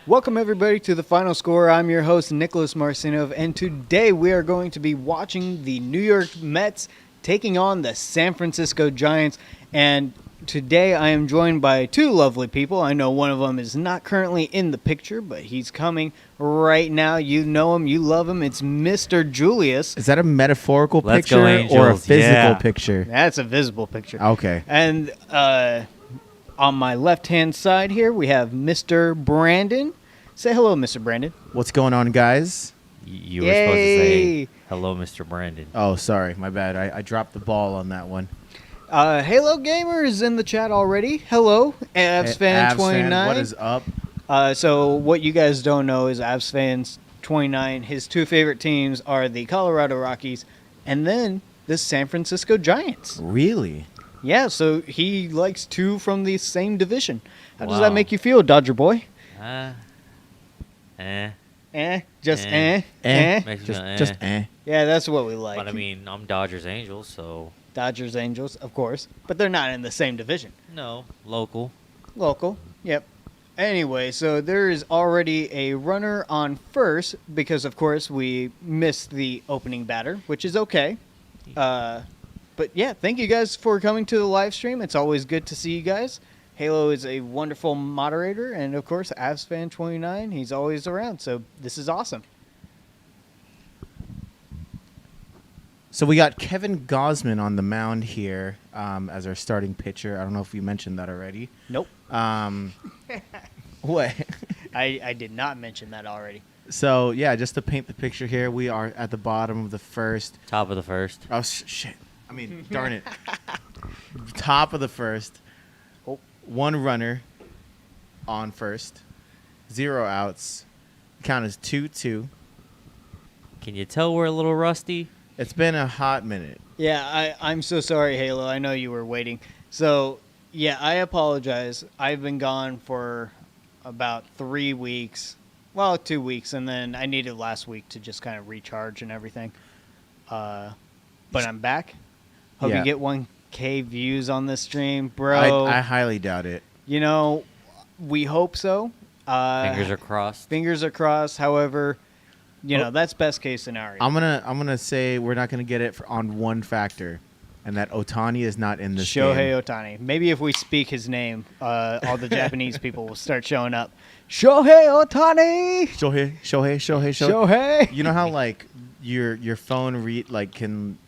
Welcome everybody to the Final Score. I'm your host Nicholas Marcinov, and today we are going to be watching the New York Mets taking on the San Francisco Giants. And today I am joined by two lovely people. I know one of them is not currently in the picture, but he's coming right now. You know him, you love him. It's Mr. Julius. Is that a metaphorical Let's go, picture Angels. or a physical Yeah. picture? That's a visible picture. Okay. And on my left-hand side here, we have Mr. Brandon. Say hello, Mr. Brandon. What's going on, guys? You were supposed to say, Yay. hello, Mr. Brandon. Oh, sorry. My bad. I dropped the ball on that one. Halo Gamer is in the chat already. Hello, Avs Fan Avs 29. what is up? So what you guys don't know is Avs Fans 29. His two favorite teams are the Colorado Rockies and then the San Francisco Giants. Really? Yeah, so he likes two from the same division. How does Wow. that make you feel, Dodger boy? Just Eh. Makes me Just, go, eh. just eh. Yeah, that's what we like. But I mean, I'm Dodgers Angels, so Dodgers, Angels, of course, but they're not in the same division. no, local. Local, yep. Anyway, so there is already a runner on first because, of course, we missed the opening batter, which is okay. But yeah, thank you guys for coming to the live stream. It's always good to see you guys. Halo is a wonderful moderator, and of course, Avs Fan 29, he's always around, so this is awesome. So we got Kevin Gausman on the mound here as our starting pitcher. I don't know if we mentioned that already. Nope, What? I did not mention that already. So, yeah, just to paint the picture here, we are at the bottom of the first. Top of the first. Oh, shit. I mean, darn it. Top of the first. Oh. One runner on first. 0 outs. Count is 2-2. Can you tell we're a little rusty? It's been a hot minute. Yeah, I'm so sorry, Halo. I know you were waiting. So, yeah, I apologize. I've been gone for about 3 weeks. Well, 2 weeks, and then I needed last week to just kind of recharge and everything. But I'm back. Hope Yeah. you get 1K views on this stream, bro. I highly doubt it. You know, we hope so. Fingers are crossed. Fingers are crossed. However, you know, that's best case scenario. I'm gonna say we're not gonna get it on one factor, and that Otani is not in this Shohei game. Ohtani. Maybe if we speak his name, all the Japanese people will start showing up. Shohei Ohtani! Shohei. You know how like your phone can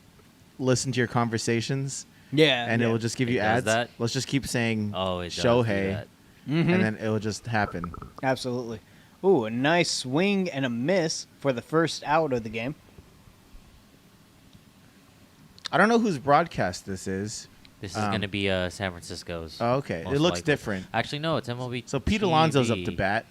listen to your conversations, Yeah. and yeah. it will just give It you does ads. that? Let's just keep saying Oh, it does do Shohei, that. Mhm. and then it will just happen. Absolutely. Ooh, a nice swing and a miss for the first out of the game. I don't know whose broadcast this is. This is going to be San Francisco's. Oh, okay, most it looks likely. different. Actually, no, it's MLB. So Pete Alonso's up to TV. bat.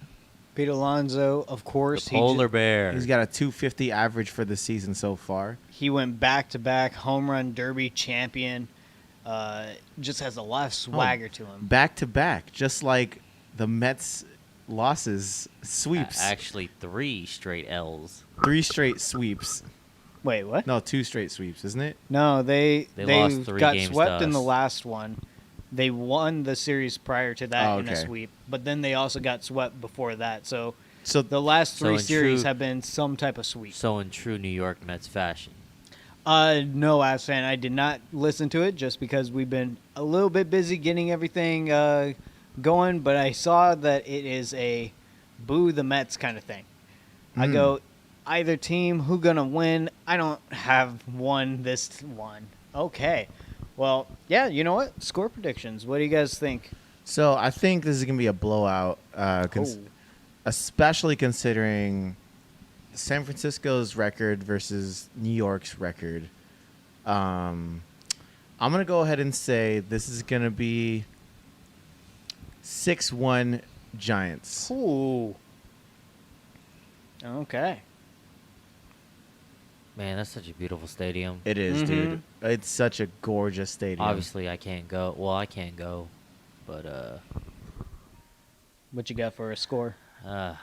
Pete Alonso, of course, The polar bear. He's got a 250 average for the season so far. he went back-to-back home run derby champion. Just has a lot of swagger to him. Back to back, just like the Mets losses, sweeps. Actually, 3 straight L's. 3 straight sweeps. Wait, what? No, 2 straight sweeps, isn't it? No, they lost 3 got games swept to in the us. last one. They won the series prior to that Oh, in a okay. sweep, but then they also got swept before that. So So the last So 3 in series true- have been some type of sweep. So in true New York Mets fashion. No, Avs fan, I did not listen to it just because we've been a little bit busy getting everything going. But I saw that it is a boo the Mets kind of thing. I go, either team, who gonna win? I don't have one this one. Okay, well, yeah, you know what? Score predictions. What do you guys think? I think this is gonna be a blowout, Oh. especially considering San Francisco's record versus New York's record. I'm gonna go ahead and say this is gonna be 6-1 Giants. Ooh. Okay. Man, that's such a beautiful stadium. It is, Mhm. dude. It's such a gorgeous stadium. Obviously, I can't go. Well, I can't go, but What you got for a score? I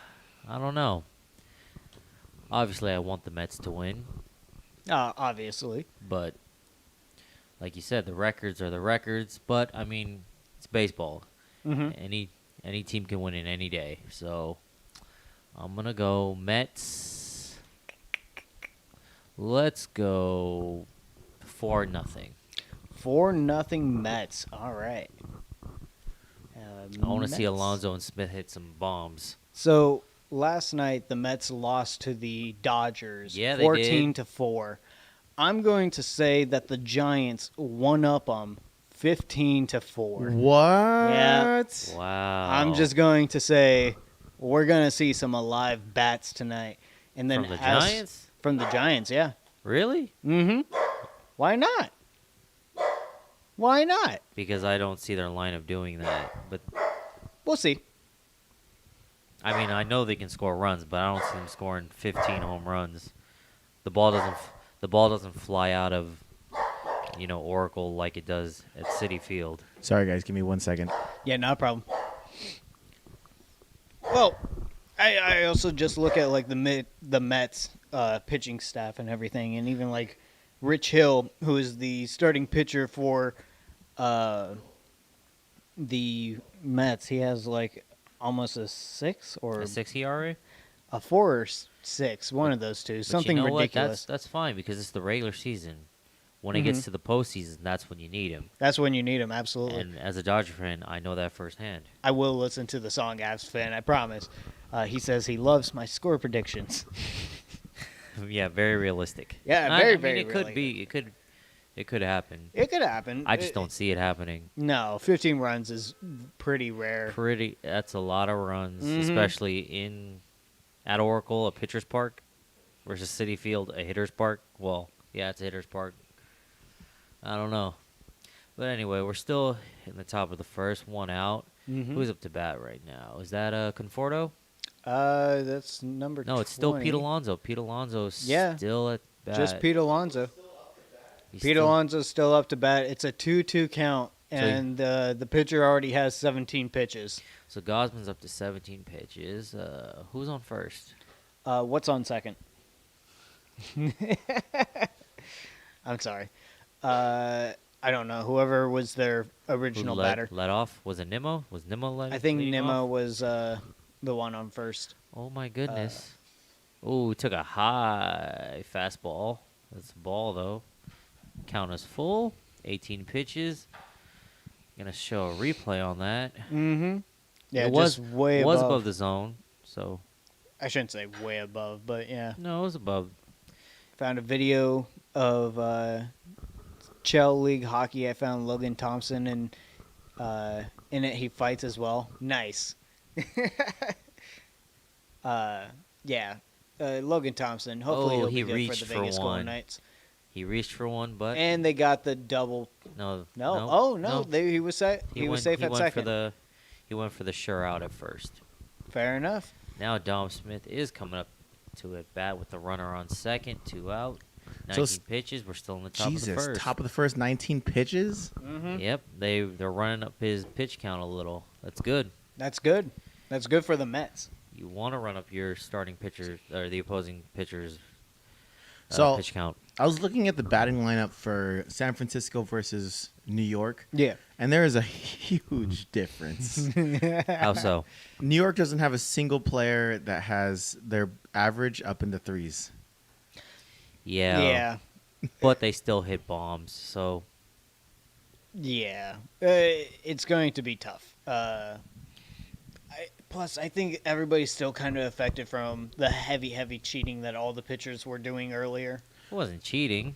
don't know. Obviously, I want the Mets to win, Obviously. but like you said, the records are the records. But I mean, it's baseball. Mm-hmm. Any team can win in any day. So I'm gonna go Mets. Let's go 4-0. 4-0 Mets. All right. I want to see Mets. Alonso and Smith hit some bombs. So last night the Mets lost to the Dodgers, Yeah, they 14-4. I'm going to say that the Giants won up them 15-4. What? Yeah. Wow. I'm just going to say we're going to see some alive bats tonight, and then From the Giants? From the Giants, yeah. Really? Mm-hmm. Why not? Why not? Because I don't see their lineup doing that. But We'll see. I mean, I know they can score runs, but I don't see them scoring 15 home runs. The ball doesn't fly out of, Oracle like it does at Citi Field. Sorry, guys. Give me 1 second. Yeah, no problem. Well, I also just look at like the Mets pitching staff and everything, and even like Rich Hill, who is the starting pitcher for the Mets. He has like almost a 6 or A 6 ERA? a 4 or 6, one of those two, But something you know ridiculous. What? That's fine because it's the regular season. When it gets to the postseason, that's when you need him. That's when you need him, absolutely. And as a Dodger fan, I know that firsthand. I will listen to the song Avs fan, I promise. He says he loves my score predictions. Yeah, very realistic. Yeah, I very, mean, very it could be. It could happen. It could happen. I just don't see it happening. No, 15 runs is pretty rare. That's a lot of runs, Mhm. especially at Oracle, a pitcher's park, versus Citi Field, a hitter's park. Well, yeah, it's a hitter's park. I don't know. But anyway, we're still in the top of the first, one out. Mhm. Who's up to bat right now? Is that Conforto? That's number 20. No, it's still Pete Alonso. Pete Alonso's Yeah. still at bat. Just Pete Alonso. He's Pete still- Alonso's still up to bat. It's a 2-2 count, and the pitcher already has 17 pitches. So Gausman's up to 17 pitches. Who's on first? What's on second? I'm sorry. I don't know. Whoever was their original Who batter. led off? Was it Nimmo? Was Nimmo led? I think leading Nimmo off? was the one on first. Oh my goodness. Oh, he took a high fastball. That's a ball though. Count is full. 18 pitches. Gonna show a replay on that. Mm-hmm. Yeah, it was just way was above. above the zone. So I shouldn't say way above, but yeah. no, it was above. Found a video of Chell League hockey. I found Logan Thompson, and in it he fights as well. Nice. Yeah. Logan Thompson. Hopefully he'll he be good reached for the for Vegas Golden one. Knights. He reached for one, but And they got the double. no. No. Oh no. He was safe. He was went, safe he at went second. He went for the sure out at first. Fair enough. Now Dom Smith is coming up to at bat with the runner on second, 2 out. So 19 pitches. We're still in the top of the Jesus, first. top of the first 19 pitches? Mm-hmm. Yep, they're running up his pitch count a little. That's good. That's good. That's good for the Mets. You want to run up your starting pitcher or the opposing pitcher's So- pitch count. I was looking at the batting lineup for San Francisco versus New York, Yeah. and there is a huge difference. How so? New York doesn't have a single player that has their average up in the threes. Yeah. Yeah. But they still hit bombs. So Yeah, it's going to be tough. Plus, I think everybody's still kind of affected from the heavy cheating that all the pitchers were doing earlier. it wasn't cheating.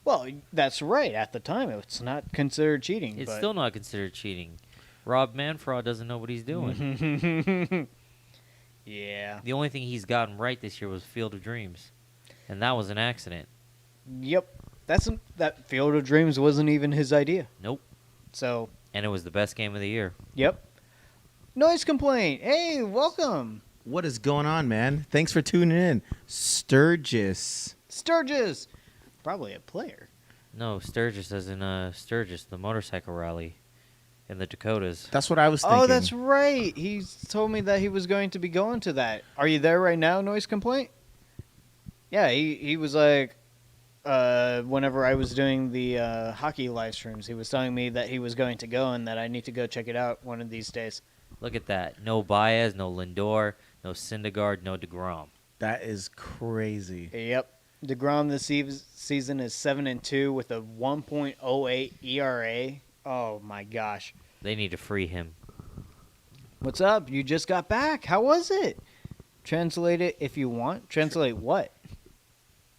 Well, that's right. At the time, it's not considered cheating. It's but... still not considered cheating. Rob Manfred doesn't know what he's doing. Yeah. The only thing he's gotten right this year was Field of Dreams, and that was an accident. Yep. That Field of Dreams wasn't even his idea. Nope. So, And it was the best game of the year. yep. Noise complaint. Hey, welcome. What is going on, man? Thanks for tuning in. Sturgis. Sturgis. Probably a player. No, Sturgis as in Sturgis, the motorcycle rally in the Dakotas. That's what I was thinking. Oh, that's right. He told me that he was going to be going to that. Are you there right now, Noise Complaint? Yeah, he was like, whenever I was doing the hockey live streams, he was telling me that he was going to go and that I need to go check it out one of these days. Look at that. No Baez, no Lindor, no Syndergaard, no DeGrom. That is crazy. Yep. DeGrom this season is 7-2 with a 1.08 ERA. Oh my gosh. They need to free him. What's up? You just got back. How was it? Translate it if you want. Translate what?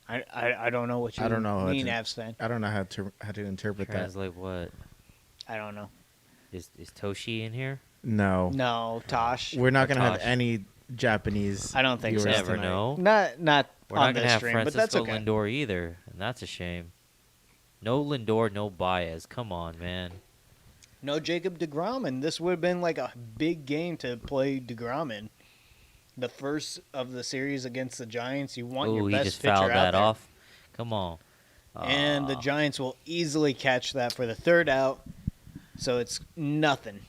I don't know what you I don't know how mean, to- Avs fan. I don't know how to interpret Translate what? I don't know. Is Toshi in here? that. No. No, Tosh. We're not going to have Tosh. any Japanese. I don't think so. viewers Never tonight. know. Not We're on not this gonna have stream, but that's Francisco okay. Lindor either, and that's a shame. No Lindor, no Baez. Come on, man. No Jacob DeGrom, and this would have been like a big game to play DeGrom in. The first of the series against the Giants, you want Oh, your he best just pitcher fouled out that there. off. Come on. And the Ah. Giants will easily catch that for the third out. So it's nothing.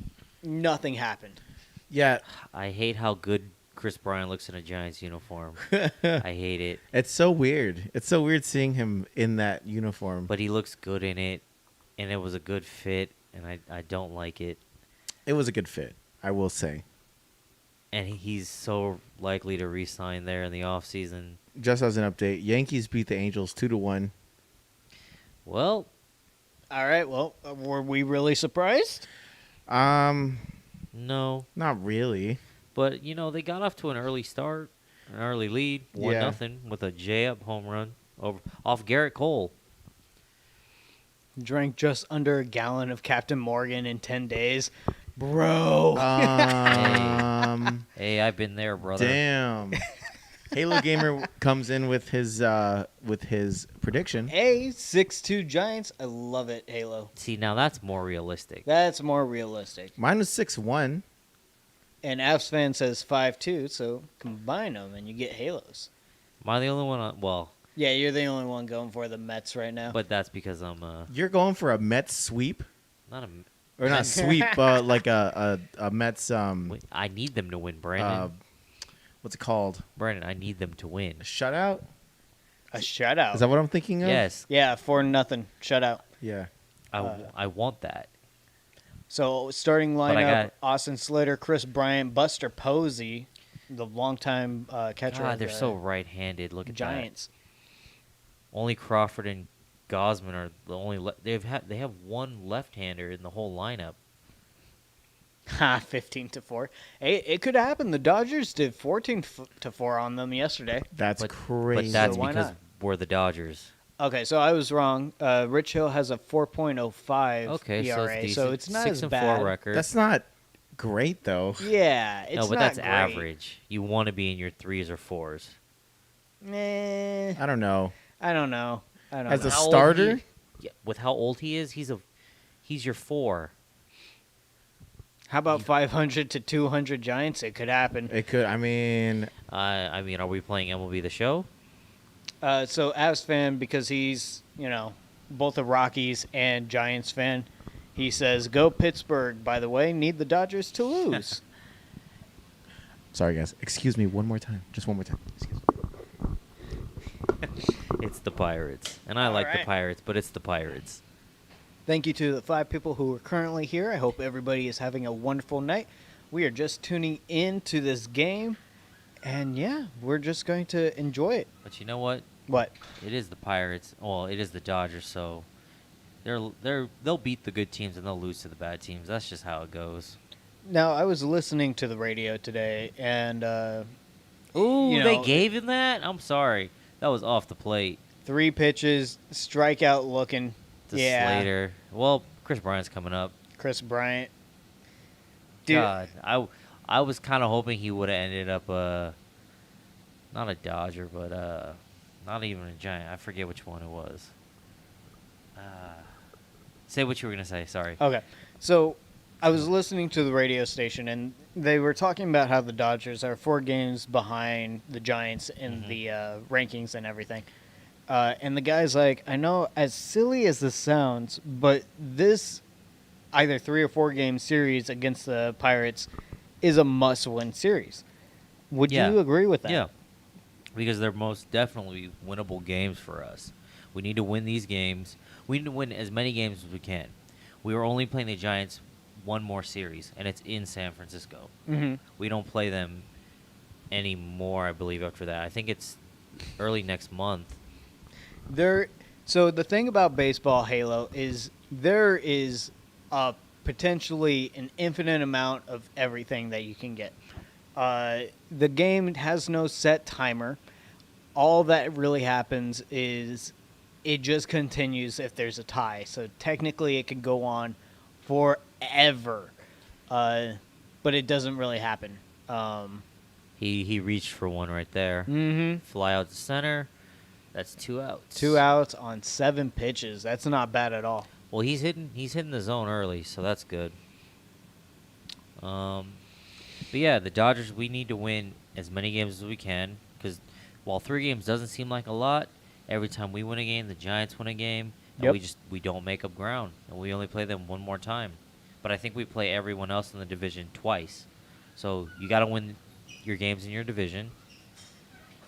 Nothing happened. Yeah, I hate how good Kris Bryant looks in a Giants uniform. I hate it, it's so weird. It's so weird seeing him in that uniform. but he looks good in it, and it was a good fit, and I don't like it. It was a good fit, I will say. And he's so likely to re-sign there in the offseason. Just as an update, Yankees beat the Angels 2-1. Well, All right, well, were we really surprised? no. Not really. But, they got off to an early start, an early lead, 1-0 with a J-up home run off Garrett Cole. Drank just under a gallon of Captain Morgan in 10 days. Bro. Hey, I've been there, brother. Damn. Halo Gamer comes in with his prediction. Hey, 6-2 Giants. I love it, Halo. See, now that's more realistic. That's more realistic. Mine was 6-1. And Avs fan says 5-2, so combine them and you get Halos. Am I the only one? Well, Yeah, you're the only one going for the Mets right now. but that's because I'm You're going for a Mets sweep, not a. or not sweep, like a Mets Wait, I need them to win, Brandon. what's it called? Brandon, I need them to win. A shutout? A shutout. Is that what I'm thinking of? Yes, Yeah, 4-0 shutout. Yeah. I want that. So starting But I lineup: got- Austin Slater, Kris Bryant, Buster Posey, the longtime catcher. God, of they're the so right-handed. Look at Giants. that. Only Crawford and Gausman are the only. They have one left-hander in the whole lineup. Ha, 15-4. Hey, it could happen. The Dodgers did 14-4 on them yesterday. That's But crazy. that's So why because not? we're the Dodgers. Okay, so I was wrong. Rich Hill has a 4.05 Okay, ERA, so it's not 6 as and bad. 4 record. That's not great though. Yeah, it's no, but not that's great. average. You want to be in your 3s or 4s. I don't know. I don't know. As a How old starter? Yeah, with how old he is, he's your 4. How about 500 to 200 Giants? It could happen. It could. I mean, I mean, are we playing MLB The Show? So Avs fan, because he's, both a Rockies and Giants fan, he says, go Pittsburgh, by the way, need the Dodgers to lose. sorry guys. Excuse me one more time. Just one more time. Excuse me. It's the Pirates. And I All like the right. Pirates, but it's the Pirates. Thank you to the 5 people who are currently here. I hope everybody is having a wonderful night. We are just tuning in to this game, and yeah, we're just going to enjoy it. But you know what? What? It is the Pirates. Well, it is the Dodgers, so they'll beat the good teams and they'll lose to the bad teams. That's just how it goes. Now, I was listening to the radio today, and Ooh, You they know- gave him that? I'm sorry. That was off the plate. 3 pitches, strikeout looking. To Yeah. Slater. Well, Kris Bryant's coming up. Kris Bryant. Dude, God, I was kind of hoping he would have ended up not a Dodger, but not even a Giant. I forget which one it was. Say what you were gonna say. Sorry. Okay. So I was listening to the radio station, and they were talking about how the Dodgers are 4 games behind the Giants in the rankings and everything. And the guy's like, I know, as silly as this sounds, but this either 3 or 4 game series against the Pirates is a must-win series. Would Yeah. you agree with that? Yeah, because they're most definitely winnable games for us. We need to win these games. We need to win as many games as we can. We are only playing the Giants one more series, and it's in San Francisco. Mm-hmm. We don't play them any more, I believe, after that. I think it's early next month. So the thing about baseball Halo is there is potentially an infinite amount of everything that you can get. The game has no set timer. All that really happens is it just continues if there's a tie. So technically it could go on forever, but it doesn't really happen. He reached for one right there. Mm-hmm. Fly out to center. That's 2 outs. 2 outs on 7 pitches. That's not bad at all. Well, he's hitting the zone early, so that's good. But yeah, the Dodgers, we need to win as many games as we can, because while 3 games doesn't seem like a lot, every time we win a game, the Giants win a game, and we don't make up ground, and we only play them one more time. But I think we play everyone else in the division twice, so you got to win your games in your division,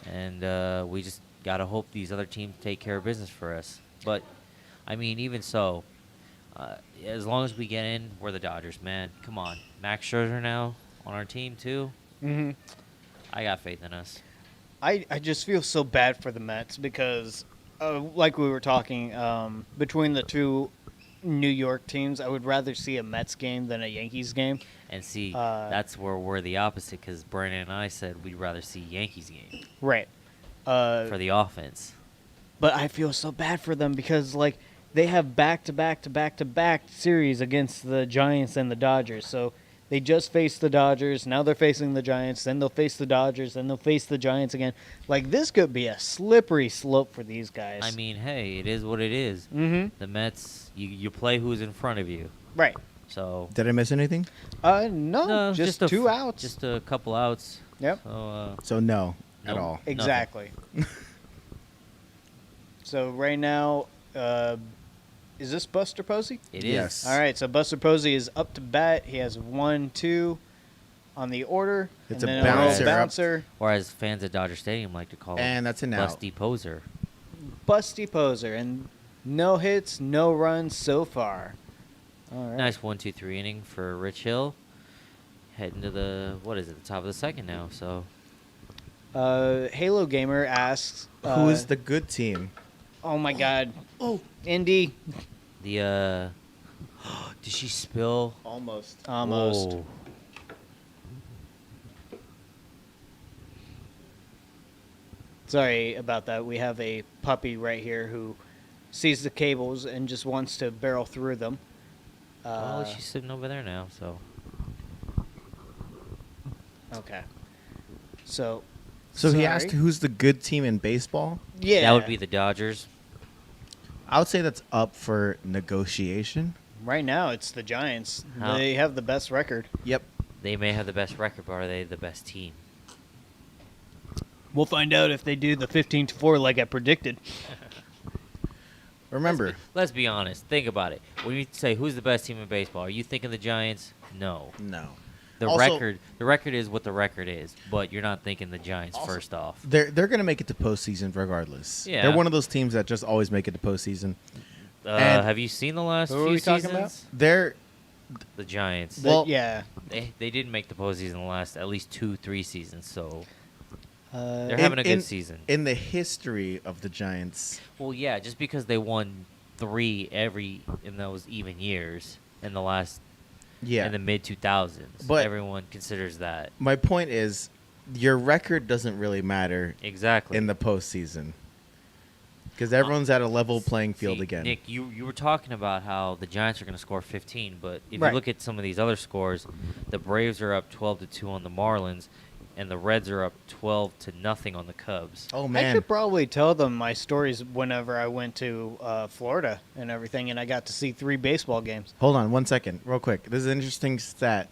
and we just got to hope these other teams take care of business for us. But I mean, even so, as long as we get in, we're the Dodgers, man. Come on. Max Scherzer now on our team, too. Mm-hmm. I got faith in us. I just feel so bad for the Mets because, like we were talking, between the two New York teams, I would rather see a Mets game than a Yankees game. And see, that's where we're the opposite, because Brandon and I said we'd rather see Yankees game Right. for the offense. But I feel so bad for them because, like, they have back-to-back series against the Giants and the Dodgers. So they just faced the Dodgers. Now they're facing the Giants. Then they'll face the Dodgers. Then they'll face the Giants again. Like, this could be a slippery slope for these guys. I mean, hey, it is what it is. Mm-hmm. The Mets, you play who's in front of you. Right. So Did I miss anything? No, just 2 outs. Just a couple outs. Yep. So no, at Nope. all. Exactly. So right now, is this Buster Posey? It is. Yes. All right, so Buster Posey is up to bat. He has 1-2 on the order. It's and a then bouncer up. bouncer. Or as fans at Dodger Stadium like to call him, And that's an out. Busty Poser. Busty Poser. And no hits, no runs so far. All right. Nice 1-2-3 inning for Rich Hill. Heading to the top of the second now. So Halo Gamer asks, Who is the good team? oh my God. Oh, Indy. the did she spill? Almost. Almost. Whoa. Sorry about that. We have a puppy right here who sees the cables and just wants to barrel through them. Oh, she's sitting over there now. So Okay. So So he sorry. asked who's the good team in baseball? Yeah. that would be the Dodgers. I would say that's up for negotiation. Right now, it's the Giants. How- They have the best record. Yep. They may have the best record, but are they the best team? We'll find out if they do the 15-4 like I predicted. Remember, Let's be honest. Think about it. When you say who's the best team in baseball, are you thinking the Giants? No. no. The Also- record is what the record is, but you're not thinking the Giants Also- first off. They're going to make it to postseason regardless. Yeah. They're one of those teams that just always make it to postseason. And- Have you seen the last Who are few we talking seasons? They're The Giants. Well- Yeah. They didn't make the postseason the last at least 2-3 seasons, so they're Uh, having a good season. in the history of the Giants. Well, yeah, just because they won 3 in those even years in the last Yeah. in the mid 2000s, But- everyone considers that My point is, your record doesn't really matter exactly in the postseason because everyone's at a level playing field See, again. Nick, you were talking about how the Giants are going to score 15, but if Right. you look at some of these other scores, the Braves are up 12-2 on the Marlins, and the Reds are up 12-0 on the Cubs. Oh I man, should probably tell them my stories whenever I went to Florida and everything, and I got to see 3 baseball games. hold on 1 second, real quick. This is an interesting stat.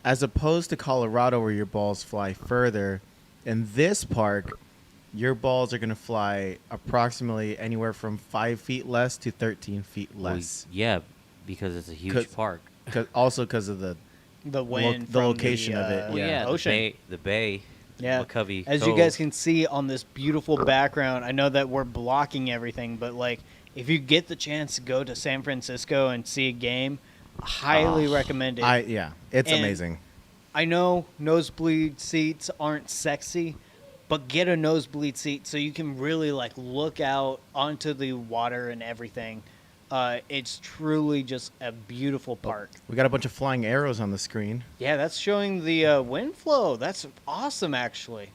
As opposed to Colorado, where your balls fly further, in this park, your balls are going to fly approximately anywhere from 5 feet less to 13 feet Well, less. yeah, because it's a huge 'Cause- park. Also because of the The wind, the from location of it, Well, yeah. yeah, ocean. the bay, Yeah. McCovey As you Cove. guys can see on this beautiful background, I know that we're blocking everything, but like if you get the chance to go to San Francisco and see a game, highly recommend it. it's And amazing. I know nosebleed seats aren't sexy, but get a nosebleed seat so you can really like look out onto the water and everything. It's truly just a beautiful park. We got a bunch of flying arrows on the screen. Yeah, that's showing the wind flow. That's awesome, actually.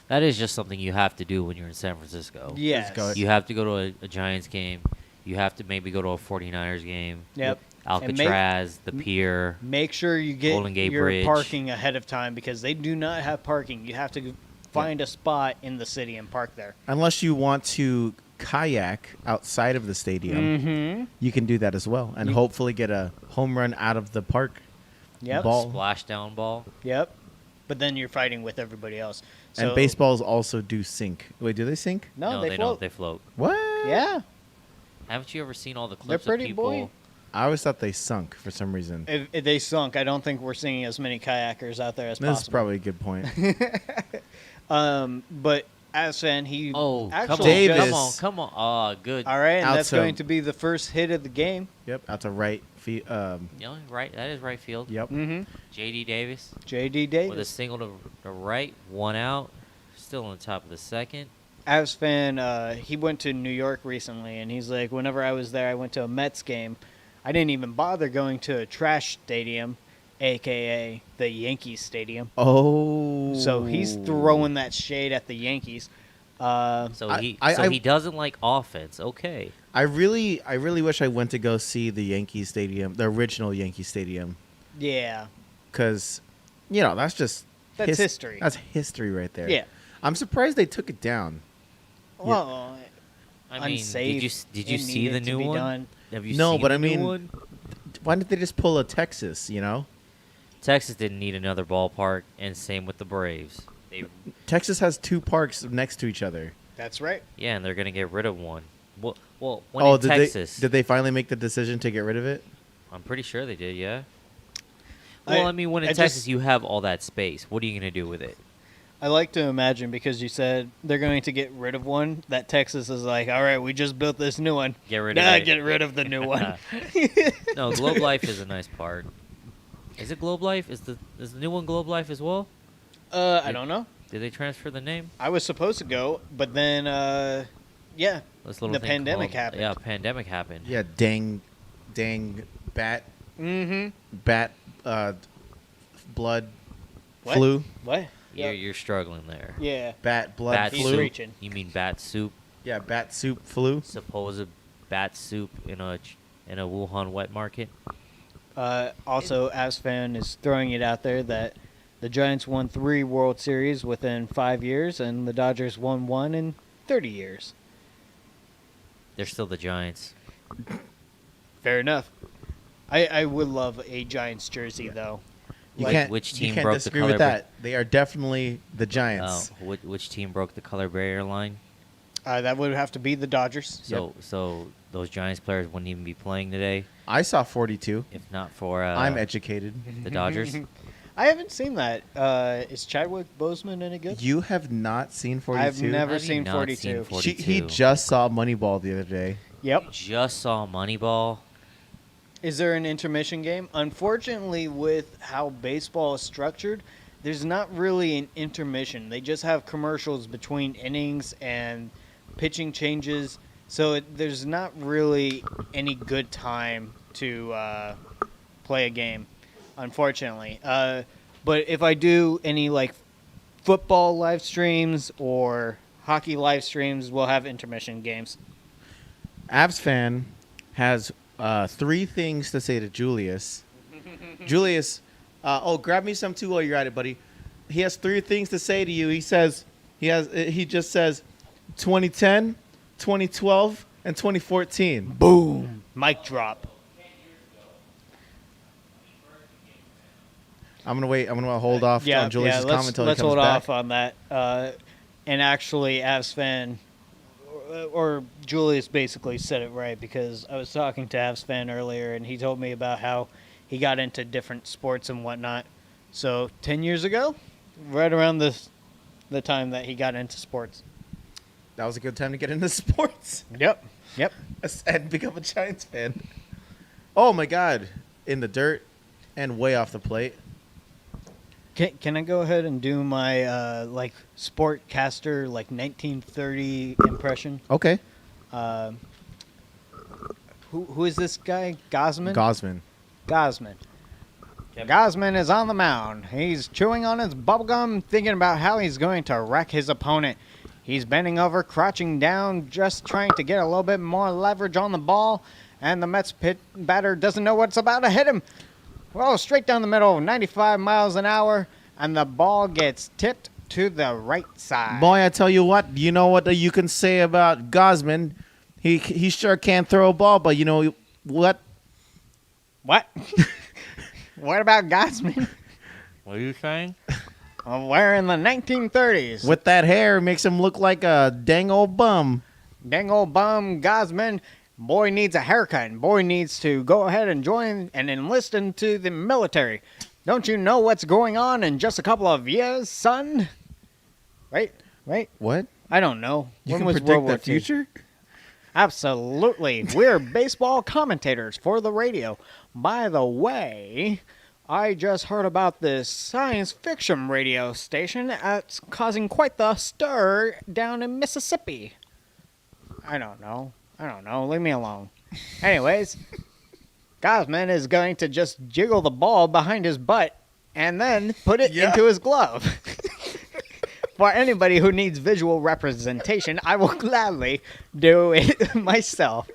That is just something you have to do when you're in San Francisco. Yes. go. You have to go to a Giants game. You have to maybe go to a 49ers game. Yep. Alcatraz, the pier. Make sure you get Golden Gate your Bridge. parking ahead of time because they do not have parking. You have to find a spot in the city and park there. Unless you want to kayak outside of the stadium, Mm-hmm. you can do that as well, and hopefully get a home run out of the park. Yep. Ball. Splashdown ball. Yep. But then you're fighting with everybody else. So, And baseballs also do sink. Wait, do they sink? No, they don't. float. They float. What? Yeah. Haven't you ever seen all the They're clips pretty of people? buoyant. I always thought they sunk for some reason. If they sunk, I don't think we're seeing as many kayakers out there as This is possible. probably a good point. But Asfen, he Oh, actually come on, Davis. just, come on. Oh, good. all right, and that's Outside. going to be the first hit of the game. Yep, out to right. Yeah, right. That is right field. Yep. Mm-hmm. J.D. Davis J.D. with a Davis. single to the right, one out. Still on top of the second. Asfen, he went to New York recently, and he's like, whenever I was there, I went to a Mets game. I didn't even bother going to a trash stadium, a.k.a. the Yankees Stadium. Oh. So he's throwing that shade at the Yankees. So I- he doesn't like offense. Okay. I really wish I went to go see the Yankee Stadium, the original Yankee Stadium, Yeah. because, that's just That's history. That's history right there. Yeah. I'm surprised they took it down. Well, I mean, unsafe. did you It see the needed to new be one? done. Have you No, seen but the I new mean- one? Why didn't they just pull a Texas? Texas didn't need another ballpark, and same with the Braves. Texas has two parks next to each other. That's right. Yeah, and they're gonna get rid of one. Well, when in did Texas, did they finally make the decision to get rid of it? I'm pretty sure they did. Yeah. I- Well, I mean, when in I Texas just- you have all that space, what are you gonna do with it? I like to imagine because you said they're going to get rid of one. That Texas is like, all right, we just built this new one. Get rid Nah, of it. get rid of the new one. No, Globe Life is a nice park. Is it Globe Life? Is the new one Globe Life as well? I don't know. Did they transfer the name? I was supposed to go, but then, yeah, This little the thing pandemic called- happened. Yeah, pandemic happened. Yeah, dang, bat, Mm-hmm. blood, What? flu, What? You're struggling there. Yeah. bat, blood, Bat He's flu. soup. reaching. You mean bat soup? Yeah, bat soup, flu. Supposed bat soup in a Wuhan wet market. Also, Asfan is throwing it out there that the Giants won 3 World Series within 5 years, and the Dodgers won 1 in 30 years. They're still the Giants. Fair enough. I would love a Giants jersey, though. You Like, can't, which you team can't broke the disagree color with that. They are definitely the Giants. Which team broke the color barrier line? That would have to be the Dodgers. So those Giants players wouldn't even be playing today I saw 42. if not for I'm educated. the Dodgers. I haven't seen that. Is Chadwick Boseman any good? You have not seen 42? I've never Have you seen not 42. seen 42? He just saw Moneyball the other day. Yep. Just saw Moneyball. Is there an intermission game? Unfortunately, with how baseball is structured, there's not really an intermission. They just have commercials between innings and pitching changes. So there's not really any good time to play a game, unfortunately. But if I do any like football live streams or hockey live streams, we'll have intermission games. Avs fan has 3 things to say to Julius. Julius, grab me some too while you're at it, buddy. He has 3 things to say to you. He just says 2010, 2012, and 2014. Boom. Mic drop. I'm gonna wait. I'm gonna hold off on Julius's comment until he let's comes hold back. off on that. And actually, Avs fan or Julius basically said it right because I was talking to Avs fan earlier, and he told me about how he got into different sports and whatnot. So 10 years ago, right around the time that he got into sports. That was a good time to get into sports Yep. and become a Giants fan. Oh my God! In the dirt and way off the plate. Can I go ahead and do my like sportcaster like 1930 impression? Okay. Uh, who is this guy? Gausman. Gausman. Gausman. Kevin. Gausman is on the mound. He's chewing on his bubblegum, thinking about how he's going to wreck his opponent. He's bending over, crouching down, just trying to get a little bit more leverage on the ball. And the Mets batter doesn't know what's about to hit him. Well, straight down the middle, 95 miles an hour, and the ball gets tipped to the right side. Boy, I tell you what. You know what you can say about Gausman? He sure can't throw a ball, but you know what? What? What about Gausman? What are you saying? We're in the 1930s. With that hair, makes him look like a dang old bum. Dang old bum Gausman. Boy needs a haircut, and boy needs to go ahead and join and enlist into the military. Don't you know what's going on in just a couple of years, son? Right? What? I don't know. You When can was predict World War the II? future? Absolutely. We're baseball commentators for the radio. By the way, I just heard about this science fiction radio station that's causing quite the stir down in Mississippi. I don't know. Leave me alone. Anyways, Gausman is going to just jiggle the ball behind his butt and then put it into his glove. For anybody who needs visual representation, I will gladly do it myself.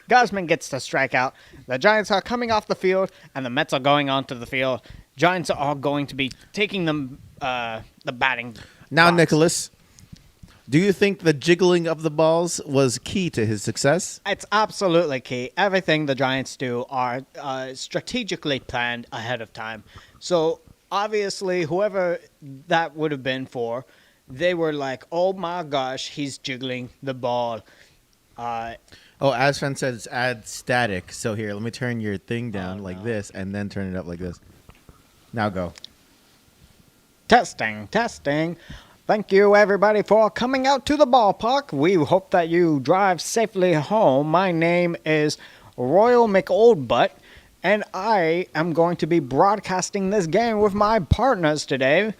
Gausman gets to strike out. The Giants are coming off the field, and the Mets are going onto the field. Giants are all going to be taking the batting. Now, box. Nicholas, do you think the jiggling of the balls was key to his success? It's absolutely key. Everything the Giants do are strategically planned ahead of time. So obviously, whoever that would have been for, they were like, "Oh my gosh, he's jiggling the ball." Oh, Asfen says add static. So here, let me turn your thing down like this and then turn it up like this. Now go. Testing. Thank you, everybody, for coming out to the ballpark. We hope that you drive safely home. My name is Royal McOldbutt, and I am going to be broadcasting this game with my partners today.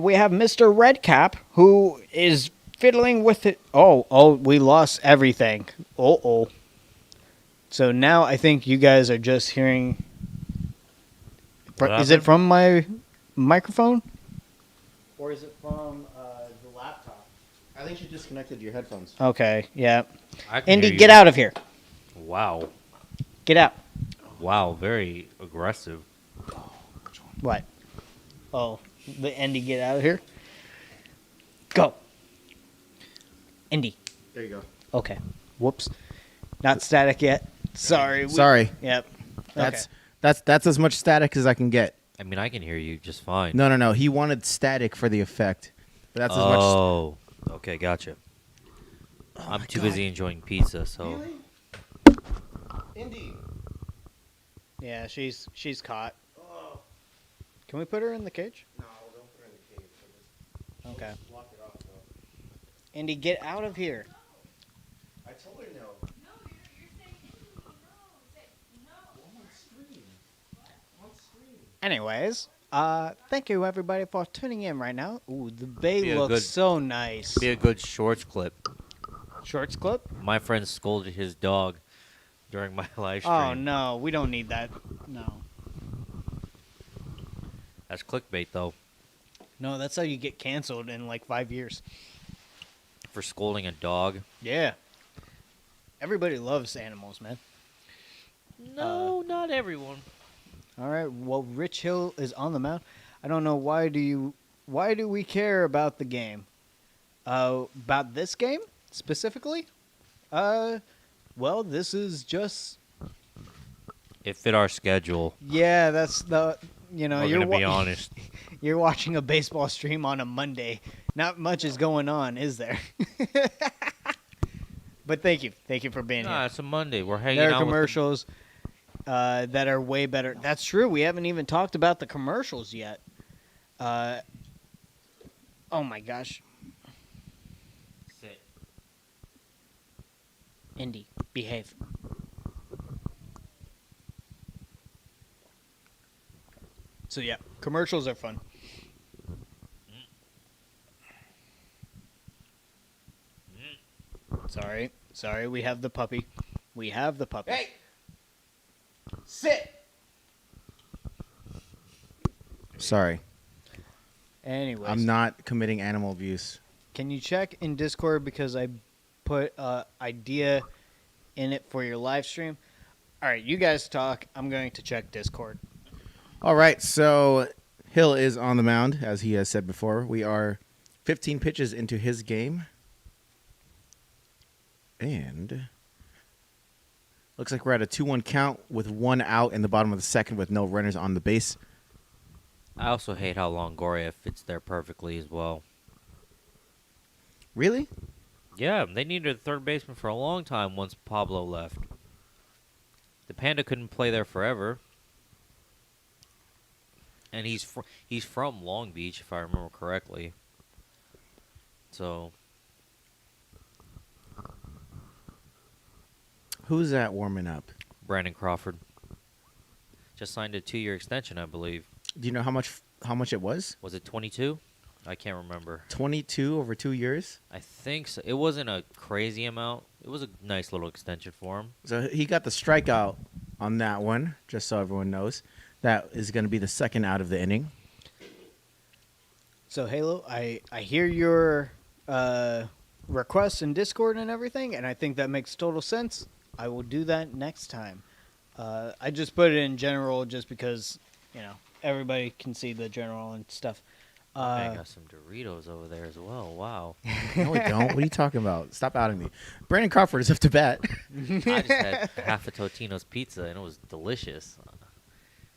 We have Mr. Redcap, who is fiddling with it. Oh, we lost everything. Oh. So now I think you guys are just hearing... Is it from my microphone? Or is it from the laptop? I think you disconnected your headphones. Okay, yeah. I can Indy, hear you. get out of here. Wow. Get out. Wow, very aggressive. What? Oh, the Indy, get out of here. Go. Indy. There you go. Okay. Whoops. Not static yet. Sorry. Sorry. Yep. That's as much static as I can get. I mean, I can hear you just fine. No. He wanted static for the effect. But that's as much. Oh, okay, gotcha. I'm too busy enjoying pizza, so. Indy. Yeah, she's caught. Can we put her in the cage? No, don't put her in the cage. Okay. Lock it off, though. Indy, get out of here. I told her no. No, you're saying no. Say no. I'm on screen. On screen. Anyways, thank you everybody for tuning in right now. Ooh, the bay Be a looks good- so nice. Be a good shorts clip. Shorts clip? My friend scolded his dog during my live stream. Oh no, we don't need that. No. That's clickbait, though, No, that's how you get canceled in like 5 years. for scolding a dog. Yeah. Everybody loves animals, man. No, not everyone. All right. Well, Rich Hill is on the mound. I don't know why do we care about the game? About this game specifically? Well, this is just It fit our schedule. yeah. That's the We're you're gonna be honest. You're watching a baseball stream on a Monday. Not much is going on, is there? But thank you for being Nah, here. it's a Monday. We're hanging There are out with commercials that are way better. That's true. We haven't even talked about the commercials yet. Oh my gosh, Sit. Indy, behave. So yeah, commercials are fun. Sorry, we have the puppy. We have the puppy. Hey! Sit! Sorry. Anyways, I'm not committing animal abuse. can you check in Discord because I put a idea in it for your live stream? All right, you guys talk. I'm going to check Discord. All right, so Hill is on the mound, as he has said before. We are 15 pitches into his game. And looks like we're at a 2-1 count with 1 out in the bottom of the second with no runners on the base. I also hate how Longoria fits there perfectly as well. Really? Yeah, they needed a third baseman for a long time once Pablo left. The Panda couldn't play there forever. And he's from Long Beach, if I remember correctly. So, Who's that warming up? Brandon Crawford just signed a 2-year extension, I believe. Do you know how much it was? Was it 22? I can't remember. 22 over 2 years. I think so. It wasn't a crazy amount. It was a nice little extension for him. So he got the strikeout on that one, just so everyone knows. That is going to be the second out of the inning. So Halo, I hear your requests in Discord and everything, and I think that makes total sense. I will do that next time. I just put it in general just because, everybody can see the general and stuff. I got some Doritos over there as well. Wow. No, we don't. What are you talking about? Stop outing me. Brandon Crawford is up to bat. I just had half a Totino's pizza, and it was delicious.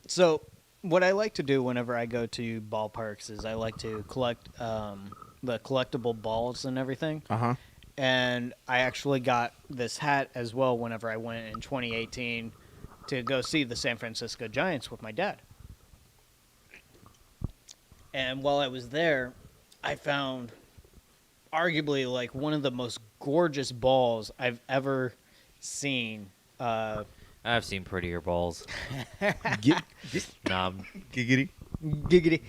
So what I like to do whenever I go to ballparks is I like to collect the collectible balls and everything. Uh-huh. And I actually got this hat as well whenever I went in 2018 to go see the San Francisco Giants with my dad. And while I was there, I found arguably like one of the most gorgeous balls I've ever seen. I've seen prettier balls. Nah, Giggity. Giggity.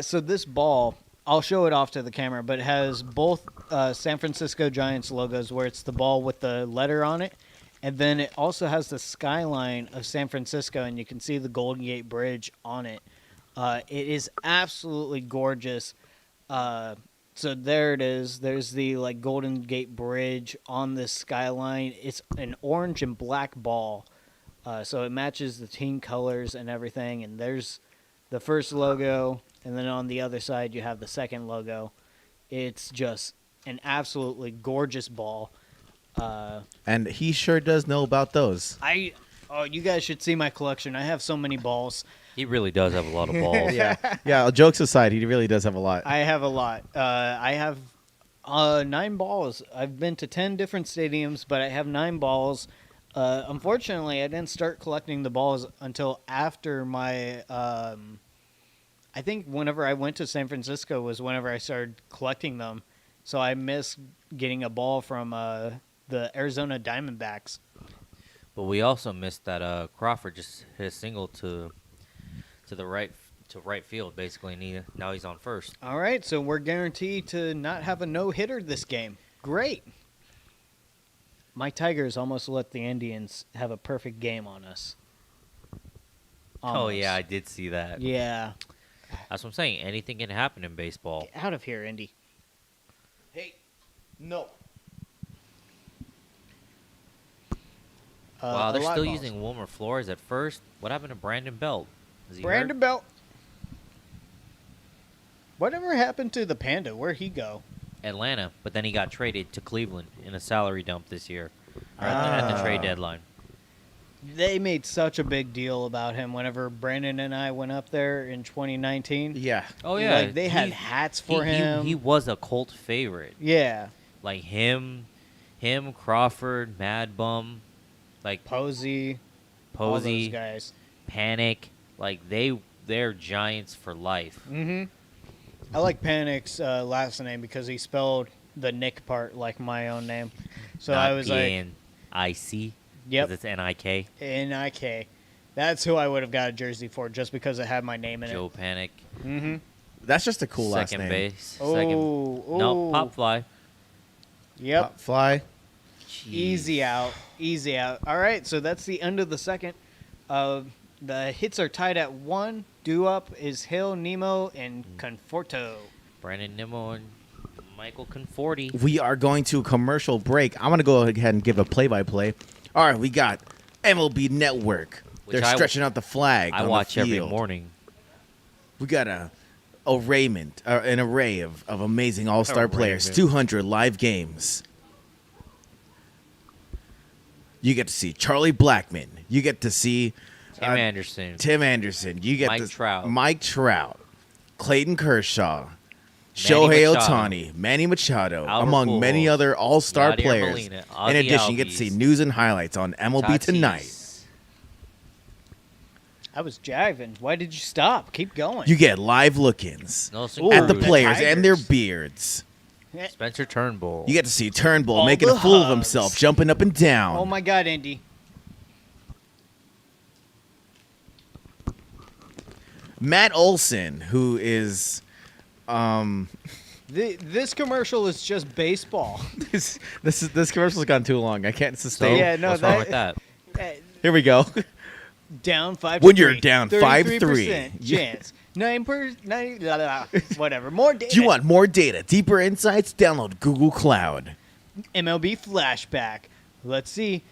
So this ball, I'll show it off to the camera, but it has both San Francisco Giants logos where it's the ball with the letter on it. And then it also has the skyline of San Francisco, and you can see the Golden Gate Bridge on it. It is absolutely gorgeous. So there it is. There's the Golden Gate Bridge on this skyline. It's an orange and black ball. So it matches the team colors and everything. And there's the first logo. And then on the other side, you have the second logo. It's just an absolutely gorgeous ball. And he sure does know about those. You guys should see my collection. I have so many balls. he really does have a lot of balls. Yeah, jokes aside, he really does have a lot. I have a lot. I have 9 balls. I've been to 10 different stadiums, but I have 9 balls. Unfortunately, I didn't start collecting the balls until after my... I think whenever I went to San Francisco was whenever I started collecting them. So I missed getting a ball from the Arizona Diamondbacks. But we also missed that Crawford just hit a single to the right field, basically, and now he's on first. All right, so we're guaranteed to not have a no-hitter this game. Great. My Tigers almost let the Indians have a perfect game on us. Oh, Almost. yeah, I did see that. Yeah. That's what I'm saying. Anything can happen in baseball. Get out of here, Indy. Hey, no. Wow, they're a lot still of balls. using Wilmer Flores at first. What happened to Brandon Belt? Is he Brandon hurt? Belt. Whatever happened to the Panda? Where'd he go? Atlanta, but then he got traded to Cleveland in a salary dump this year, or at the trade deadline. They made such a big deal about him whenever Brandon and I went up there in 2019. Yeah. Oh yeah, Like, they had hats for him. He was a cult favorite. Yeah. Like him, Crawford, Mad Bum, like Posey. All those Posey, guys. Panic. Like they're Giants for life. Mm-hmm. I like Panic's last name because he spelled the Nick part like my own name. So Not I was like, N-I-C. yep, It's N-I-K. N-I-K. That's who I would have got a jersey for, just because it had my name in Joe it. Panic. Mm-hmm. That's just a cool last Second name. base. Oh, No, oh. Pop Fly. Yep. Pop Fly. Easy out. Easy out. All right, so that's the end of the second. The hits are tied at 1. Due up is Hill, Nemo, and Conforto. Brandon Nimmo and Michael Conforti. We are going to a commercial break. I'm going to go ahead and give a play-by-play. All right, we got MLB Network. Which They're stretching out the flag I on watch the every field. morning. We got an array of amazing all-star players. Arrayment. 200 live games. You get to see Charlie Blackmon. You get to see Tim Anderson. Tim Anderson. You get Mike to Trout. Mike Trout, Clayton Kershaw, Shohei Machado. Ohtani, Manny Machado, Albert among many Pujols, other all-star Yadier players. Molina, In Ozzie addition, you get to see Albies, news and highlights on MLB Tatis. Tonight. I was jiving. Why did you stop? Keep going. You get live look-ins Nelson Ooh, at the Cruz, players and their Tigers. beards. Spencer Turnbull. You get to see Turnbull All making the a fool of hugs. himself, jumping up and down. Oh my God, Indy. Matt Olson, who is This commercial is just baseball. this commercial's gone too long. I can't So, sustain. Yeah, no, what's wrong that- with that? Here we go. Down 5. When to you're 3, down 33% 5-3. chance. 9%. Whatever. More data. Do you want more data, deeper insights? Download Google Cloud. MLB flashback. Let's see.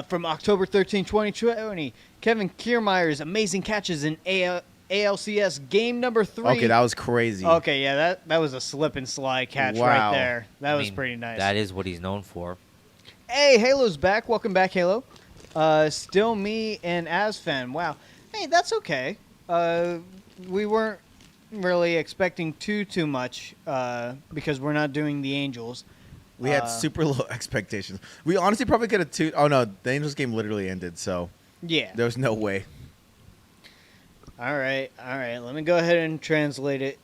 From October 13, 2020, Kevin Kiermaier's amazing catches in ALCS game number 3. Okay, that was crazy. Okay, yeah, that was a slip and slide catch Wow. right there. That I was mean, pretty nice. That is what he's known for. Hey, Halo's back. Welcome back, Halo. Still me and Asfan. Wow. Hey, that's okay. We weren't really expecting too much because we're not doing the Angels. We had super low expectations. We honestly probably could have two. Oh no, the Angels game literally ended, so Yeah. there was no way. All right. Let me go ahead and translate it.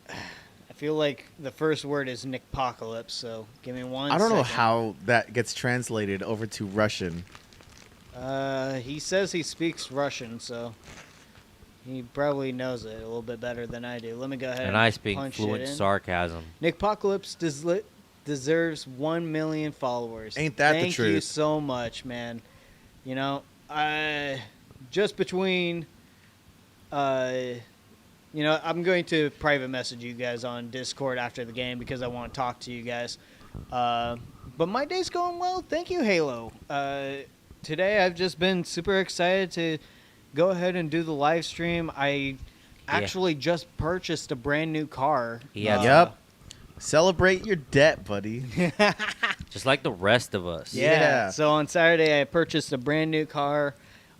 I feel like the first word is Nickpocalypse, so give me one I don't know second. how that gets translated over to Russian. He says he speaks Russian, so he probably knows it a little bit better than I do. Let me go ahead And I speak punch fluent it in. sarcasm. Nickpocalypse deserves 1 million followers. Ain't that the Thank you truth? so much, man. You know, just between, I'm going to private message you guys on Discord after the game because I want to talk to you guys. But my day's going well. Thank you, Halo. Today I've just been super excited to go ahead and do the live stream. I actually just purchased a brand new car. Yeah. Yep. Celebrate your debt, buddy. Just like the rest of us. Yeah. So on Saturday, I purchased a brand new car.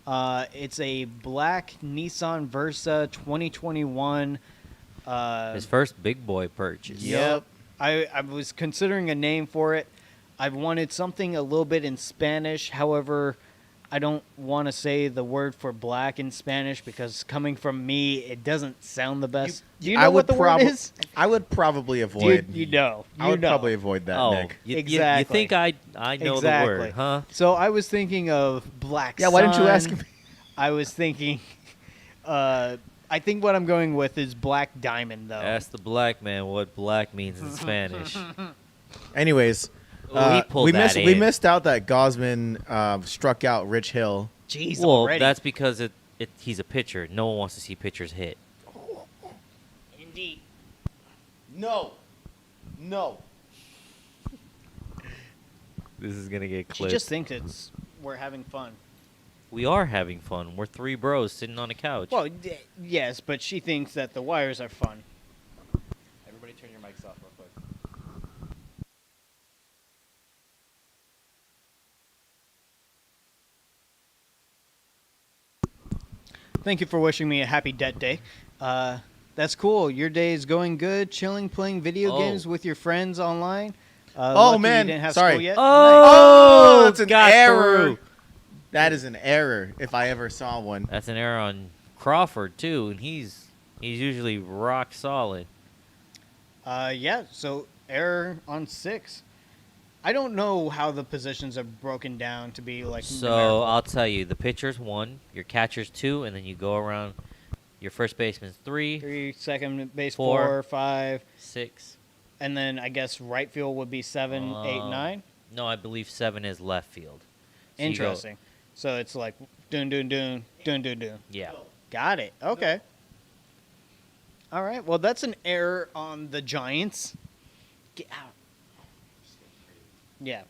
It's a black Nissan Versa 2021. His first big boy purchase. Yep. I was considering a name for it. I wanted something a little bit in Spanish. However, I don't want to say the word for black in Spanish because coming from me, it doesn't sound the best. Do you know what the word is? I would probably Do avoid. you know. I would probably avoid that, Oh, Nick. you Exactly. think I know the word, huh? So I was thinking of black Yeah, why didn't you sun. ask me? I was thinking, I think what I'm going with is black diamond, though. Ask the black man what black means in Spanish. Anyways, Ooh, he pulled that we in. missed out that Gausman struck out Rich Hill. Jeez, Well, already. that's because he's a pitcher. No one wants to see pitchers hit. Indeed. No. This is gonna get She clipped. just thinks we're having fun. We are having fun. We're three bros sitting on a couch. Well, yes, but she thinks that the wires are fun. Everybody turn your mics off real quick. Thank you for wishing me a happy debt day. That's cool. Your day is going good. Chilling, playing video Oh. games with your friends online. Oh, Lucky man. you didn't have Sorry. school yet. Oh, that's an got error. through. That is an error if I ever saw one. That's an error on Crawford too, and he's usually rock solid. Yeah. So error on 6. I don't know how the positions are broken down to be like. So numerical. I'll tell you, the pitcher's 1, your catcher's 2, and then you go around. Your first baseman's 3, 3, second base 4, 4, 5, 6. and then I guess right field would be 7, 8, 9. No, I believe 7 is left field. So you go- Interesting. So it's like dun dun dun dun dun dun. yeah. Got it. Okay. All right. Well, that's an error on the Giants. Get out. Yeah.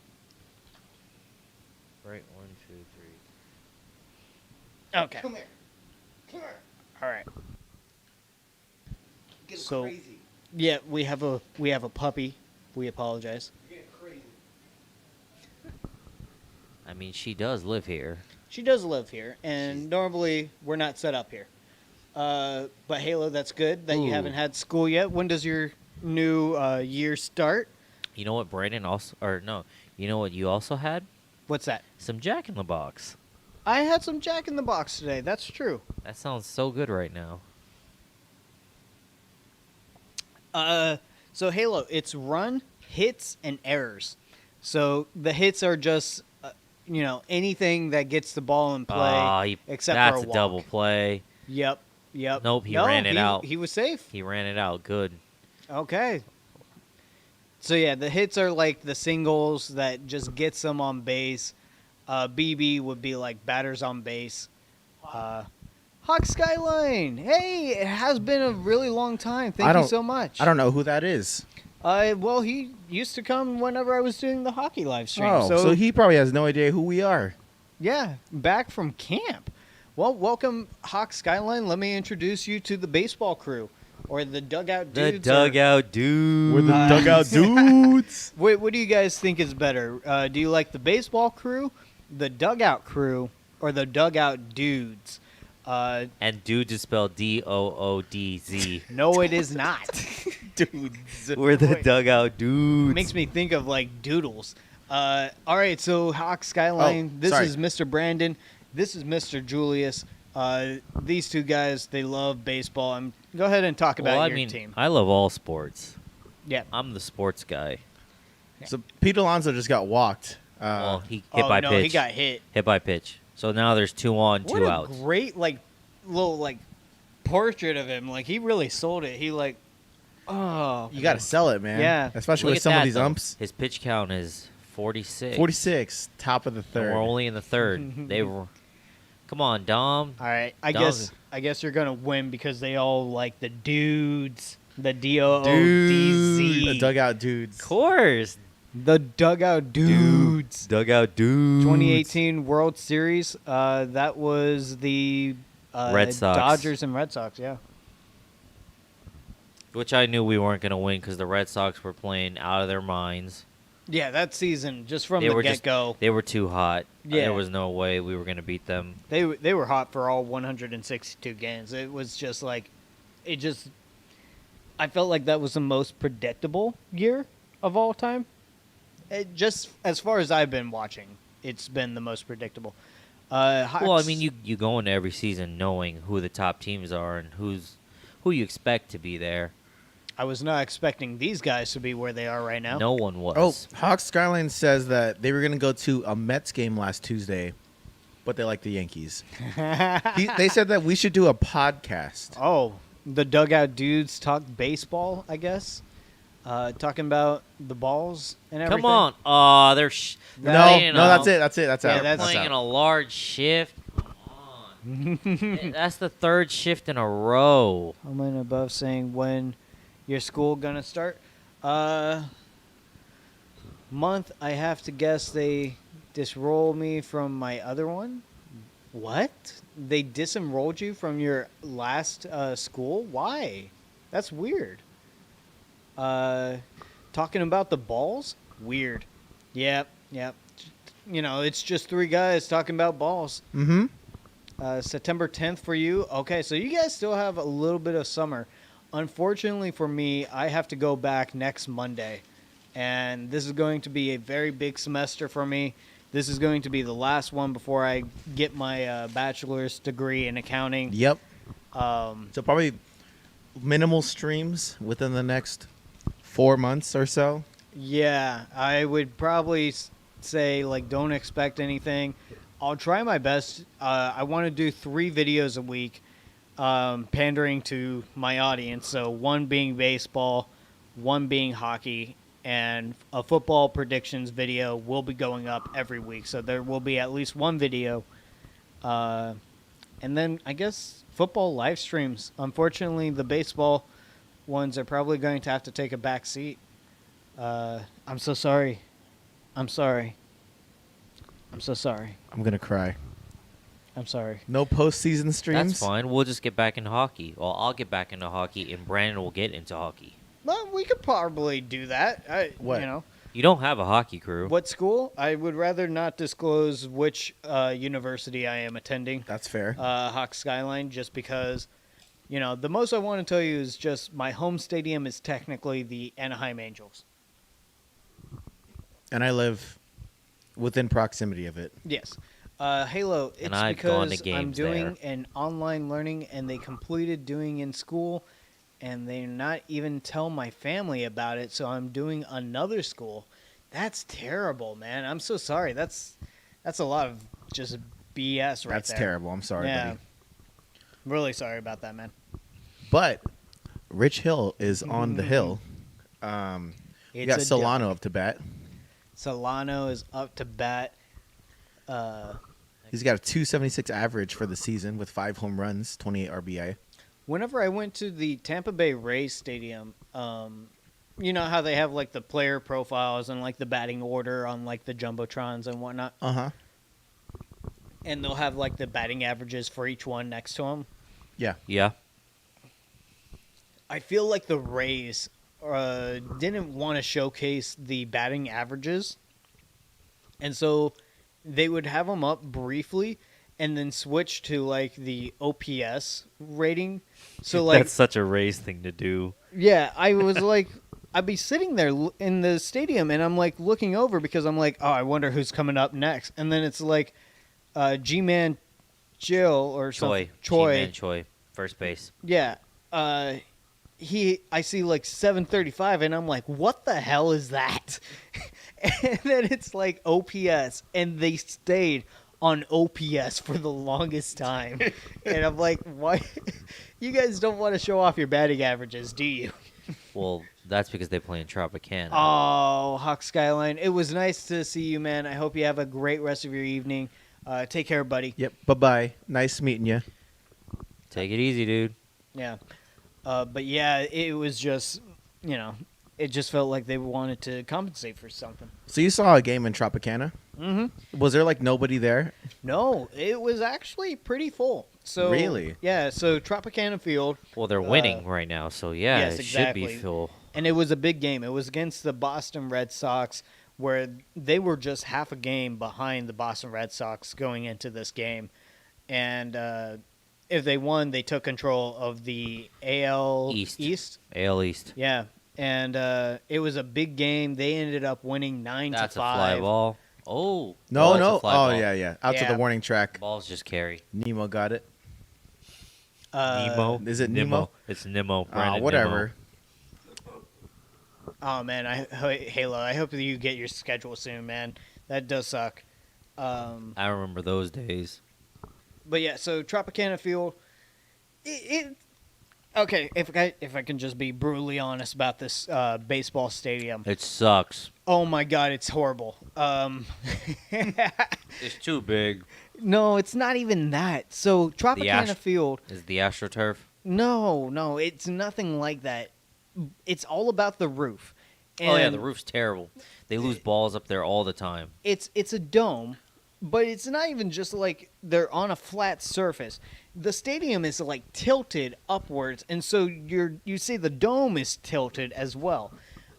Right, 1, 2, 3. Okay. Come here. All right. So, yeah, we have a puppy. We apologize. I mean, she does live here. She does live here, and normally we're not set up here. But Halo, that's good that you Ooh. haven't had school yet. When does your new year start? You know what Brandon also, or no, you know what you also had? What's that? Some Jack in the Box. I had some Jack in the Box today. That's true. That sounds so good right now. So Halo, it's run, hits, and errors. So the hits are just, anything that gets the ball in play, except that's for a a walk. double play. Yep. Nope, he ran it out. He was safe. He ran it out. Good. Okay. So yeah, the hits are like the singles that just gets them on base. BB would be like batters on base. Hawk Skyline. Hey, it has been a really long time. Thank you so much. I don't know who that is. Well, he used to come whenever I was doing the hockey live stream. Oh, so he probably has no idea who we are. Yeah, back from camp. Well, welcome, Hawk Skyline. Let me introduce you to the baseball crew, or the dugout The dudes. dugout dude. We're the dugout dudes. Wait, what do you guys think is better? Do you like the baseball crew, the dugout crew, or the dugout dudes? And dudes is spelled Doodz. No, it is not. Dudes. We're the Wait. dugout dudes. Makes me think of like doodles. All right, so Hawk Skyline. Oh, This sorry. is Mr. Brandon. This is Mr. Julius. These two guys, they love baseball. Go ahead and talk about well, I your mean, team. I love all sports. Yeah. I'm the sports guy. So Pete Alonso just got walked. Well, he hit Oh by no, pitch. he got hit. Hit by pitch. So now there's 2 on, 2 What a outs. great little portrait of him. Like he really sold it. He oh. You got to sell it, man. Yeah. Especially Look with at some that, of these though. umps. His pitch count is 46. 46, top of the And third. we're only in the third. They were. Come on, Dom. All right, I Dogs. guess you're gonna win because they all like the dudes, the DOODZ, The dugout dudes. Of course. the dugout dudes. Dugout dudes. 2018 World Series. That was the Red Sox. Dodgers and Red Sox. Yeah. Which I knew we weren't going to win because the Red Sox were playing out of their minds. Yeah, that season just from They the were get just- go, They were too hot. Yeah. There was no way we were going to beat them. they were hot for all 162 games. It was just like, I felt like that was the most predictable year of all time. It just as far as I've been watching, it's been the most predictable. Well, I mean, you go into every season knowing who the top teams are and who you expect to be there. I was not expecting these guys to be where they are right now. No one was. Oh, Hawk Skyline says that they were going to go to a Mets game last Tuesday, but they like the Yankees. They said that we should do a podcast. Oh, the dugout dudes talk baseball, I guess. Talking about the balls and everything. Come on. Oh, they're No, playing that's a- it. That's Yeah, out. They're that's playing out. in a large shift. Come on. That's the third shift in a row. Comment above saying when your school gonna start. Month, I have to guess they disroll me from my other one. What? They disenrolled you from your last school? Why? That's weird. Talking about the balls? Weird. Yep. It's just 3 guys talking about balls. Mm-hmm. September 10th for you. Okay, so you guys still have a little bit of summer. Unfortunately for me, I have to go back next Monday. And this is going to be a very big semester for me. This is going to be the last one before I get my bachelor's degree in accounting. Yep. Um, So probably minimal streams within the next 4 months or so. Yeah, I would probably say like don't expect anything. I'll try my best. I want to do 3 videos a week, pandering to my audience. So one being baseball, one being hockey, and a football predictions video will be going up every week. So there will be at least one video. And then I guess football live streams. Unfortunately, the baseball ones are probably going to have to take a back seat. I'm so sorry. I'm sorry. I'm so sorry. I'm gonna cry. I'm sorry. No postseason streams. That's fine. We'll just get back into hockey. Well, I'll get back into hockey, and Brandon will get into hockey. Well, we could probably do that. What? You know, You don't have a hockey crew. what school? I would rather not disclose which university I am attending. That's fair. Hawk Skyline, just because, you know, the most I want to tell you is just my home stadium is technically the Anaheim Angels. And I live within proximity of it. Yes. Halo, it's And I've gone to because I'm games doing an online learning and they completed doing in school and they're not even tell my family about it, so I'm doing another school. That's terrible, man. I'm so sorry. That's a lot of just BS right That's there. terrible. I'm sorry, Yeah. buddy. I'm really sorry about that, man. But Rich Hill is on the hill. We It's got a Solano up to bat. Solano is up to bat. He's got a 276 average for the season with 5 home runs, 28 RBI. Whenever I went to the Tampa Bay Rays stadium, you know how they have like the player profiles and like the batting order on like the jumbotrons and whatnot, Uh-huh. and they'll have like the batting averages for each one next to them. Yeah. Yeah. I feel like the Rays didn't want to showcase the batting averages, and so they would have them up briefly and then switch to like the OPS rating. So like That's such a Rays thing to do. yeah, I was like, I'd be sitting there in the stadium, and I'm like looking over because I'm like, oh, I wonder who's coming up next, and then it's like, G-Man, Jill or something. G-Man Choi. First base. Yeah. I see like 735, and I'm like, what the hell is that? And then it's like OPS, and they stayed on OPS for the longest time. And I'm like, why? You guys don't want to show off your batting averages, do you? Well, that's because they play in Tropicana. Oh, Hawk Skyline. It was nice to see you, man. I hope you have a great rest of your evening. Take care, buddy. Yep. Bye-bye. Nice meeting you. Take it easy, dude. Yeah. But yeah, it was just, you know, it just felt like they wanted to compensate for something. So you saw a game in Tropicana? Mm-hmm. Was there like nobody there? No, it was actually pretty full. So Really? Yeah, so Tropicana Field, Well, they're winning right now, so yeah, yes, it exactly. should be full. and it was a big game. It was against the Boston Red Sox, where they were just half a game behind the Boston Red Sox going into this game. And if they won, they took control of the AL East. AL East. Yeah, and it was a big game. They ended up winning 9-5. That's a fly ball. Oh. No, that's no. a fly Oh, ball. yeah. Out to Yeah. the warning track. Balls just carry. Nemo got it. Nemo. Is it Nemo? It's Nemo. Ah, Brandon whatever. Oh man, Halo. I hope that you get your schedule soon, man. That does suck. I remember those days. But yeah, so Tropicana Field. Okay, if I can just be brutally honest about this baseball stadium. It sucks. Oh my God, it's horrible. It's too big. No, it's not even that. So Tropicana Ast- Field. Is the AstroTurf? No, it's nothing like that. It's all about the roof. Oh yeah, And the roof's terrible. They lose balls up there all the time. It's a dome, but it's not even just like they're on a flat surface. The stadium is like tilted upwards, and so you see the dome is tilted as well.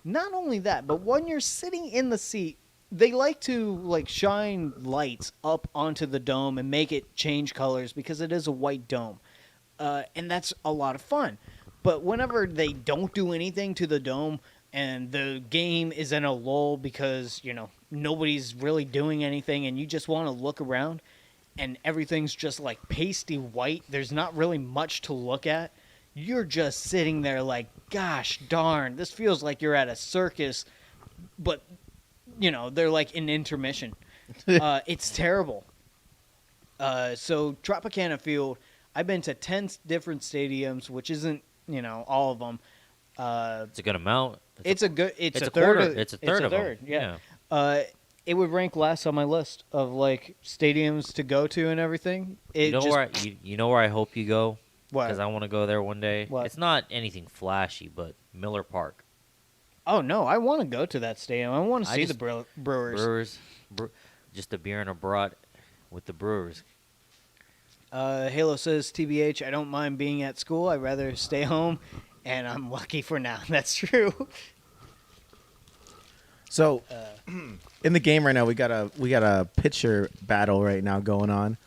Not only that, but when you're sitting in the seat, they like to like shine lights up onto the dome and make it change colors because it is a white dome, and that's a lot of fun. But whenever they don't do anything to the dome and the game is in a lull because, you know, nobody's really doing anything and you just want to look around and everything's just like pasty white, there's not really much to look at. You're just sitting there like, gosh darn, this feels like you're at a circus but they're like in intermission. It's terrible. So Tropicana Field, I've been to 10 different stadiums, which isn't all of them. It's a good amount. It's a good. It's a a third. quarter. Of, It's a third of them. Yeah. It would rank last on my list of like stadiums to go to and everything. It You know just, where you know where I hope you go, What? because I want to go there one day. What? It's not anything flashy, but Miller Park. Oh no, I want to go to that stadium. I want to I see just- the Brewers. Just a beer and a brat with the Brewers. Halo says, TBH, I don't mind being at school. I'd rather stay home, and I'm lucky for now. That's true. So, in the game right now, we got a pitcher battle right now going on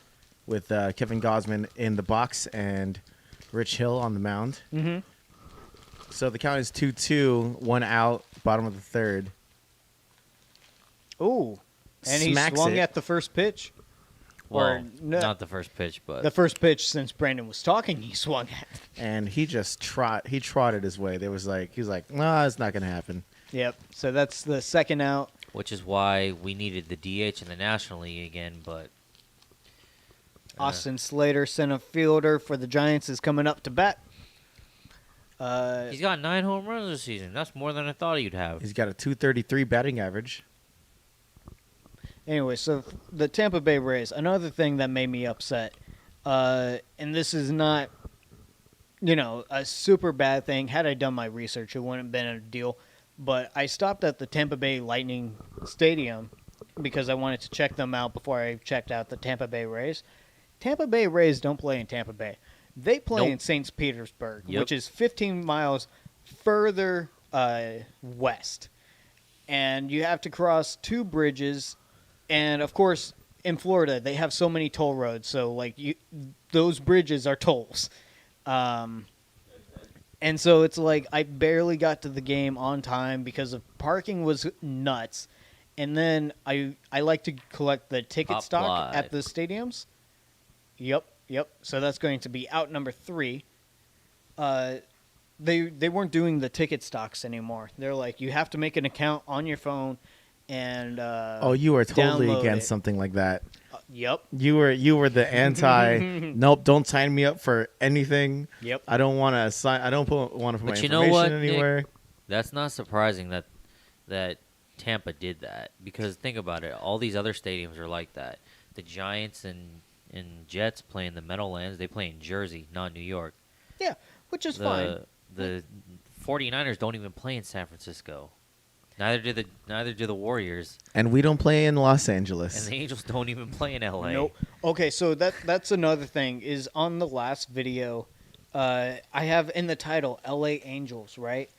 with Kevin Gausman in the box and Rich Hill on the mound. Mm-hmm. So the count is 2-2, 1 out, bottom of the third. Ooh. And he Smacks swung it. at the first pitch. Well, Or no- not the first pitch, but The first pitch since Brandon was talking, he swung at. And he just trotted his way. He was like, nah, it's not gonna happen. Yep. So that's the second out. which is why we needed the DH in the National League again. But Austin Slater, center fielder for the Giants, is coming up to bat. he's got 9 home runs this season. That's more than I thought he'd have. He's got a 233 batting average. Anyway, so the Tampa Bay Rays, another thing that made me upset, and this is not, a super bad thing. Had I done my research, it wouldn't have been a deal. But I stopped at the Tampa Bay Lightning Stadium because I wanted to check them out before I checked out the Tampa Bay Rays. Tampa Bay Rays don't play in Tampa Bay. They play Nope. in St. Petersburg, Yep. which is 15 miles further west. And you have to cross 2 bridges. And, of course, in Florida, they have so many toll roads. So, those bridges are tolls. And so it's like I barely got to the game on time because of parking was nuts. And then I like to collect the ticket Top stock live. at the stadiums. Yep. So that's going to be out number 3. They weren't doing the ticket stocks anymore. They're like, you have to make an account on your phone and You are totally download against it. something like that. Yep. You were the anti. Nope, don't sign me up for anything. Yep. I don't want to sign. I don't want to put my But information you know what, Nick? anywhere. That's not surprising that Tampa did that, because think about it. All these other stadiums are like that. The Giants and Jets play in the Meadowlands. They play in Jersey, not New York. Yeah, which is fine. The 49ers don't even play in San Francisco. Neither do the Warriors, And we don't play in Los and Angeles. the Angels don't even play in LA. Nope. Okay, so that's another thing is on the last video, I have in the title LA Angels, right?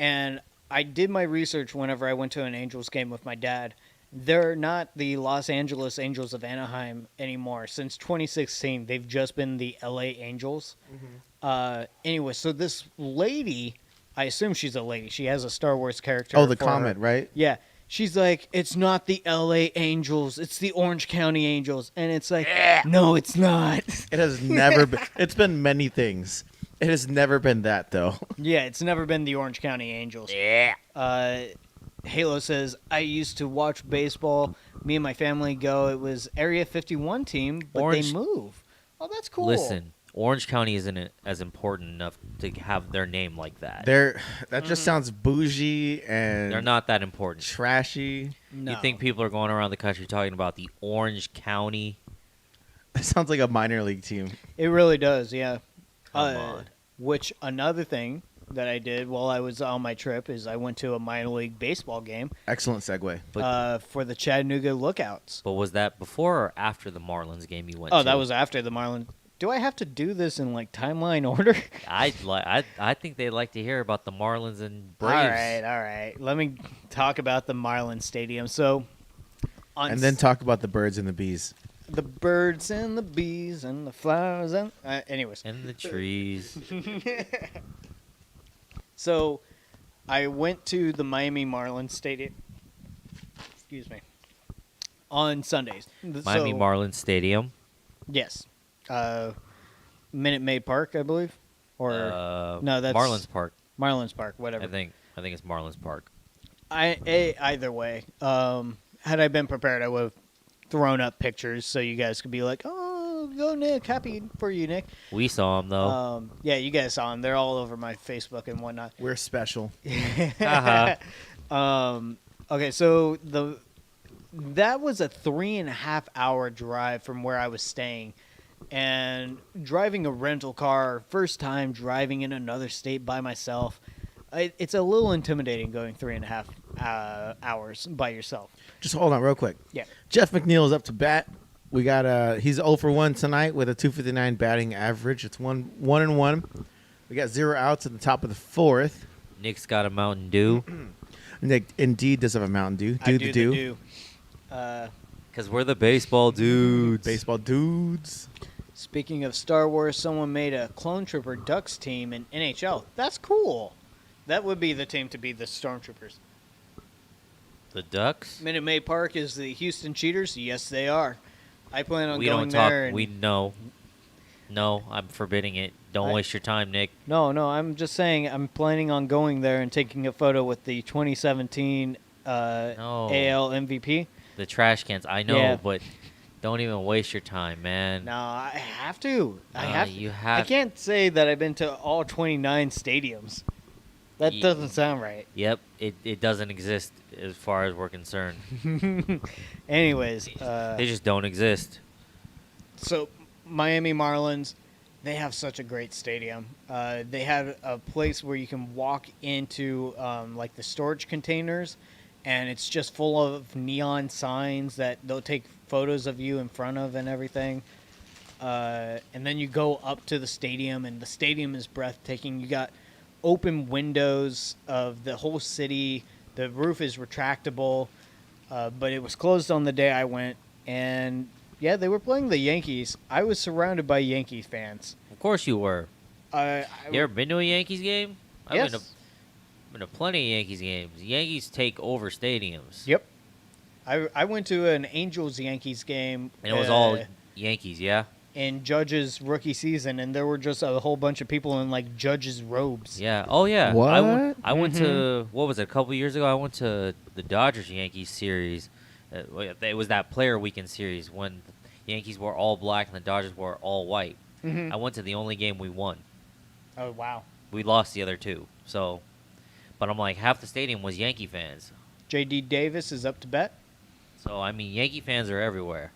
And I did my research whenever I went to an Angels game with my dad. They're not the Los Angeles Angels of Anaheim anymore. Since 2016, they've just been the LA Angels. Anyway, so this lady, I assume she's a lady. She has a Star Wars character. Oh, the for her. comment, right? Yeah. She's like, it's not the LA Angels, it's the Orange County Angels. And it's like, no, it's not. It has never been. It's been many things. It has never been that, though. Yeah, it's never been the Orange County Angels. Yeah. Halo says, I used to watch baseball. Me and my family go. It was Area 51 team, but Orange- they move. Oh, that's cool. Listen, Orange County isn't as important enough to have their name like that. That just sounds bougie and They're not that important. trashy. No. You think people are going around the country talking about the Orange County? It sounds like a minor league team. It really does, yeah. Come on. Which another thing that I did while I was on my trip is I went to a minor league baseball game Excellent segue. for the Chattanooga Lookouts. But was that before or after the Marlins game you went Oh, to? that was after the Marlins. Do I have to do this in timeline order? I think they'd like to hear about the Marlins and Braves. All right. Let me talk about the Marlins Stadium. So, And then talk about the birds and the bees. the birds and the bees and the flowers and anyways. And the trees. So, I went to the Miami Marlins Stadium. Excuse me. On Sundays. Miami So- Marlins Stadium. Yes. Minute Maid Park, I believe. Or no, that's Marlins Park. Marlins Park, whatever. I think it's Marlins Park. Either way. Had I been prepared, I would have thrown up pictures so you guys could be like, "Oh, go Nick! Happy for you, Nick." We saw him though. Yeah, you guys saw them. They're all over my Facebook and whatnot. We're special. Haha. Okay, so that was a 3.5 hour drive from where I was staying, and driving a rental car, first time driving in another state by myself. It's a little intimidating going 3.5 hours by yourself. Just hold on real quick. Yeah. Jeff McNeil is up to bat. We got he's 0 for 1 tonight with a 259 batting average. It's 1-1. We got 0 outs at the top of the 4th. Nick's got a Mountain Dew Nick indeed does have a Mountain Dew. I Do do the the do. do. because we're the baseball dudes. Baseball dudes. Speaking of Star Wars, someone made a Clone Trooper Ducks team in NHL. That's cool. That would be the team to be the Stormtroopers. The Ducks. Minute Maid Park is the Houston Cheaters. Yes, they are. I plan on We going don't talk. there. And We know. No, I'm forbidding it. Don't waste your time, Nick. No, I'm just saying I'm planning on going there and taking a photo with the 2017 No. AL MVP. The trash cans. I know, Yeah. but don't even waste your time, man. No, I have to. I have. You I have. can't say that I've been to all 29 stadiums. That Ye- doesn't sound right. Yep, it doesn't exist as far as we're concerned. Anyways, They just don't exist. so Miami Marlins, they have such a great stadium. They have a place where you can walk into like the storage containers, and it's just full of neon signs that they'll take photos of you in front of and everything. And then you go up to the stadium, and the stadium is breathtaking. You got open windows of the whole city. The roof is retractable, but it was closed on the day I went. And yeah, they were playing the Yankees. I was surrounded by Yankees fans. Of course you were. I You ever been to a Yankees game? I've yes. been to plenty of Yankees games. Yankees take over stadiums. Yep. I went to an Angels Yankees game. And it was all Yankees, yeah? in Judge's rookie season, and there were just a whole bunch of people in like Judge's robes. Yeah. Oh, yeah. What? I went to, what was it, a couple years ago? I went to the Dodgers Yankees series. It was that player weekend series when the Yankees were all black and the Dodgers were all white. Mhm. I went to the only game we won. Oh wow. We lost the other two. So, but I'm like, half the stadium was Yankee fans. J.D. Davis is up to bat. So, I mean, Yankee fans are everywhere.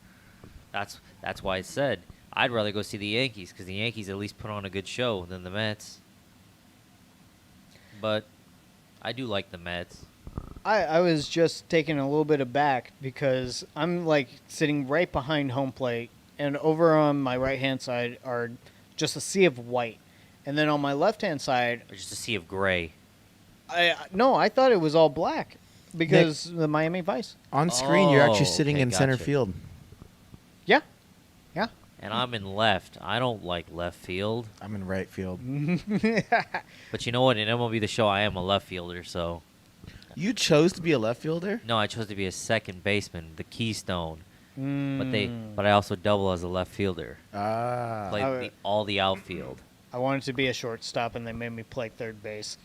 That's why I said I'd rather go see the Yankees because the Yankees at least put on a good show than the Mets. But I do like the Mets. I was just taken a little bit aback because I'm like sitting right behind home plate, and over on my right hand side are just a sea of white, and then on my left hand side, Or just a sea of gray. I thought it was all black because the Miami Vice. On screen, you're actually Oh, sitting okay, in center gotcha. field. Yeah, yeah. And I'm in left. I don't like left field. I'm in right field. But you know what? In MLB The Show, I am a left fielder, so... You chose to be a left fielder? No, I chose to be a second baseman, the keystone. But Mm. I also double as a left fielder. Ah. Play I- all the outfield. I wanted to be a shortstop, and they made me play third base,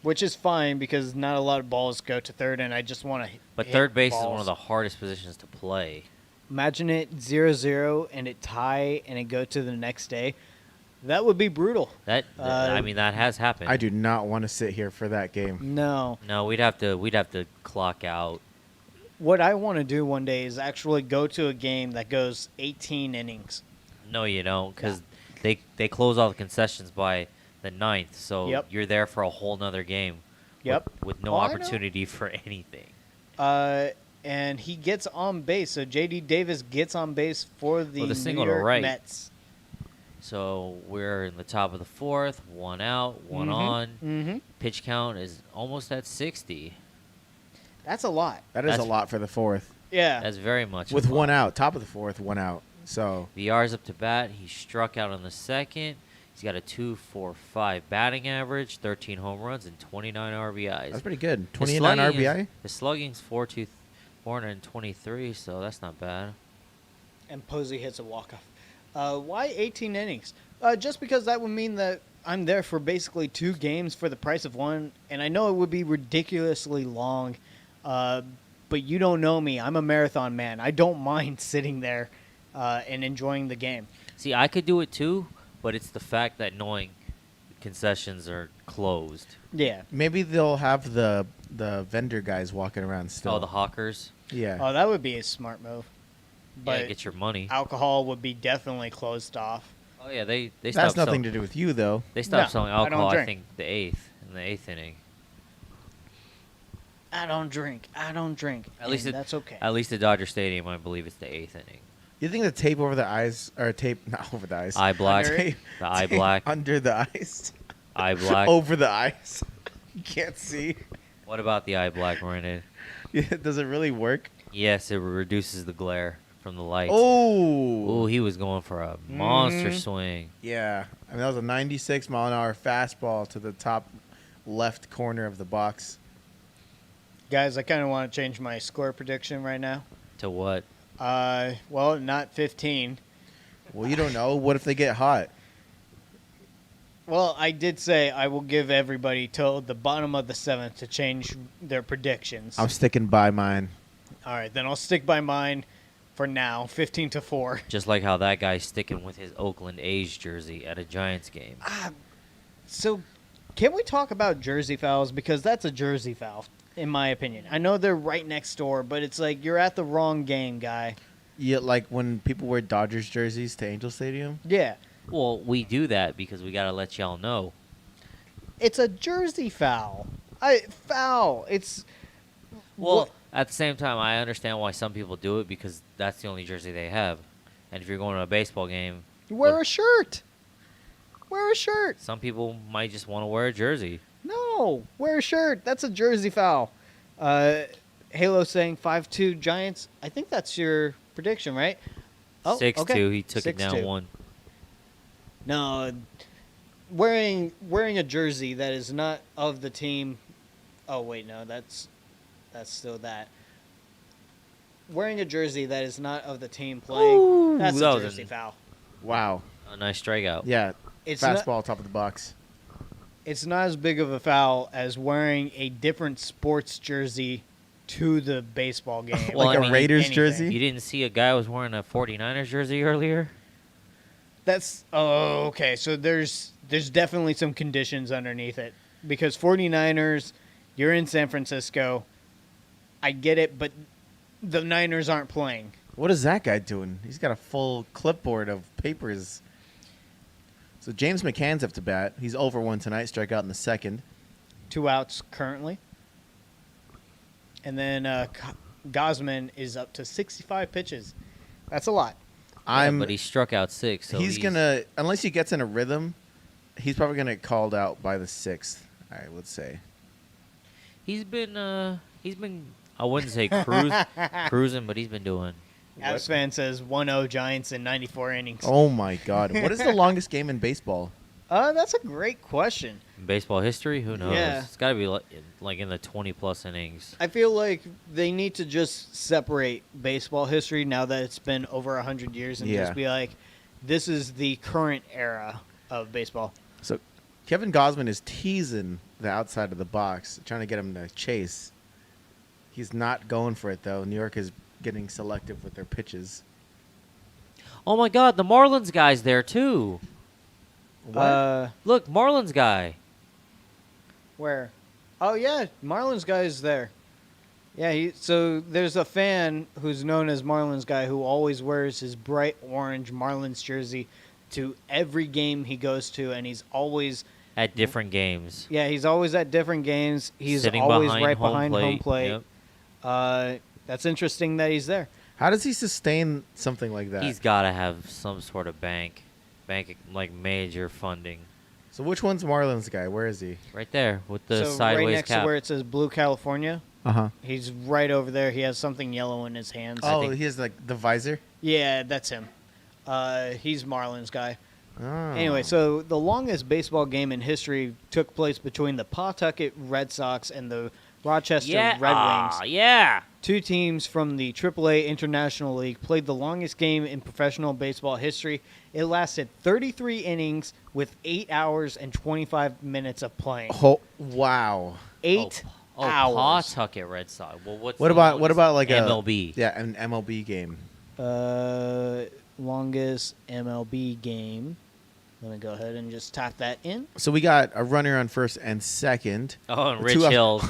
which is fine because not a lot of balls go to third, and I just want to. But third base is one of the hardest positions to play. Imagine it 0-0 and it tie and it go to the next day. That would be brutal. I mean, that has happened. I do not want to sit here for that game. No. No, we'd have to clock out. What I want to do one day is actually go to a game that goes 18 innings. No, you don't, because they close all the concessions by the 9th, so Yep. you're there for a whole nother game. Yep. With no Oh, I know. opportunity for anything. And he gets on base. So J.D. Davis gets on base for the With a single New to York right. Mets. So we're in the top of the 4th, one out, one on. Mm-hmm. Pitch count is almost at 60. That's a lot. That is a That's- lot for the fourth. Yeah. That's very much With a lot. one out. Top of the fourth, one out. So, VR's up to bat. He struck out on the 2nd. He's got a 2.45 batting average, 13 home runs, and 29 RBIs. that's pretty good. His 29 slugging RBI? His slugging's 423, so that's not bad. And Posey hits a walk-off. Why 18 innings? Just because that would mean that I'm there for basically 2 games for the price of one, and I know it would be ridiculously long, but you don't know me. I'm a marathon man. I don't mind sitting there and enjoying the game. See, I could do it too, but it's the fact that knowing concessions are closed. Yeah. Maybe they'll have the vendor guys walking around still. Oh, the hawkers. Yeah. Oh, that would be a smart move. But Yeah, get your money. alcohol would be definitely closed off. Oh yeah, they That's stopped nothing to do with you, though. They stopped No, selling I don't alcohol. I drink. think in the eighth inning. I don't drink. At least and that's okay. At least at Dodger Stadium, I believe it's the eighth inning. You think the tape over the eyes, or tape not over the eyes, Eye black. Under it? The eye tape black. under the eyes, Eye black. over the eyes, you can't see. What about the eye black, Miranda? Does it really work? Yes, it reduces the glare from the lights. Oh, Ooh, he was going for a monster Mhm. swing. yeah. I mean, that was a 96-mile-an-hour fastball to the top left corner of the box. Guys, I kind of want to change my score prediction right now. To what? Well, not 15. Well, you don't know. What if they get hot? Well, I did say I will give everybody till the bottom of the 7th to change their predictions. I'm sticking by mine. All right, then I'll stick by mine for now, 15-4. Just like how that guy's sticking with his Oakland A's jersey at a Giants game. So, can we talk about jersey fouls? Because that's a jersey foul, in my opinion. I know they're right next door, but it's like you're at the wrong game, guy. Yeah, like when people wear Dodgers jerseys to Angel Stadium. Yeah, Well, we do that because we gotta let y'all know. it's a jersey foul. Foul. It's Well, at the same time, I understand why some people do it because that's the only jersey they have. And if you're going to a baseball game, wear look, a shirt. Wear a shirt. some people might just want to wear a jersey. No, wear a shirt. That's a jersey foul. Halo saying 5-2 Giants. I think that's your prediction, right? Oh, 6-2, okay. he took it down 6-2. one. No, wearing a jersey that is not of the team. Oh wait, no, that's still that. Wearing a jersey that is not of the team playing. Ooh, That's that a was jersey an- foul. Wow. A nice strikeout. Yeah. It's Fastball not, top of the box. it's not as big of a foul as wearing a different sports jersey to the baseball game. Well, Like I a mean, Raiders anything. jersey? You didn't see a guy was wearing a 49ers jersey earlier? That's okay. So there's definitely some conditions underneath it because 49ers, you're in San Francisco. I get it, but the Niners aren't playing. What is that guy doing? He's got a full clipboard of papers. So James McCann's up to bat. He's over one tonight, strike out in the second. 2 outs currently. And then Gausman is up to 65 pitches. That's a lot. Yeah, but he struck out 6. So he's gonna, unless he gets in a rhythm, he's probably gonna get called out by the 6th. I would say. He's been I wouldn't say cruising, but he's been doing. Avs fan says 1-0 Giants in 94 innings. Oh my God! What is the longest game in baseball? That's a great question. In baseball history, who knows? Yeah. It's got to be like in the 20+ innings. I feel like they need to just separate baseball history now that it's been over 100 years and Yeah. just be like, this is the current era of baseball. So Kevin Gausman is teasing the outside of the box, trying to get him to chase. He's not going for it though. New York is getting selective with their pitches. Oh my God, the Marlins guy's there too. What? Look, Marlins guy. Where? Oh yeah, Marlins guy is there. Yeah, so there's a fan who's known as Marlins guy who always wears his bright orange Marlins jersey to every game he goes to, and he's always At different games. he's always at different games. He's Sitting always behind right home behind home plate. plate. Yep. That's interesting that he's there. How does he sustain something like that? He's got to have some sort of bank like major funding. So which one's Marlins guy? Where is he? Right there with the so sideways right next cap. to where it says Blue California, Uh-huh. he's right over there. He has something yellow in his hands. Oh, think- he has like the visor? Yeah, that's him. He's Marlins guy. Oh. Anyway, so the longest baseball game in history took place between the Pawtucket Red Sox and the Rochester Yeah. Red Wings. Yeah. Two teams from the AAA International League played the longest game in professional baseball history. It lasted 33 innings with 8 hours and 25 minutes of playing. Oh, wow. 8 Oh, hours. Pawtucket Red Sox. Well, what's What the about longest? like MLB? an MLB game? Longest MLB game. Let me go ahead and just type that in. So we got a runner on first and second. Oh, and The Rich two out- Hills.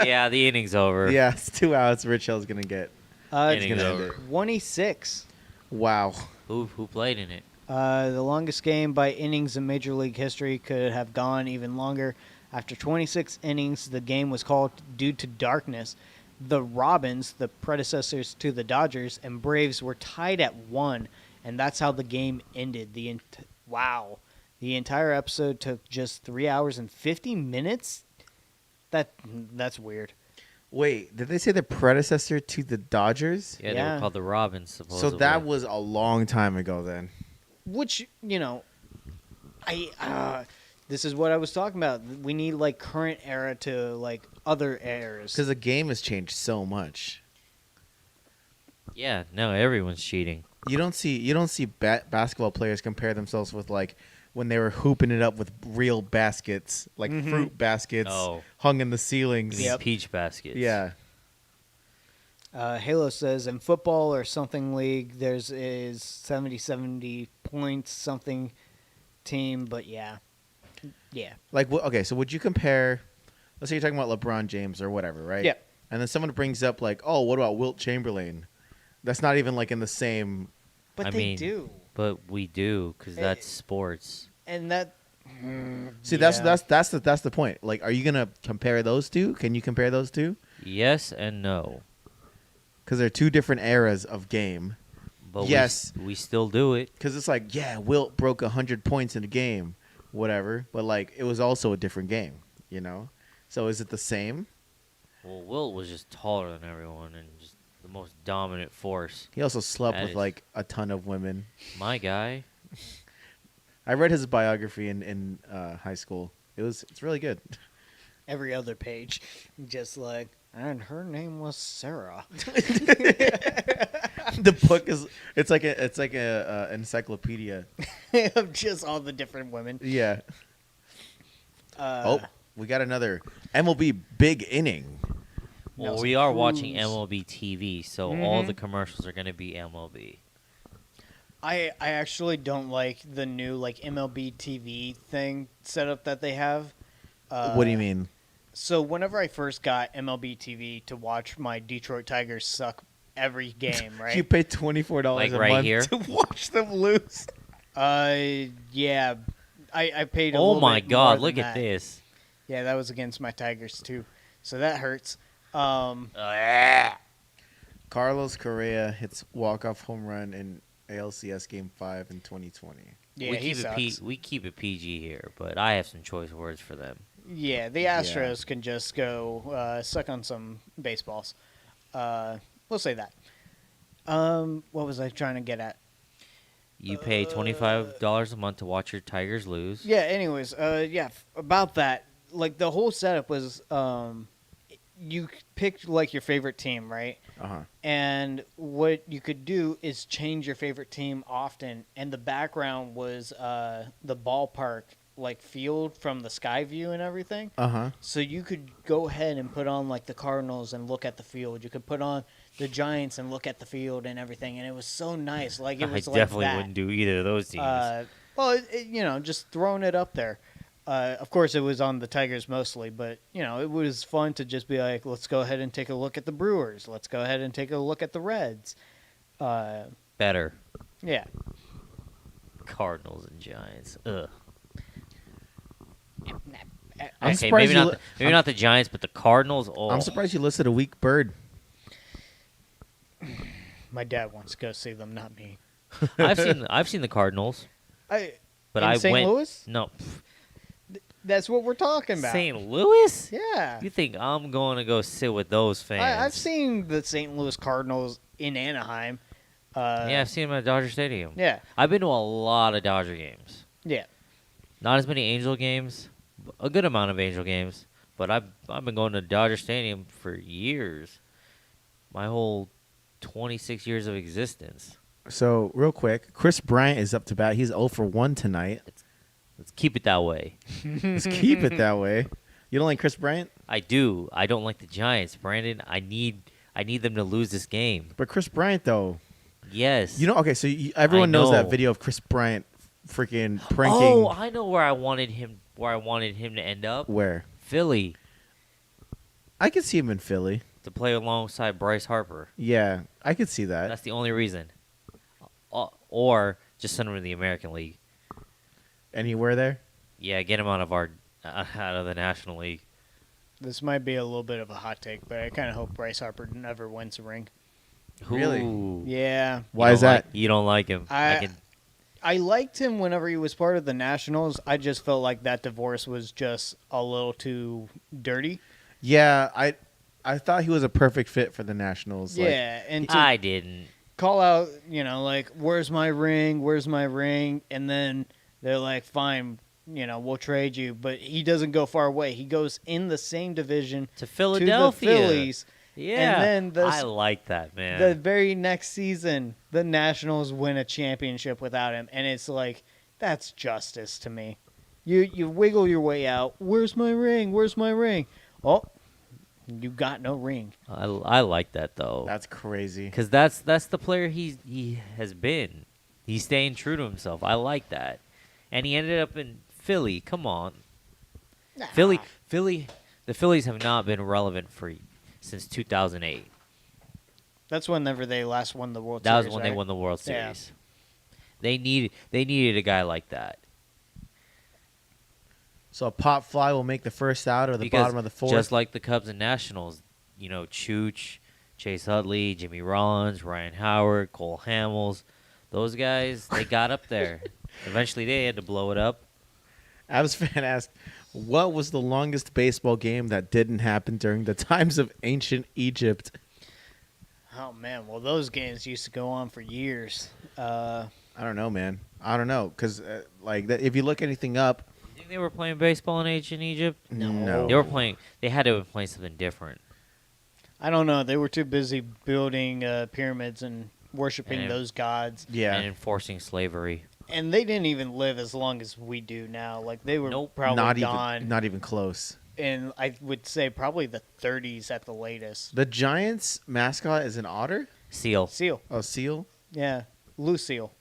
Yeah, the inning's over. Yeah, it's 2 outs. Rich Hill's gonna get. It's Innings gonna end over. it. 26. Wow. Who played in it? The longest game by innings in Major League history could have gone even longer. After 26 innings, the game was called due to darkness. The Robins, the predecessors to the Dodgers, and Braves were tied at 1, and that's how the game ended. Wow. The entire episode took just 3 hours and 50 minutes? That's weird. Wait, did they say the predecessor to the Dodgers? Yeah, they Yeah. were called the Robins, supposedly. So that was a long time ago then. Which, this is what I was talking about. We need, like, current era to, like, other eras. Because the game has changed so much. Yeah, no, everyone's cheating. You don't see basketball players compare themselves with like when they were hooping it up with real baskets, like fruit baskets Oh. hung in the ceilings. These Yep. peach baskets. Yeah. Halo says in football or something league, there's is 70 points something team, but yeah. Like, okay, so would you compare? Let's say you're talking about LeBron James or whatever, right? Yeah. And then someone brings up like, oh, what about Wilt Chamberlain? That's not even like in the same. But I they mean, do. But we do, because that's sports. And that See, yeah. that's the point. Like, are you gonna compare those two? Can you compare those two? Yes and no. Because they're two different eras of game. But Yes. we still do it. Because it's like, yeah, Wilt broke 100 points in a game, whatever. But like, it was also a different game, you know. So is it the same? Well, Wilt was just taller than everyone and just the most dominant force. He also slept That with is- like a ton of women. My guy. I read his biography in high school. It's really good. every other page, just like, and her name was Sarah. The book is it's like a encyclopedia. Of just all the different women. Yeah. Uh, Oh, we got another MLB big inning. Well, Nelson we are watching Cruz. MLB TV, so Mm-hmm. all the commercials are going to be MLB. I actually don't like the new like MLB TV thing setup that they have. What do you mean? So whenever I first got MLB TV to watch my Detroit Tigers suck every game, right? You pay $24 Like a right month here? to watch them lose. Yeah, I paid. A Oh little my bit more God! than Look that. at this. Yeah, that was against my Tigers too, so that hurts. Carlos Correa hits walk-off home run in ALCS Game 5 in 2020. Yeah, we he keep sucks. we keep it PG here, but I have some choice words for them. Yeah, the Astros can just go suck on some baseballs. We'll say that. What was I trying to get at? You pay $25 a month to watch your Tigers lose. Yeah. Anyways, about that. Like the whole setup was, you picked like your favorite team, right? Uh-huh. And what you could do is change your favorite team often. And the background was the ballpark, like field from the sky view and everything. Uh-huh. So you could go ahead and put on like the Cardinals and look at the field. You could put on the Giants and look at the field and everything. And it was so nice. Like it I was like definitely that. wouldn't do either of those teams. Just throwing it up there. Of course, it was on the Tigers mostly, but it was fun to just be like, let's go ahead and take a look at the Brewers. Let's go ahead and take a look at the Reds. Better. Yeah. Cardinals and Giants. Ugh. I'm Okay, surprised maybe you not. li- Maybe not the Giants, but the Cardinals. Oh, I'm surprised you listed a weak bird. My dad wants to go see them, not me. I've seen the Cardinals, but In I St. went. Louis? No, That's what we're talking about. St. Louis. Yeah. You think I'm going to go sit with those fans? I've seen the St. Louis Cardinals in Anaheim. Yeah, I've seen them at Dodger Stadium. Yeah. I've been to a lot of Dodger games. Yeah. Not as many Angel games, a good amount of Angel games, but I've been going to Dodger Stadium for years. My whole 26 years of existence. So real quick, Kris Bryant is up to bat. He's 0 for 1 tonight. Let's keep it that way. Let's keep it that way. You don't like Kris Bryant? I do. I don't like the Giants, Brandon. I need them to lose this game. But Kris Bryant, though, Yes. you know, okay, so everyone knows that know. video of Kris Bryant freaking pranking. Oh, I know where I wanted him. Where I wanted him to end up. Where? Philly, I could see him in Philly. to play alongside Bryce Harper. Yeah, I could see that. That's the only reason. Or just send him to the American League. Anywhere there? Yeah, get him out of the National League. This might be a little bit of a hot take, but I kind of hope Bryce Harper never wins a ring. Really? Ooh. Yeah. Why is that? You don't like him. I liked him whenever he was part of the Nationals. I just felt like that divorce was just a little too dirty. Yeah, I thought he was a perfect fit for the Nationals. Yeah, and to I didn't. call out, like, where's my ring? Where's my ring? And then they're like, fine, we'll trade you. But he doesn't go far away. He goes in the same division To to Philadelphia. the Phillies. Yeah. And then I like that, man. The very next season, the Nationals win a championship without him. And it's like, that's justice to me. You wiggle your way out. Where's my ring? Where's my ring? Oh, you got no ring. I like that, though. That's crazy. Because that's the player he has been. He's staying true to himself. I like that. And he ended up in Philly. Come on. Philly. The Phillies have not been relevant since 2008. That's whenever they last won the World That Series. was when right? they won the World Yeah. Series. They needed a guy like that. So a pop fly will make the first out or the Because bottom of the fourth. just like the Cubs and Nationals, Chooch, Chase Utley, Jimmy Rollins, Ryan Howard, Cole Hamels, those guys, they got up there. Eventually, they had to blow it up. Abs fan asked, what was the longest baseball game that didn't happen during the times of ancient Egypt? Oh, man. Well, those games used to go on for years. I don't know, man. I don't know. Because, if you look anything up. You think they were playing baseball in ancient Egypt? No. They had to have been playing something different. I don't know. They were too busy building pyramids and worshiping And- those gods. Yeah. And enforcing slavery. And they didn't even live as long as we do now. Like, they were probably not gone not even close. in, I would say, probably the 30s at the latest. The Giants mascot is an otter? Seal. Seal. Oh, seal? Yeah. Lucille.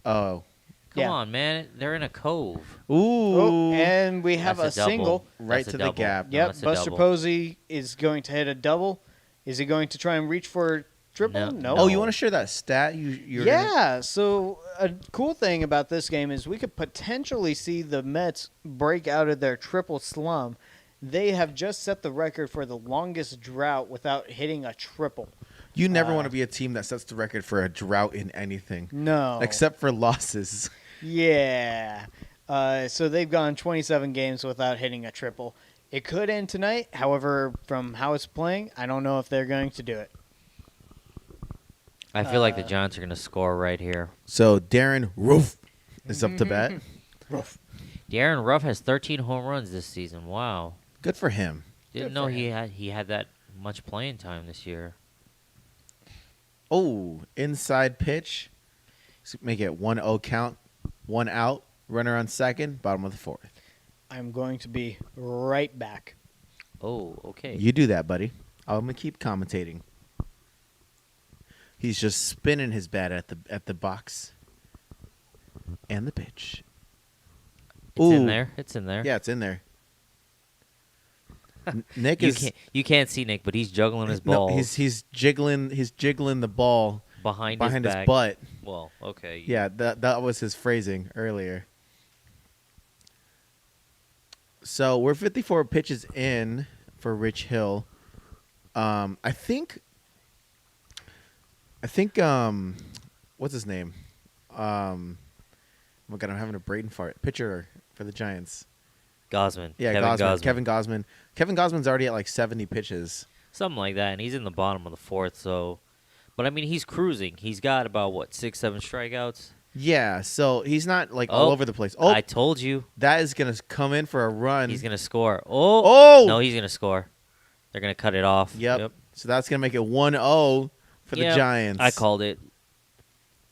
Oh. Come Yeah. on, man. They're in a cove. Ooh. Oh, and we have That's a double. single. Right That's a to the double. gap. No, Yep. that's a Buster double. Posey is going to hit a double. Is he going to try and reach for a triple? No. Oh, you want to share that stat? You're Yeah, so a cool thing about this game is we could potentially see the Mets break out of their triple slump. They have just set the record for the longest drought without hitting a triple. You never want to be a team that sets the record for a drought in anything. No. Except for losses. Yeah. So they've gone 27 games without hitting a triple. It could end tonight. However, from how it's playing, I don't know if they're going to do it. I feel like the Giants are going to score right here. So Darren Roof is up to bat. Darren Ruff has 13 home runs this season. Wow. Good for him. Didn't Good know for he had that much playing time this year. Oh, inside pitch. Make it 1-0 count. 1 out. Runner on second. Bottom of the fourth. I'm going to be right back. Oh, okay. You do that, buddy. I'm gonna keep commentating. He's just spinning his bat at the box. And the pitch. It's in there. It's in there. Yeah, it's in there. Nick is You can't see Nick, but he's juggling his no, balls he's jiggling the ball behind his his back. butt. Well, okay. Yeah, that was his phrasing earlier. So we're 54 pitches in for Rich Hill. I think what's his name? Oh my God, I'm having a brain fart. Pitcher for the Giants. Gausman. Yeah, Kevin Gausman. Kevin Gausman's already at like 70 pitches. Something like that, and he's in the bottom of the fourth. So, but I mean, he's cruising. He's got about 6, 7 strikeouts. Yeah, so he's not like all Oh, over the place. Oh, I told you that is gonna come in for a run. he's gonna score. Oh, Oh! no, he's gonna score. They're gonna cut it off. Yep. So that's gonna make it 1-0 for the Yep, Giants. I called it.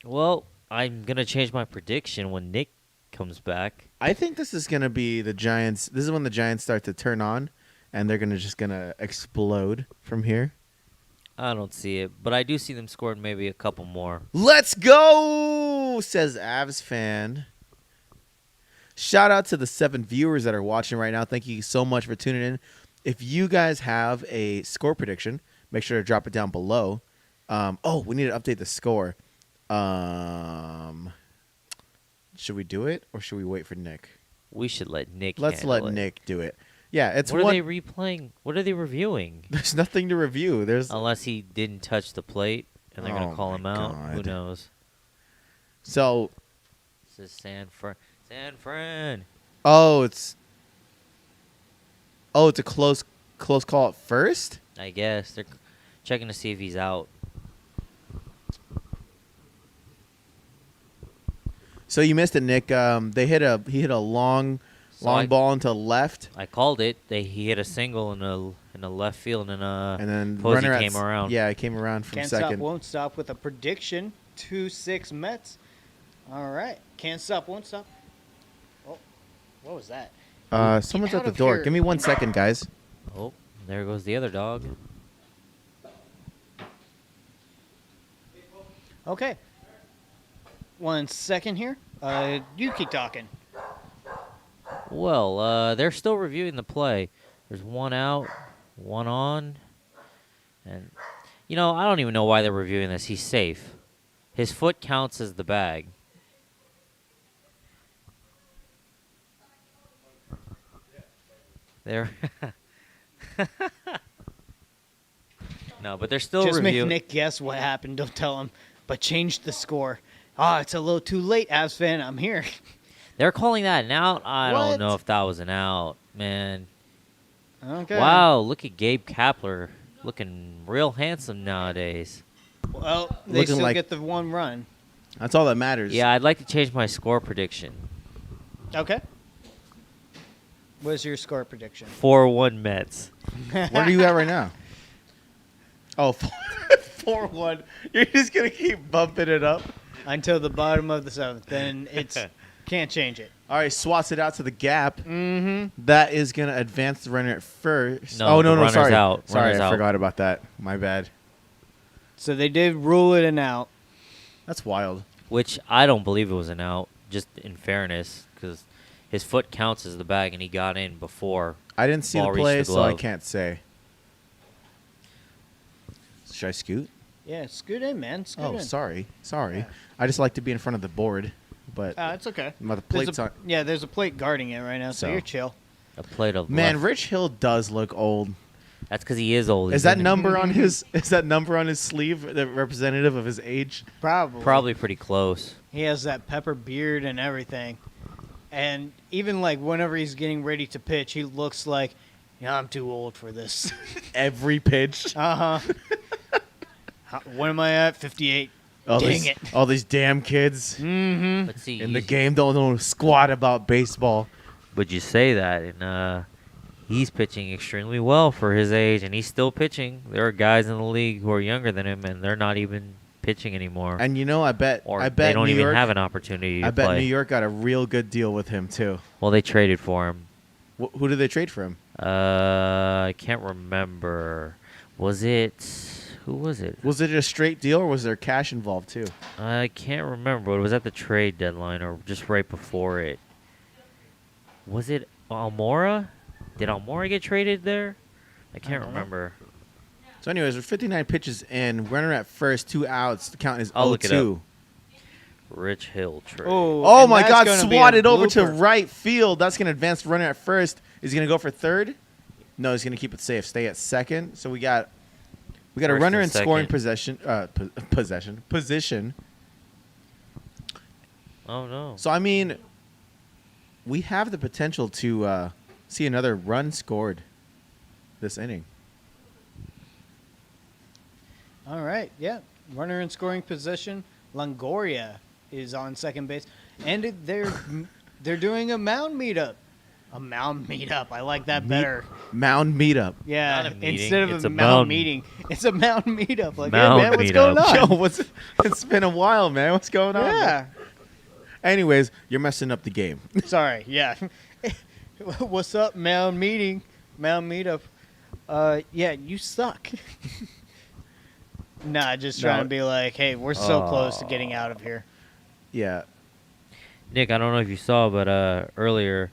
Well, I'm gonna change my prediction when Nick comes back. I think this is gonna be the Giants. This is when the Giants start to turn on, and they're gonna explode from here. I don't see it, but I do see them scoring maybe a couple more. Let's go, says Avs fan. Shout out to the 7 viewers that are watching right now. Thank you so much for tuning in. If you guys have a score prediction, make sure to drop it down below. We need to update the score. Should we do it or should we wait for Nick? We should let Nick. Let's handle let it. Nick do it. Yeah, it's What are one. they replaying? What are they reviewing? There's nothing to review. There's Unless he didn't touch the plate and they're Oh gonna call my him out. Who God. knows? so. This is San Fran. It's a close call at first. I guess they're checking to see if he's out. So you missed it, Nick. He hit a long So I- ball into left, I called it. He hit a single in the left field, and and then Posey runner came around. Yeah, it came around from Can't second. stop, won't stop with a prediction. 2-6 Mets. All right. Can't stop, won't stop. Oh, what was that? Someone's Get at out the of door. here. Give me 1 second, guys. Oh, there goes the other dog. Okay. 1 second here. You keep talking. Well, they're still reviewing the play. There's one out, one on, and I don't even know why they're reviewing this. He's safe. His foot counts as the bag. There. No, but they're still Just reviewing. make Nick guess what happened. Don't tell him. But change the score. It's a little too late, Avs fan. I'm here. They're calling that an out. I What? don't know if that was an out, man. Okay. Wow, look at Gabe Kapler looking real handsome nowadays. Well, they Looking still like- get the 1 run. That's all that matters. Yeah, I'd like to change my score prediction. Okay. What's your score prediction? 4-1 Mets. Where are you at right now? Oh, 4-1. You're just gonna keep bumping it up. Until the bottom of the 7th. Then it's can't change it. All right, swats it out to the gap. Mm-hmm. That is gonna advance the runner at first. No, the runner's sorry, out. sorry, Runner's I out. forgot about that. My bad. So they did rule it an out. That's wild. Which I don't believe it was an out, just in fairness, because his foot counts as the bag, and he got in before. I didn't see Ball the reached play, the so I glove. can't say. Should I scoot? Yeah, scoot in, man. Scoot in. Sorry. Yeah. I just like to be in front of the board, but It's okay. the There's plate's a, on. yeah, there's a plate guarding it right now, so So. you're chill. A plate of Man, left. Rich Hill does look old. That's because he is old. Is He's that in- number on his? Is that number on his sleeve the representative of his age? Probably pretty close. He has that pepper beard and everything. And even like whenever he's getting ready to pitch, he looks like, I'm too old for this. Every pitch. Uh-huh. When am I at? 58. All Dang these, it. all these damn kids Mm-hmm. Let's see. in the he's- game don't know squat about baseball. But you say that, and he's pitching extremely well for his age, and he's still pitching. There are guys in the league who are younger than him, and they're not even pitching anymore. And I bet or they don't New even York, have an opportunity to I bet play. New York got a real good deal with him too. Well, they traded for him. Who did they trade for him? I can't remember. Who was it? Was it a straight deal or was there cash involved too? I can't remember. It was at the trade deadline or just right before it. Was it Almora? Did Almora get traded there? I can't don't know. remember. So, anyways, we're 59 pitches in. Runner at first, 2 outs. The count is I'll look it 0-2. Rich Hill trade. Oh and my that's God! gonna be a Swatted over to blooper. right field. That's gonna advance the runner at first. Is he gonna go for third? No, he's gonna keep it safe. Stay at second. So we got a First runner and in scoring second. position. Oh no. So I mean, we have the potential to see another run scored this inning. All right, yeah. Runner in scoring position. Longoria is on second base, and they're doing a mound meetup. A mound meetup. I like that better. Mound meetup. Yeah, Not a meeting, instead of it's a a mound mound- meeting, it's a mound meetup. Like, Mound hey man, what's meetup. going on? Yo, it's been a while, man. What's going on? Yeah. Anyways, you're messing up the game. Sorry. Yeah. What's up, mound meeting, mound meetup? Yeah, you suck. Nah, just trying to be like, hey, we're so close to getting out of here. Yeah. Nick, I don't know if you saw, but earlier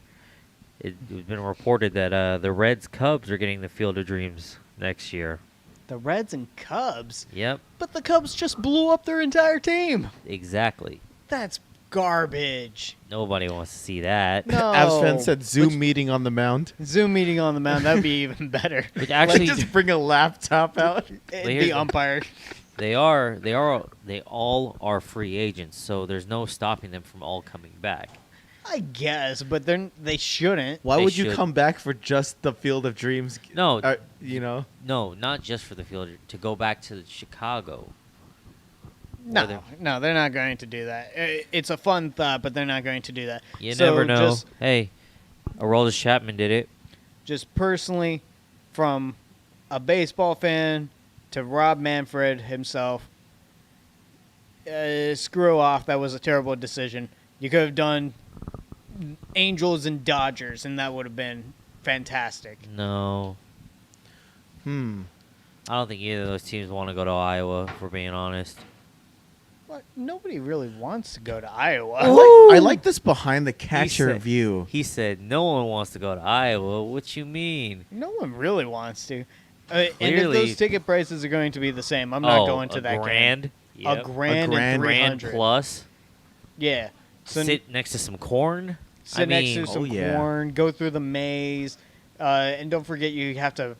it's been reported that the Reds Cubs are getting the Field of Dreams next year. The Reds and Cubs, Yep, but the Cubs just blew up their entire team. exactly. That's garbage. Nobody wants to see that. No. Avs fan said Zoom Which- meeting on the mound. Zoom meeting on the mound. That would be even better. Which actually, Like, just bring a laptop out. It'd here's be the- umpire. they all are free agents, so there's no stopping them from all coming back. I guess, but they shouldn't. Why They would you should. come back for just the Field of Dreams? No, You know? no, not just for the Field to go back to Chicago. No, they're- no, they're not going to do that. It's a fun thought, but they're not going to do that. You So never know. Just, Hey, Aroldis Chapman did it. just personally, from a baseball fan to Rob Manfred himself, screw off. That was a terrible decision. You could have done Angels and Dodgers, and that would have been fantastic. No, Hmm. I don't think either of those teams want to go to Iowa, if we're being honest. But nobody really wants to go to Iowa. I like this behind the catcher said- view. He said no one wants to go to Iowa. What you mean? No one really wants to. And if Clearly- those ticket prices are going to be the same, I'm not going to a that grand, game. Yep. A grand, A and grand 300. plus. Yeah. So Sit next to some corn. sit next mean, to some oh, yeah. corn, go through the maze, and don't forget you have to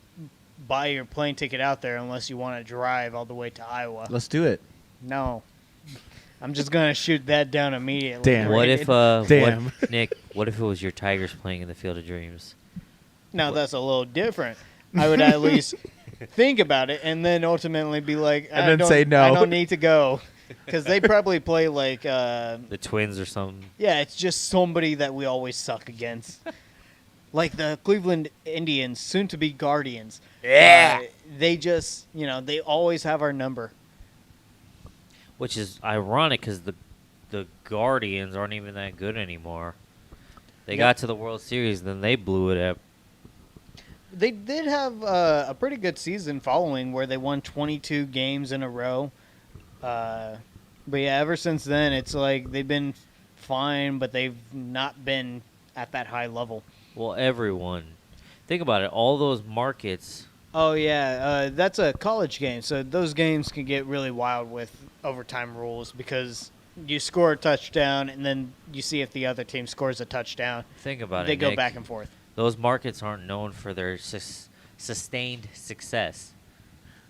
buy your plane ticket out there unless you want to drive all the way to Iowa. Let's do it. No. I'm just going to shoot that down immediately. Damn. What if, Damn. Nick? What if it was your Tigers playing in the Field of Dreams? Now that's a little different. I would at least think about it and then ultimately be like, And I then don't- say no. I don't need to go. Because they probably play like, The Twins or something? yeah, it's just somebody that we always suck against. Like the Cleveland Indians, soon to be Guardians. Yeah. They just, they always have our number. Which is ironic because the Guardians aren't even that good anymore. They Yep. got to the World Series, then they blew it up. They did have a pretty good season following where they won 22 games in a row. But yeah, ever since then, it's like they've been fine, but they've not been at that high level. Well, everyone. Think about it. All those markets. Oh, yeah, that's a college game, so those games can get really wild with overtime rules because you score a touchdown and then you see if the other team scores a touchdown. Think about They it. go Nick. back and forth. Those markets aren't known for their sustained success.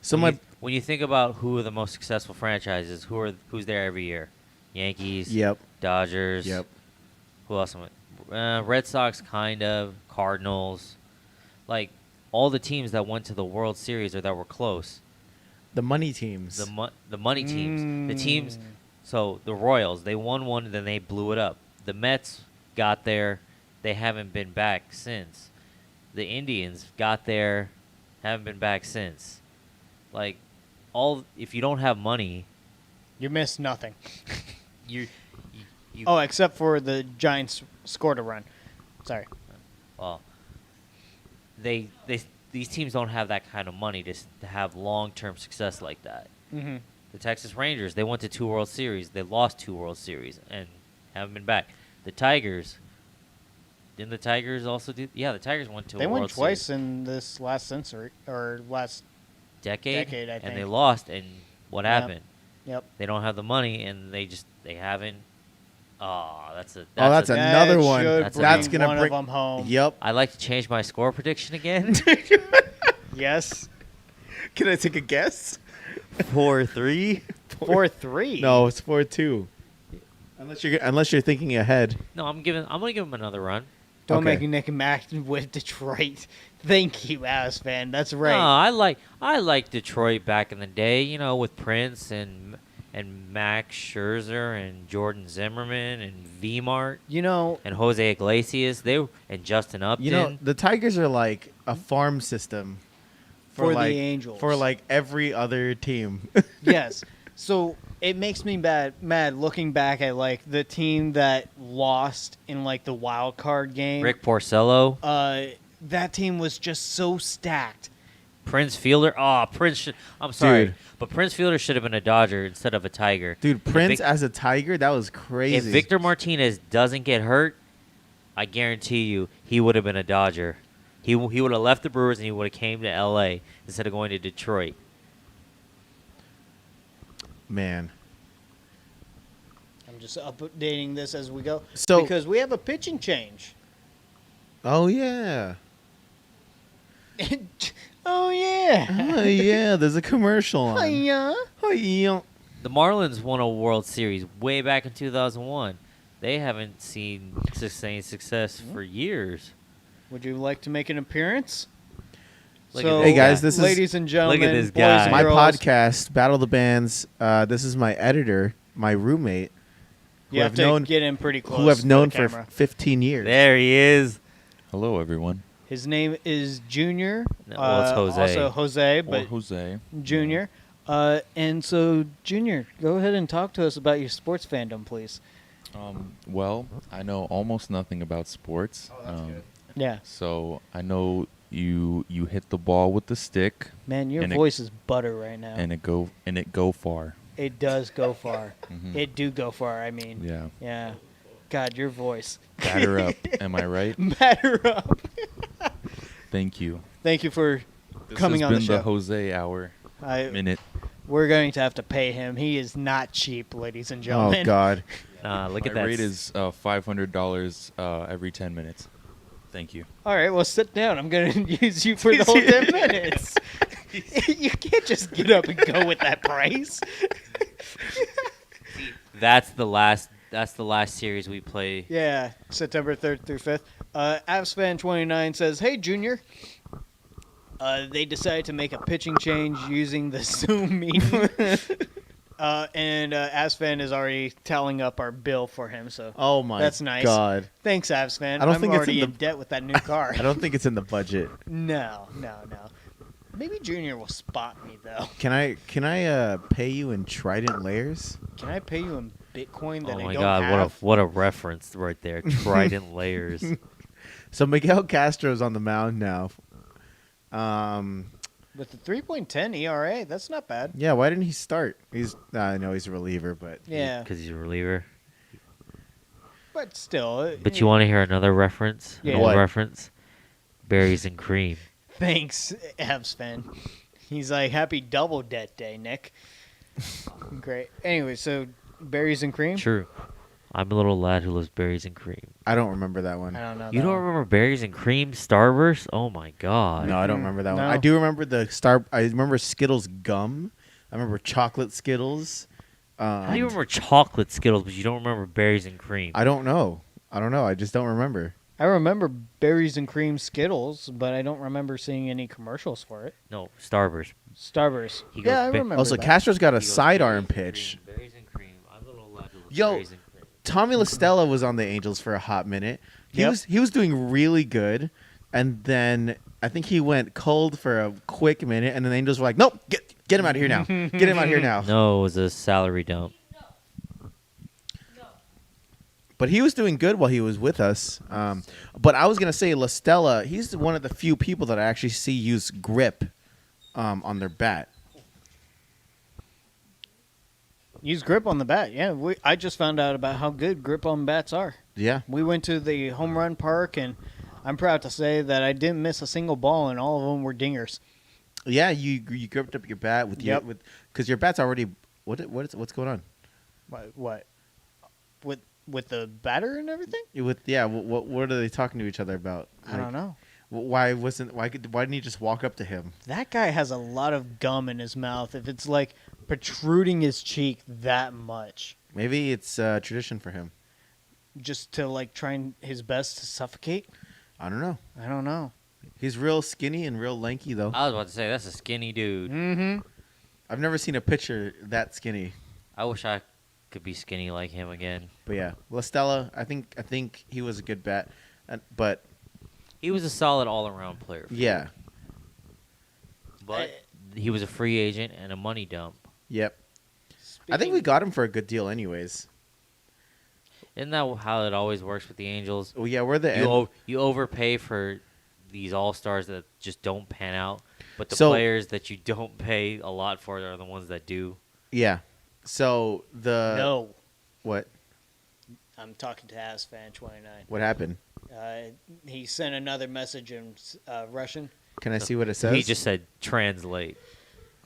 So When you think about who are the most successful franchises, who's there every year? Yankees, Yep. Dodgers. Yep. Who else? Red Sox, kind of. Cardinals. Like all the teams that went to the World Series or that were close. The money teams. The money teams. The teams. So the Royals, they won one, then they blew it up. The Mets got there. They haven't been back since. The Indians got there, haven't been back since. Like, if you don't have money, You miss nothing. you Oh, except for the Giants scored a run. Sorry. well, these teams don't have that kind of money to have long-term success like that. Mm-hmm. The Texas Rangers, they went to 2 World Series. They lost 2 World Series and haven't been back. The Tigers, didn't the Tigers also do? Yeah, the Tigers went to They a won World twice Series in this last century, or last. decade, I and they think. lost. And what Yep. happened? Yep. They don't have the money, and they haven't. Oh, that's that's another That one. should That's bring gonna one bring. of them home. Yep. I'd like to change my score prediction again. Yes. Can I take a guess? 4-3. 4-3. No, it's 4-2. Unless you're thinking ahead. No, I'm gonna give him another run. Don't Okay. make Nick and Mac with Detroit. Thank you, Avs fan. That's right. No, I like Detroit back in the day. With Prince and and Max Scherzer and Jordan Zimmerman and V-Mart You know, and Jose Iglesias. And Justin Upton. You know, the Tigers are like a farm system For the like, Angels. For like every other team. yes. So it makes me mad looking back at like the team that lost in like the wild card game. Rick Porcello, That team was just so stacked. Prince Fielder. Oh, I'm sorry, Dude. but Prince Fielder should have been a Dodger instead of a Tiger. Dude, Prince as a Tiger, that was crazy. If Victor Martinez doesn't get hurt, I guarantee you he would have been a Dodger. He would have left the Brewers and he would have came to L.A. instead of going to Detroit. Man. I'm just updating this as we go. So- because we have a pitching change. Oh, yeah. Oh yeah. Oh, yeah, there's a commercial on. Hiya. Oh, yeah. The Marlins won a World Series way back in 2001. They haven't seen sustained success for years. Would you like to make an appearance? Look So, at Hey, guys, this is- ladies and gentlemen, look at this boys guy. and My girls, podcast, Battle of the Bands. This is my editor, my roommate, who You have I've to known, get in pretty close. who I've to known the for camera. 15 years. There he is. Hello, everyone. His name is Junior. No, well, it's Jose. Also Jose, Or but Jose. Junior. And so, Junior, go ahead and talk to us about your sports fandom, please. Well, I know almost nothing about sports. Yeah. So I know you hit the ball with the stick Man, your And voice is butter right now. and it go far. It does go far. Mhm. It do go far, I mean. Yeah. Yeah. God, your voice. Batter up. Am I right? Batter up. Thank you. Thank you for This coming has on the been show. the Jose hour minute. We're going to have to pay him. He is not cheap, ladies and Oh, gentlemen. God. Look at My that. rate is $500 every 10 minutes. Thank you. All right, well, sit down. I'm going to use you for the whole 10 minutes. You can't just get up and go with that price. That's the last series we play. Yeah, September 3rd through 5th. AppsFan29 says, "Hey, Junior. They decided to make a pitching change using the Zoom meeting." And AppsFan is already tallying up our bill for him, so Oh, my that's nice. God. Thanks, AppsFan. I don't I'm think it's already in in the- debt with that new car. I don't think it's in the budget. No. Maybe Junior will spot me, though. Can I pay you in Trident layers? Can I pay you in Bitcoin that Oh I my don't God! have? What a reference right there. Trident layers. So Miguel Castro's on the mound now. With the 3.10 ERA, that's not bad. Yeah, why didn't he start? I know he's a reliever, but Yeah, Because he's a reliever. but still. But you want to hear another reference? Yeah. An old What? reference? Berries and cream. Thanks, Avs fan. He's like, happy double debt day, Nick. Great. Anyway, so berries and cream? True. I'm a little lad who loves berries and cream. I don't remember that one. I don't know. You that don't one. remember berries and cream Starburst? Oh my God. No, I don't remember that one. No. I do remember I remember Skittles gum. I remember chocolate Skittles. How do you remember chocolate Skittles, but you don't remember berries and cream? I don't know. I just don't remember. I remember berries and cream Skittles, but I don't remember seeing any commercials for it. No, Starburst. Starburst. He Yeah, I goes, remember Also, that. Castro's got a He goes, sidearm berries and pitch. cream, berries and cream. I'm a little lad who loves Yo, berries and cream. Tommy LaStella was on the Angels for a hot minute. Yep. He was doing really good, and then I think he went cold for a quick minute, and then the Angels were like, "Nope, get him out of here now. Get him out of here now." No, it was a salary dump. But he was doing good while he was with us. But I was gonna say LaStella, he's one of the few people that I actually see use grip on their bat. Use grip on the bat. Yeah, I just found out about how good grip on bats are. Yeah. We went to the home run park, and I'm proud to say that I didn't miss a single ball, and all of them were dingers. Yeah, you gripped up your bat with Yep. because your bat's already what's going on? What? With the batter and everything? What are they talking to each other about? I don't know. Why didn't he just walk up to him? That guy has a lot of gum in his mouth. If it's like protruding his cheek that much, Maybe it's tradition for him. just to like trying his best to suffocate. I don't know. I don't know. He's real skinny and real lanky though. I was about to say, that's a skinny dude. Mm-hmm. I've never seen a pitcher that skinny. I wish I could be skinny like him again. But yeah, La Stella, I think he was a good bet, but He was a solid all-around player. For yeah, But he was a free agent and a money dump. yep. I think we got him for a good deal, anyways. Isn't that how it always works with the Angels? Well, yeah, we're the You overpay for these all-stars that just don't pan out, but the So- players that you don't pay a lot for are the ones that do. yeah. So No, what I'm talking to AsFan29. what happened? He sent another message in Russian. Can I see what it says? He just said translate.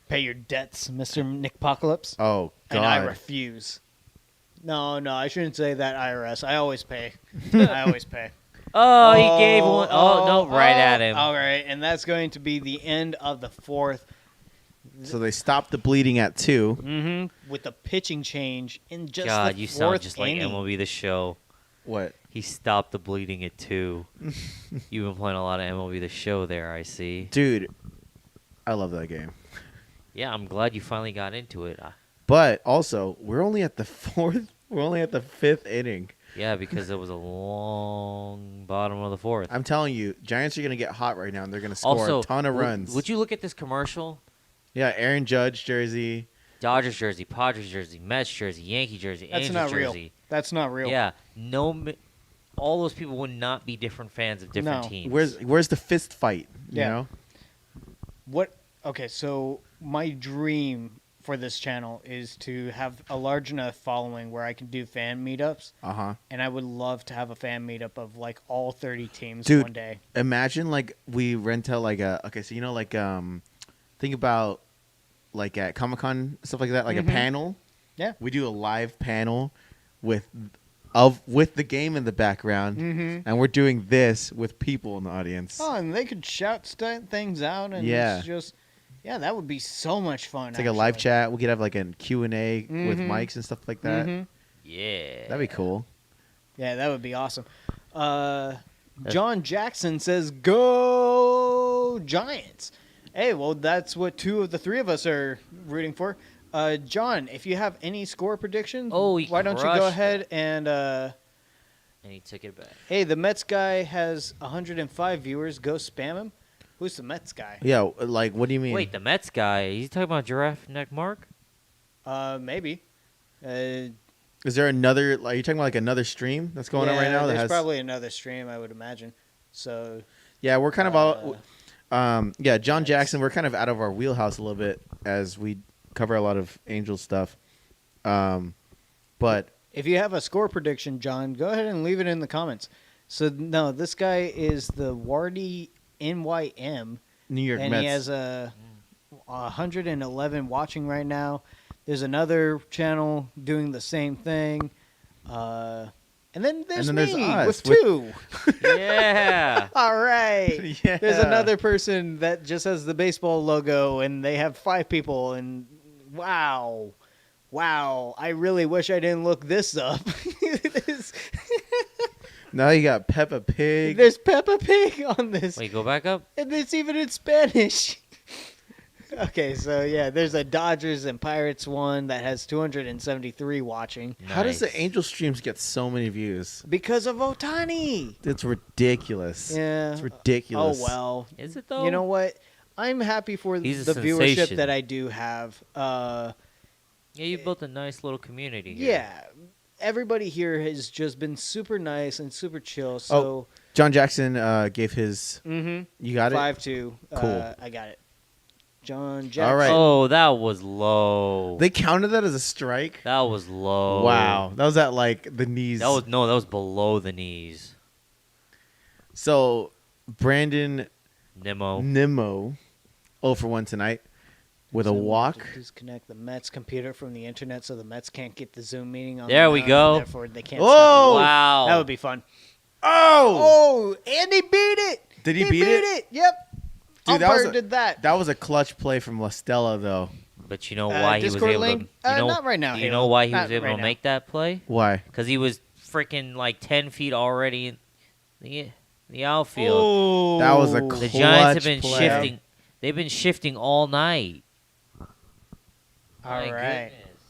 Pay your debts, Mr. Nickpocalypse. Oh God. And I refuse. No, I shouldn't say that, IRS. I always pay. I always pay. Oh, he gave one. Oh, no, right at him. All right, and that's going to be the end of the fourth. So they stopped the bleeding at 2. Mm-hmm. With the pitching change in just God, the you fourth sound just like inning. MLB The Show. What? He stopped the bleeding at 2. You've been playing a lot of MLB The Show there, I see. Dude, I love that game. Yeah, I'm glad you finally got into it. But also, we're only at the 4th. We're only at the 5th inning. Yeah, because it was a long bottom of the fourth. I'm telling you, Giants are gonna get hot right now, and they're gonna score Also, a ton of runs. Would you look at this commercial? Yeah, Aaron Judge jersey. Dodgers jersey, Padres jersey, Mets jersey, Yankee jersey, That's Angels not real. jersey. That's not real. Yeah, all those people would not be different fans of different No. teams. Where's the fist fight? You Yeah. know? What? Okay, so my dream for this channel is to have a large enough following where I can do fan meetups, Uh-huh. and I would love to have a fan meetup of like all 30 teams Dude. one day. Imagine like we rent out like a so like think about like at Comic-Con, stuff like that, like a panel. Yeah. We do a live panel with the game in the background, and we're doing this with people in the audience. Oh, and they could shout things out, and Yeah. it's just, yeah, that would be so much fun. It's like a live actually. chat. We could have like a Q&A with mics and stuff like that. Mhm. Yeah. That'd be cool. Yeah, that would be awesome. John Jackson says, "Go Giants!" Hey, well, that's what 2 of the 3 of us are rooting for. John, if you have any score predictions, Oh, he why don't you crushed go it. ahead and And he took it back. hey, the Mets guy has 105 viewers. Go spam him. Who's the Mets guy? Yeah, like what do you mean? Wait, the Mets guy, he's talking about Giraffe Neck Mark? Maybe. Is there another? Are you talking about like another stream that's going on right now? That There's has probably another stream, I would imagine. So yeah, we're kind of all. Yeah, John Mets. Jackson. We're kind of out of our wheelhouse a little bit as we cover a lot of Angel stuff. But if you have a score prediction, John, go ahead and leave it in the comments. So no, this guy is the Wardy NYM, New York and Mets. he has a 111 watching right now. There's another channel doing the same thing, and then there's then there's me us with 2. Yeah. All right. Yeah. There's another person that just has the baseball logo, and they have 5 people. And wow, I really wish I didn't look this up. Now you got Peppa Pig. There's Peppa Pig on this, Wait, go back up. and it's even in Spanish. Okay, so yeah, there's a Dodgers and Pirates one that has 273 watching How does the Nice. Angel streams get so many views? because of Otani. It's ridiculous. Yeah. It's ridiculous. Oh well. Is it though? You know what? I'm happy for He's a the viewership sensation. that I do have. Yeah, you built a nice little community here. Yeah, everybody here has just been super nice and super chill. So, John Jackson gave his. mm-hmm. You got it. 5-2. Cool. I got it. John Jackson. All right. Oh, that was low. They counted that as a strike. That was low. Wow, that was at like the knees. That was below the knees. So Brandon Nimmo. Nimmo, 0 for 1 tonight with a Zoom walk. to disconnect the Mets computer from the internet, so the Mets can't get the Zoom meeting on. There we go. Therefore, they can't. Oh! stop it. Wow. That would be fun. Oh, Oh, and he beat it. Did he beat it? Yep. Dude, that was Umpire did that. that was a clutch play from La Stella, though. But you know why he was Discord able link? to. You know, Not right now, You Halo. know why he Not was able right to now. make that play? Why? Because he was freaking like 10 feet already in the outfield. Oh, That was a The clutch Giants have been play. shifting. They've been shifting all night. All My right. goodness.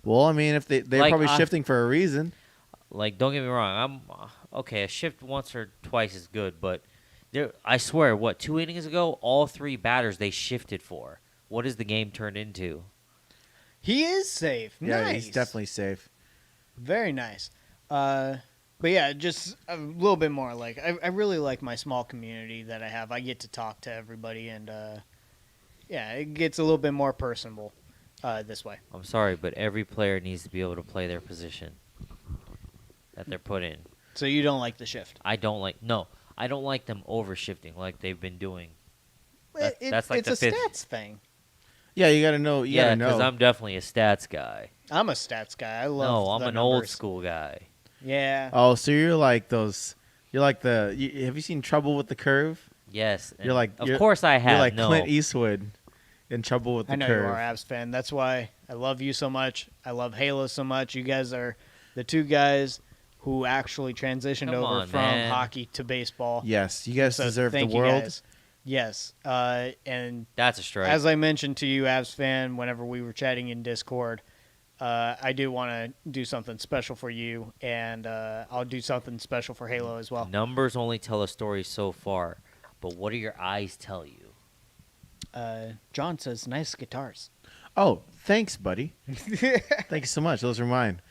Well, I mean, if they're Like, probably shifting for a reason. Like, don't get me wrong. I'm okay. A shift once or twice is good, but I swear, 2 innings ago, all 3 batters they shifted for. What is the game turned into? He is safe. Yeah, Nice. he's definitely safe. Very nice. But yeah, just a little bit more. Like I really like my small community that I have. I get to talk to everybody, and yeah, it gets a little bit more personable this way. I'm sorry, but every player needs to be able to play their position that they're put in. So you don't like the shift? I don't like them overshifting like they've been doing. That's like the it's a fifth. stats thing. Yeah, you got to know. You Yeah, got to because know. I'm definitely a stats guy. I'm a stats guy. I love. No, I'm the an old numbers. school guy. Yeah. Oh, so you're like those. You're like have you seen Trouble with the Curve? Yes. You're like. Of course I have. You're like no. Clint Eastwood in Trouble with the I know Curve. you are Avs fan. That's why I love you so much. I love Halo so much. You guys are the 2 guys who actually transitioned Come over on, from man. hockey to baseball. Yes, you guys So deserve the thank you world. guys. Yes. And That's a strike. as I mentioned to you, Avs fan, whenever we were chatting in Discord, I do want to do something special for you, and I'll do something special for Halo as well. Numbers only tell a story so far, but what do your eyes tell you? John says, nice guitars. Oh, thanks, buddy. Thank you so much. Those are mine.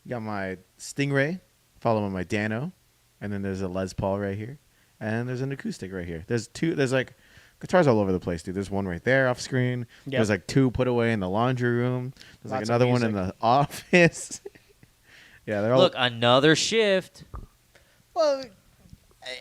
Got my Stingray, followed by my Dano, and then there's a Les Paul right here, and there's an acoustic right here. There's like guitars all over the place, dude. There's one right there off screen. Yep. There's like 2 put away in the laundry room. There's like Lots of another one in music. the office. Yeah, they're all. Look, another shift. Well,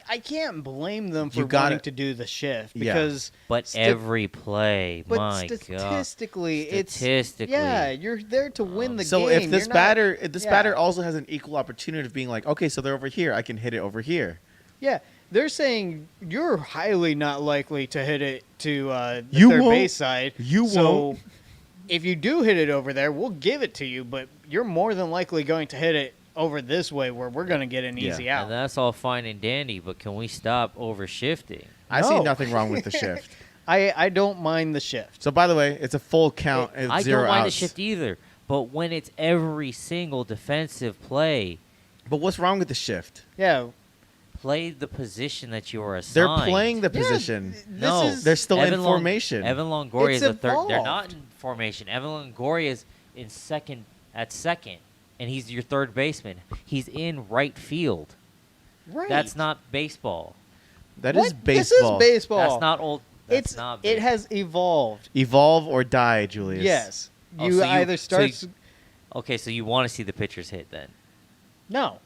I can't blame them for You gotta- wanting to do the shift Yeah. because But every play, but my God. statistically, Statistically. yeah, you're there to win the so game. if this You're not- batter yeah. also has an equal opportunity of being like, okay, so they're over here, I can hit it over here. Yeah, they're saying you're highly not likely to hit it to the You third won't. base side. You so won't. if you do hit it over there, we'll give it to you, but you're more than likely going to hit it over this way where we're going to get an Yeah. easy And out. that's all fine and dandy, but can we stop overshifting? I see No. nothing wrong with the shift. I don't mind the shift. So by the way, it's a full count. It's I 0 don't mind the outs. shift either, but when it's every single defensive play, But what's wrong with the shift? Yeah. play the position that you are They're assigned. playing the Yeah, position. this No, is They're still in Evan Long- formation. Evan Longoria It's is the third. They're evolved. not in formation. Evan Longoria is in second, and he's your third baseman. He's in right field. right. That's not baseball. That What? is baseball. This is baseball. That's not old. That's It's not. it baseball. has evolved. Evolve or die, Julius. Yes. Oh, You so either start. Okay, so you want to see the pitchers hit then? No.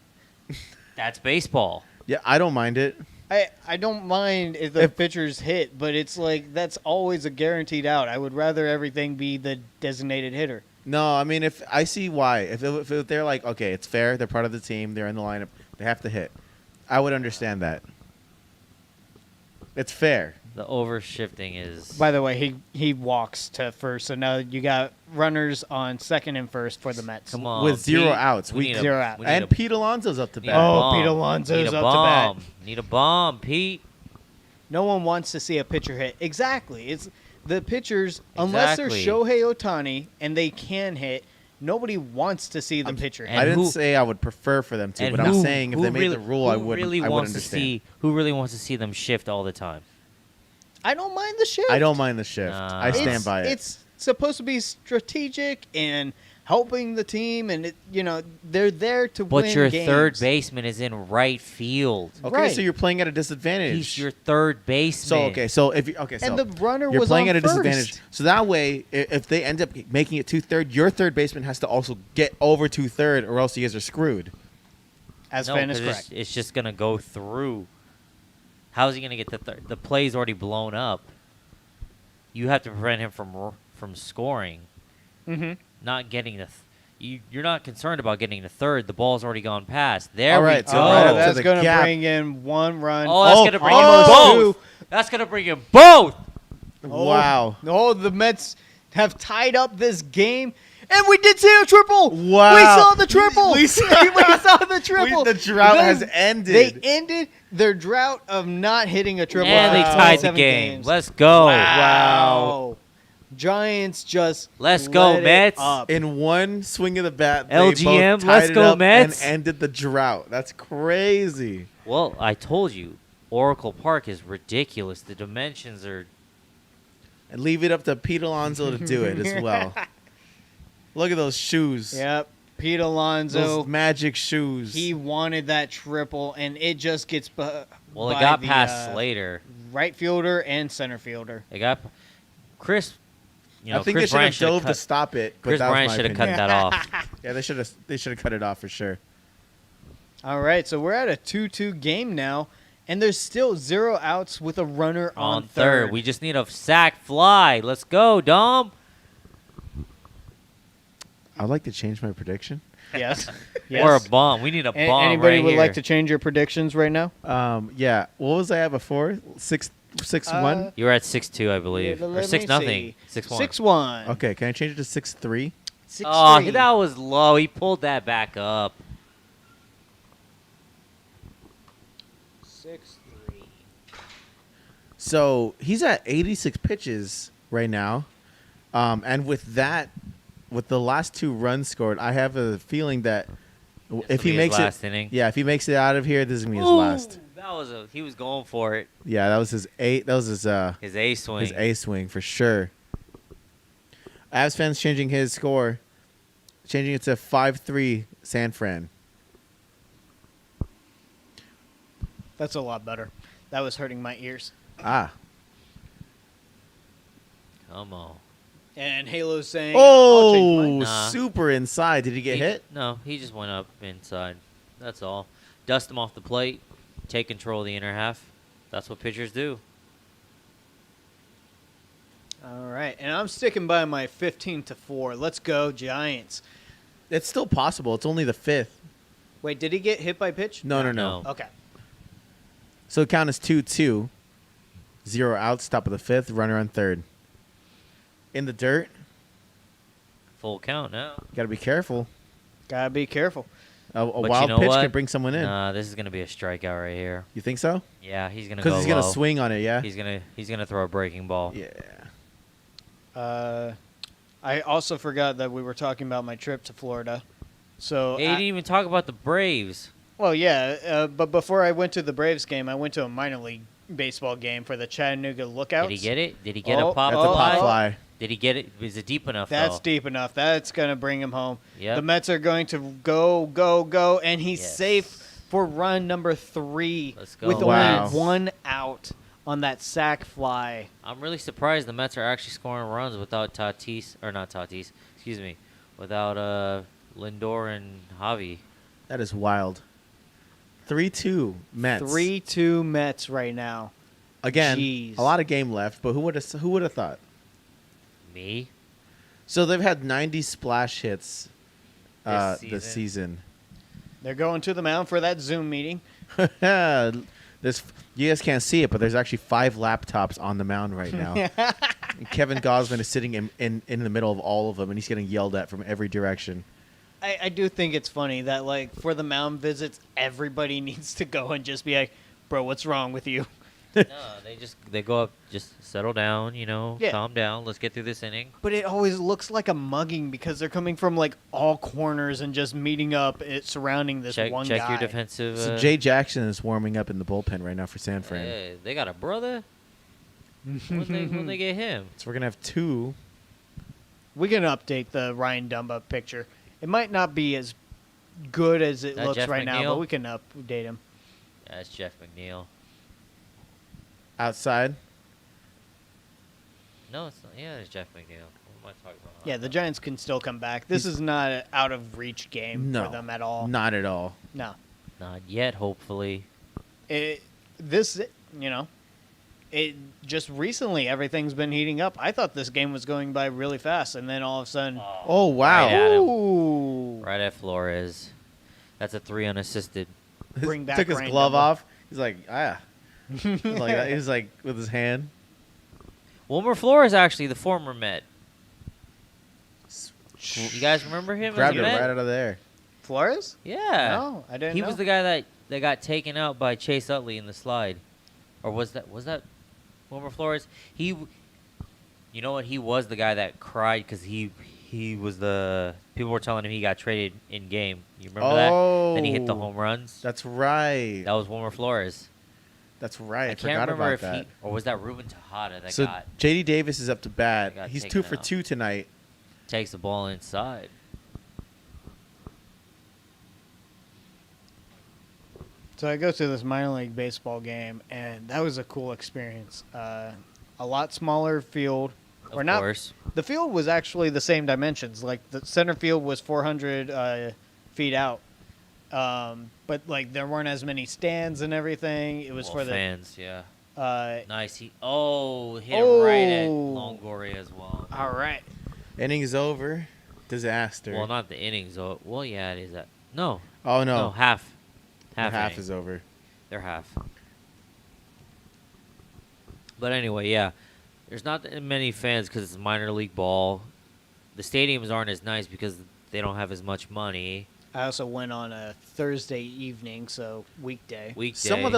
That's baseball. Yeah, I don't mind it. I don't mind if the pitchers hit, but it's like that's always a guaranteed out. I would rather everything be the designated hitter. No, I mean, if I see why. If they're like, okay, it's fair, they're part of the team, they're in the lineup, they have to hit. I would understand that. It's fair. The overshifting is. By the way, he walks to first, so now you got runners on second and first for the Mets. Come on, With 0 Pete. outs. We need a- Zero outs. we need And a- Pete Alonso's up to need a bat. Oh, bomb. Pete Alonso's Need a up to bomb. bat. Need a bomb, Pete. No one wants to see a pitcher hit. Exactly. It's the pitchers, unless they're Exactly. Shohei Ohtani and they can hit. Nobody wants to see the pitcher hit. and I didn't who- say I would prefer for them to, And but I'm who- saying if who they made really- the rule, I who would. really I would wants understand. Who really wants to see them shift all the time? I don't mind the shift. I don't mind the shift. Nah. I stand It's- by it. It's supposed to be strategic and helping the team, and they're there to win But your games. third baseman is in right field. Okay, Right. so you're playing at a disadvantage. He's your third baseman. so if you so And the runner you're was playing on at a disadvantage. first. So that way, if they end up making it 2/3, your third baseman has to also get over 2/3, or else you guys are screwed. As No, fan is 'cause correct. it's just gonna go through. How's he gonna get the third? The play's already blown up. You have to prevent him from scoring, Mm-hmm. not getting the. You're not concerned about getting the third. The ball's already gone past. There All we right, go. so right up to that's the going to gap. bring in one run. Oh, that's gonna bring him almost both. That's gonna bring him both. Wow. Oh, the Mets have tied up this game. And we did see a triple. Wow. We saw the triple. We saw- we saw the triple. The drought Then has ended. They ended their drought of not hitting a triple. And they for tied the 27 game. games. Let's go. Wow. Giants just Let's go, lit it Mets. up. In one swing of the bat, they LGM, both tied let's it go, up Mets. and ended the drought. That's crazy. Well, I told you, Oracle Park is ridiculous. The dimensions are. And leave it up to Pete Alonso to do it as well. Look at those shoes. Yep. Pete Alonso. Those magic shoes. He wanted that triple, and it just gets Well, it by got the, past Slater. right fielder and center fielder. It got Chris. You know, I think Chris they Bryant should should have have dove to cut. stop it. But Chris that was Bryant my should have cut opinion. that off. Yeah, they should have cut it off for sure. All right, so we're at a 2-2 game now, and there's still 0 outs with a runner on third. We just need a sack fly. Let's go, Dom. I'd like to change my prediction. Yes. Or a bomb. We need a A- bomb Anybody right would here. like to change your predictions right now? Yeah. What was I at before? 6-1. You were at 6-2, I believe, Yeah, or let 6 me nothing. see. 6-1. 6-1. Okay, can I change it to 6-3? 6-3. Oh, that was low. He pulled that back up. 6-3. So he's at 86 pitches right now, and with that, with the last 2 runs scored, I have a feeling that This if will he be his makes last it, inning. yeah, if he makes it out of here, this is gonna be his Ooh, last. That was he was going for it. Yeah, that was his eight. That was His A swing. his A swing for sure. Avs fans changing his score, changing it to 5-3 San Fran. That's a lot better. That was hurting my ears. Ah. Come on. And Halo's saying, I'll change mine. Oh, Nah. super inside. Did he get hit? No, he just went up inside. That's all. Dust him off the plate. Take control of the inner half. That's what pitchers do. All right, and I'm sticking by my 15-4. Let's go, Giants. It's still possible. It's only the 5th. Wait, did he get hit by pitch? No. No. Okay. So the count is 2-2. 0 outs, top of the 5th, runner on 3rd. In the dirt, Full count now. got to be careful. Gotta be careful. A But wild you know pitch what? can bring someone in. Nah, this is gonna be a strikeout right here. You think so? Yeah, he's gonna go Because he's going to low. swing on it, yeah? He's gonna throw a breaking ball. Yeah. I also forgot that we were talking about my trip to Florida. So, Hey, you didn't even talk about the Braves. well, yeah, but before I went to the Braves game, I went to a minor league baseball game for the Chattanooga Lookouts. Did he get it? Did he get Oh, a pop That's a pop fly? fly. Did he get it? Is it deep enough? That's though? deep enough. That's going to bring him home. Yep. The Mets are going to go, and he's Yes. safe for run number 3 Let's go. with Wow. only 1 out on that sack fly. I'm really surprised the Mets are actually scoring runs without without Lindor and Javi. That is wild. 3-2 Mets. 3-2 Mets right now. Again, Jeez. a lot of game left, but who would have thought? Me? So they've had 90 splash hits This this season. They're going to the mound for that Zoom meeting. This you guys can't see it, but there's actually 5 laptops on the mound right now. And Kevin Gausman is sitting in the middle of all of them, and he's getting yelled at from every direction. I do think it's funny that, like, for the mound visits, everybody needs to go and just be like, bro, what's wrong with you? No, they go up, just settle down, Yeah. calm down. Let's get through this inning. But it always looks like a mugging because they're coming from, like, all corners and just meeting up surrounding this one Check guy. your defensive. So Jay Jackson is warming up in the bullpen right now for San Fran. Hey, they got a brother. when they get him? So we're gonna have 2. We can update the Ryan Dumba picture. It might not be as good as it That looks Jeff right now, McNeil? but we can update him. That's Jeff McNeil. Outside. No, it's not. Yeah, it's Jeff McNeil. What am I talking about? Yeah, the Giants can still come back. This is not an out of reach game No, for them at all. not at all. No. Not yet, hopefully. It just recently everything's been heating up. I thought this game was going by really fast, and then all of a sudden, Oh wow! Right at him. ooh, Right at Flores. That's a 3 unassisted. bring back Took his Ryan glove Dumba. off. He's like, he's like with his hand. Wilmer Flores, actually, the former Met. You guys remember him Grabbed as it a Met? right out of there. Flores? Yeah. No, I didn't He know. was the guy that got taken out by Chase Utley in the slide. Or was that Wilmer Flores? You know what? He was the guy that cried because he was the people were telling him he got traded in game. You remember that? Then he hit the Oh, home runs. That's right. That was Wilmer Flores. That's right. I can't forgot remember about if that. or was that Ruben Tejada that So got JD Davis is up to bat. got He's taken 2 for out. 2 tonight. takes the ball inside. So I go to this minor league baseball game, and that was a cool experience. A lot smaller field. Of course. The field was actually the same dimensions. Like the center field was 400 feet out, but like there weren't as many stands and everything. It was Well, for the fans, yeah. Nice. He hit it right at Oh. Longoria as well. All right. Innings over. Disaster. Well, not the innings. Oh, well, yeah, it is that. No, Oh no, no. half. The Half. half inning. is over. They're half. But anyway, yeah, there's not that many fans because it's minor league ball. The stadiums aren't as nice because they don't have as much money. I also went on a Thursday evening, so weekday. Weekday. Some of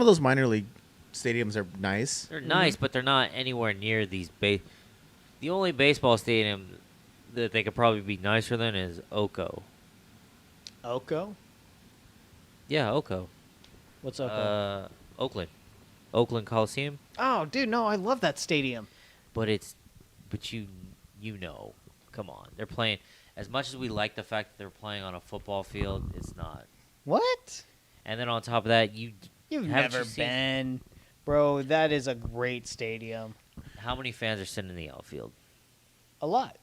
those minor league stadiums are nice. They're nice, but they're not anywhere near these The only baseball stadium that they could probably be nicer than is Oko. Oko? Yeah, Oko. What's Oko? Oakland. Oakland Coliseum. Oh, dude, no, I love that stadium. But you know, come on. They're playing as much as we like the fact that they're playing on a football field, it's not. What? And then on top of that, You've haven't never you seen- been. Bro, that is a great stadium. how many fans are sitting in the outfield? A lot.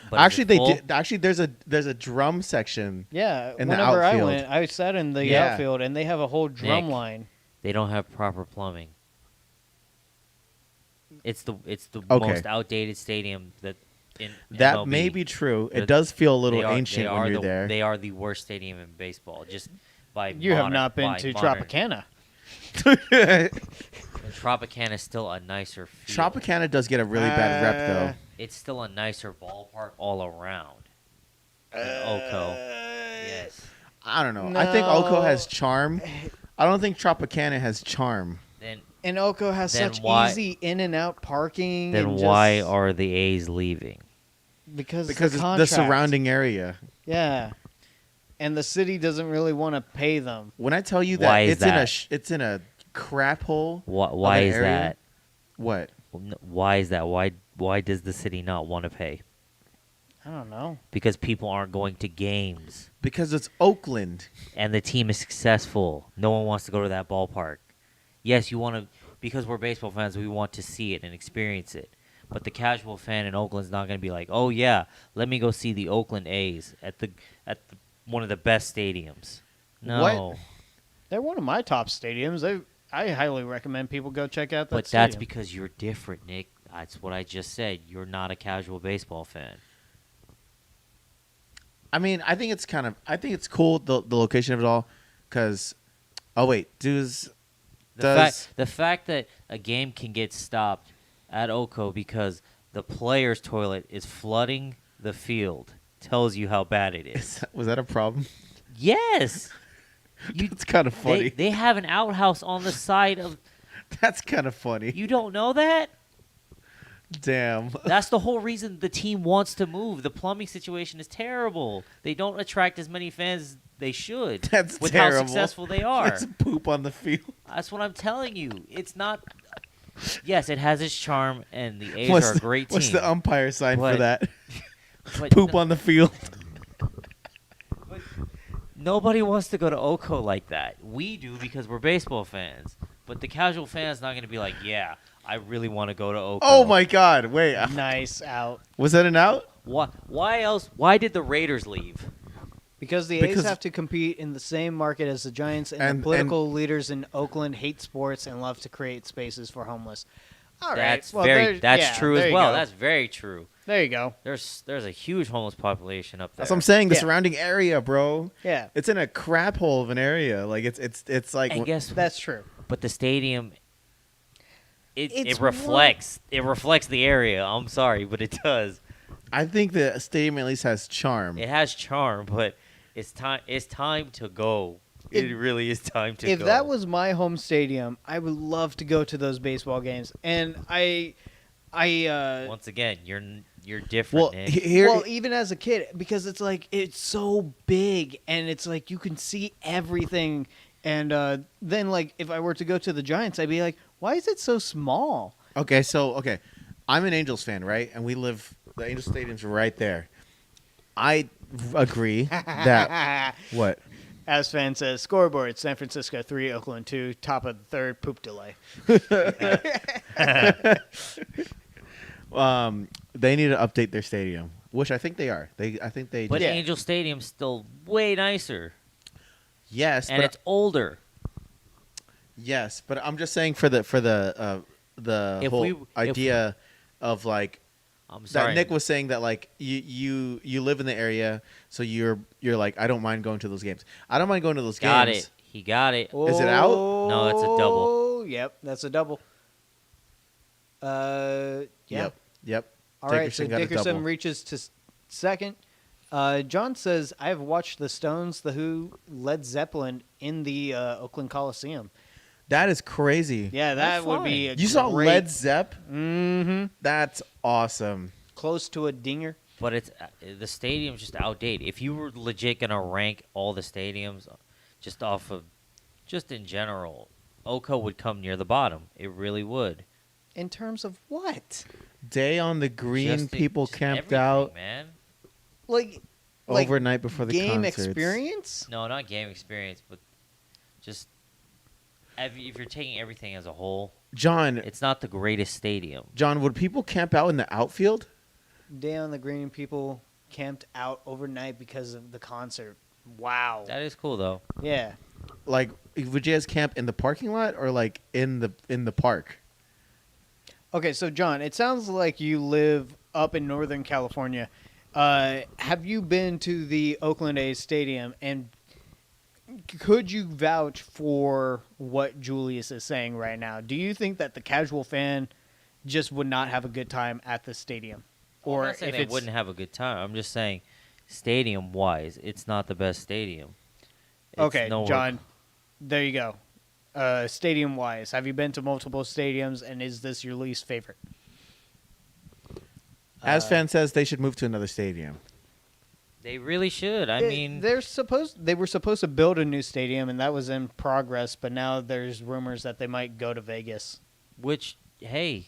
But is Actually, it they full? did. Actually, there's a drum section. Yeah, In the whenever I outfield. went, I sat in the Yeah. outfield, and they have a whole drum Nick. line. They don't have proper plumbing. It's the Okay. most outdated stadium that in That MLB. may be true. The- It does feel a little They are- ancient they when are you're there. They are the worst stadium in baseball. Just by You have not been by to modern- Tropicana. And Tropicana is still a nicer field. Tropicana does get a really bad rep though. It's still a nicer ballpark all around than Oko. Yes. I don't know. I think Oko No. has charm. I don't think Tropicana has charm. Then And Oko has Then such why- easy in and out parking. then and why just- are the A's leaving? because Because the, it's the contract. surrounding area. Yeah, and the city doesn't really want to pay them. When I tell you that Why is it's in a that? it's in a crap hole. Why an is area? that? What? Why is that? Why does the city not want to pay? I don't know. Because people aren't going to games, Because it's Oakland. and the team is successful. No one wants to go to that ballpark. Yes, you want to, because we're baseball fans. We want to see it and experience it. But the casual fan in Oakland's not going to be like, oh yeah, let me go see the Oakland A's at one of the best stadiums. No, What? They're one of my top stadiums. I highly recommend people go check out that but stadium. that's because you're different, Nick. That's what I just said. You're not a casual baseball fan. I mean, I think it's cool the location of it all. Cause, oh wait, The fact that a game can get stopped at Oko because the player's toilet is flooding the field tells you how bad it is. was that a problem? Yes. It's kind of funny. They have an outhouse on the side of. That's kind of funny. You don't know that? Damn. That's the whole reason the team wants to move. The plumbing situation is terrible. They don't attract as many fans as they should. That's with terrible. how successful they are. Let's poop on the field. That's what I'm telling you. It's not. Yes, it has its charm, and the A's are a great team. What's the umpire sign But- for that? but Poop no- on the field. Nobody wants to go to Oko like that. We do because we're baseball fans. But the casual fan's not going to be like, yeah, I really want to go to Oko. Oh my God! Wait, nice out. was that an out? Why else? Why did the Raiders leave? Because the Because- A's have to compete in the same market as the Giants, and, And- the political leaders in Oakland hate sports and love to create spaces for homeless. All right. That's well, that's true there as you well. go. That's very true. There you go. There's a huge homeless population up there. That's what I'm saying. The Yeah. surrounding area, bro. Yeah, It's in a crap hole of an area. Like it's like And guess that's true. but the stadium it It's reflects the area. I'm sorry, but it does. I think the stadium at least has charm. It has charm, but it's time to go. It really is time to If go. that was my home stadium, I would love to go to those baseball games. And I Once again, you're different, Well, Nick. here. Well, even as a kid, because it's like it's so big, and it's like you can see everything. And then, like, if I were to go to the Giants, I'd be like, "Why is it so small?" Okay, I'm an Angels fan, right? And the Angels Stadium's right there. I agree that what? As fan says, scoreboard: San Francisco 3, Oakland 2, top of the third, poop delay. They need to update their stadium, which I think they are. I think they. But Yeah. Angel Stadium's still way nicer, Yes, and it's older. yes, but I'm just saying for the If whole we- idea of like I'm sorry. that Nick was saying that like you live in the area, so you're like I don't mind going to those games. I don't mind going to those Got games. it. He got it. Is it out? No, it's a double. Oh, yep, that's a double. Yeah. Yep. All right, so Dickerson got a double. Dickerson reaches to second. John says, I've watched the Stones, the Who, Led Zeppelin in the Oakland Coliseum. That is crazy. Yeah, that That's would be a You saw great, Led Zepp? Mm-hmm. That's awesome. Close to a dinger. But it's the stadium's just outdated. If you were legit gonna rank all the stadiums, just in general, Oko would come near the bottom. It really would. In terms of what? Day on the green, Just people just camped everything, out man. Like overnight before the game concerts. experience? No, not game experience, but just if you're taking everything as a whole, John, it's not the greatest stadium. would people camp out in the outfield? Day on the green, people camped out overnight because of the concert. Wow. That is cool though. Yeah. Like, would you guys camp in the parking lot or like in the park? Okay, so John, it sounds like you live up in Northern California. Have you been to the Oakland A's stadium, and could you vouch for what Julius is saying right now? Do you think that the casual fan just would not have a good time at the stadium? I'm not saying they wouldn't have a good time. I'm just saying, stadium wise, it's not the best stadium. It's Okay, nowhere- John, there you go. Stadium wise, have you been to multiple stadiums, and is this your least favorite? As fan says, they should move to another stadium. They really should. I mean, they were supposed to build a new stadium, and that was in progress. But now there's rumors that they might go to Vegas. which hey,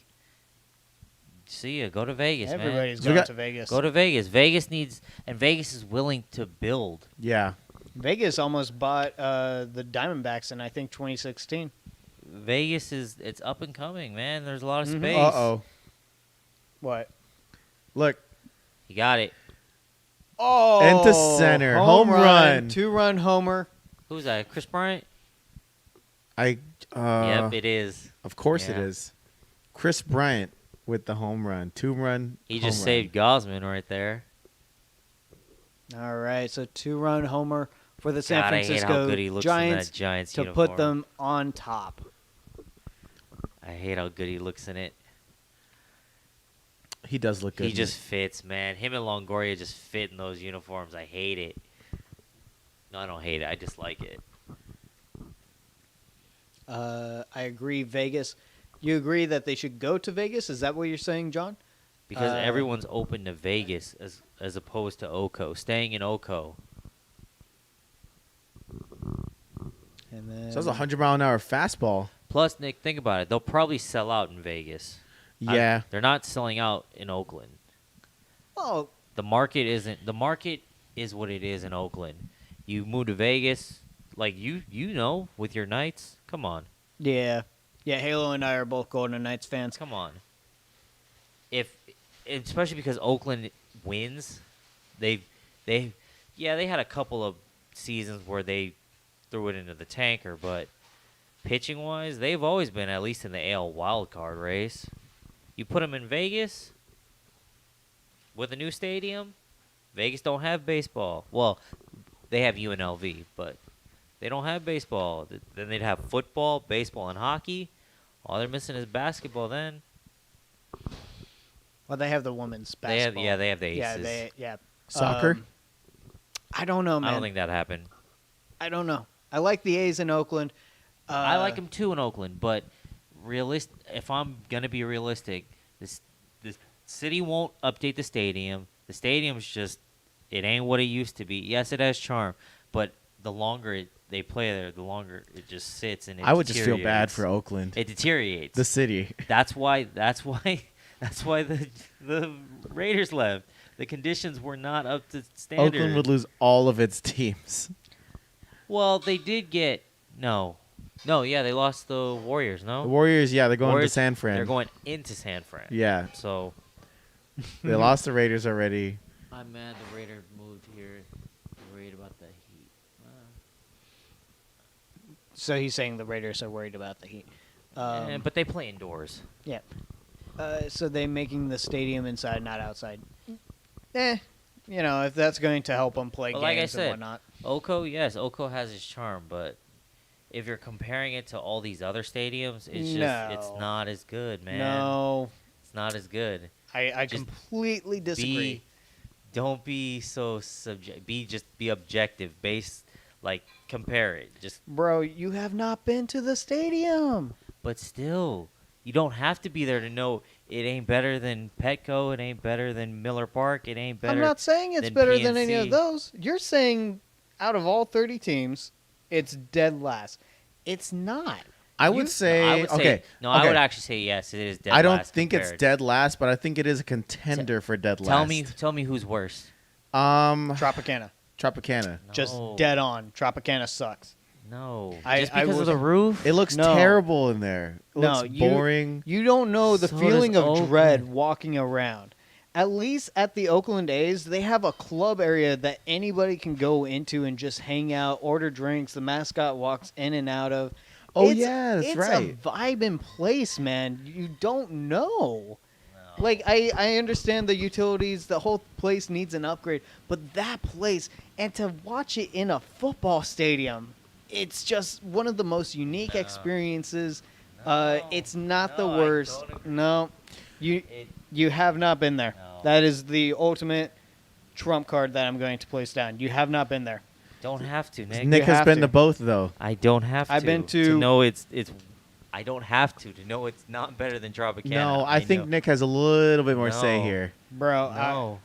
see ya. Go to Vegas, Everybody's We going got- to Vegas. man. Go to Vegas. Vegas is willing to build. Yeah. Vegas almost bought the Diamondbacks in I think 2016. Vegas it's up and coming, man. There's a lot of Mhm. space. Uh-oh. What? Look. You got it. Oh, Into center. Home run. 2-run homer. Who's that? Kris Bryant? Yep, Yep, it is. Of course it Yeah. is. Kris Bryant with the home run. 2-run. He home just run. saved Gausman right there. All right, so 2-run homer for the San God, I hate how Francisco good he looks Giants in that Giants to uniform. put them on top. I hate how good he looks in it. He does look good. He just fits, man. Him and Longoria just fit in those uniforms. I hate it. No, I don't hate it. I dislike it. I agree. Vegas. You agree that they should go to Vegas? Is that what you're saying, John? Because Uh, everyone's open to Vegas as opposed to Oko. Staying in Oko. And then So that's a 100-mile-an-hour fastball. Plus, Nick, think about it. They'll probably sell out in Vegas. Yeah. They're not selling out in Oakland. Oh, The market is what it is in Oakland. You move to Vegas, like you know, with your Knights. Come on. yeah. Yeah, Halo and I are both Golden Knights fans. Come on. Especially because Oakland wins, they had a couple of seasons where they threw it into the tanker, but pitching wise, they've always been at least in the AL wild card race. You put them in Vegas with a new stadium. Vegas don't have baseball. Well, they have UNLV, but they don't have baseball. Then they'd have football, baseball, and hockey. All they're missing is basketball. Then Well, they have the women's they have basketball. they have the Yeah, Aces. yeah. Soccer? I don't know, man. I don't think that happened. I don't know. I like the A's in Oakland. I like them too in Oakland, but if I'm gonna be realistic, City won't update the stadium. The stadium's just, it ain't what it used to be. Yes, it has charm, but the longer they play there, the longer it just sits and it I would just feel bad deteriorates. for Oakland, It deteriorates. the city. That's why the Raiders left. The conditions were not up to standard. Oakland would lose all of its teams. Well, they did get yeah, they lost the Warriors. No, The Warriors, yeah, they're going Warriors, to San Fran. They're going into San Fran. Yeah, So they lost the Raiders already. I'm mad the Raiders moved here. Worried about the Heat. So he's saying the Raiders are worried about the Heat. But they play indoors. Yeah. So they making the stadium inside, not outside. If that's going to help them play But games like I and said, whatnot. Oko has its charm, but if you're comparing it to all these other stadiums, it's not as good, man. No, It's not as good. I Just completely disagree. Don't be so be objective. Compare it. Bro, you have not been to the stadium. But still, you don't have to be there to know it ain't better than Petco. It ain't better than Miller Park. It ain't better. I'm not saying it's than better than any PNC. of those. You're saying out of all 30 teams, it's dead last. It's not. I would say, okay. I would actually say yes. It is dead. I don't last think compared. it's dead last, but I think it is a contender for dead last. Tell me who's worse. Tropicana. Tropicana. Just No. dead on. Tropicana sucks. No, I- just I because of was- the roof. It looks No. terrible in there. It No, looks boring. You don't know the So feeling does of Oakland. dread walking around. At least at the Oakland A's, they have a club area that anybody can go into and just hang out, order drinks. The mascot walks in and out of. Oh, yeah, that's it's right. It's a vibe in place, man. You don't know. Like, I understand the utilities, the whole place needs an upgrade, but that place, and to watch it in a football stadium, it's just one of the most unique experiences. It's not the No, I worst. don't agree. No, you have not been there. No. That is the ultimate trump card that I'm going to place down. You have not been there. Don't have to, Nick. Nick You has have been to. to both, though. I don't have to. I've been to- know it's. I don't have to know it's not better than Tropicana. No, I think know. Nick has a little bit more say No. here. Bro, No.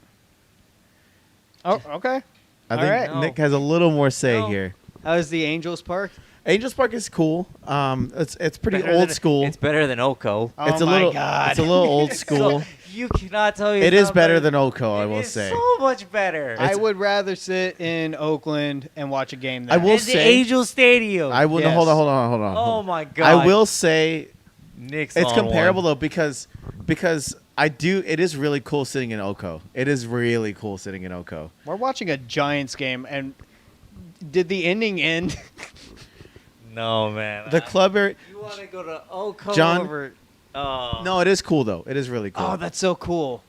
okay. I All think right. Nick has a little more say No. here. How is the Angels Park? Angels Park is cool. It's pretty Better old than- school. It's better than Oko. Oh It's a my little. God. It's a little old school. So, you cannot tell me It it's is not better than Oko, I It will is say. so much better. I would rather sit in Oakland and watch a game there. I will It's the say- Angel Stadium. I will. Yes. Hold on. Oh my God. I will say Nick's it's on comparable one. though because I do. It is really cool sitting in Oko. It is really cool sitting in Oko. We're watching a Giants game, and did the ending end? No, man. The club area. You want to go to Oko John- over? Oh. No, it is cool though. It is really cool. Oh, that's so cool.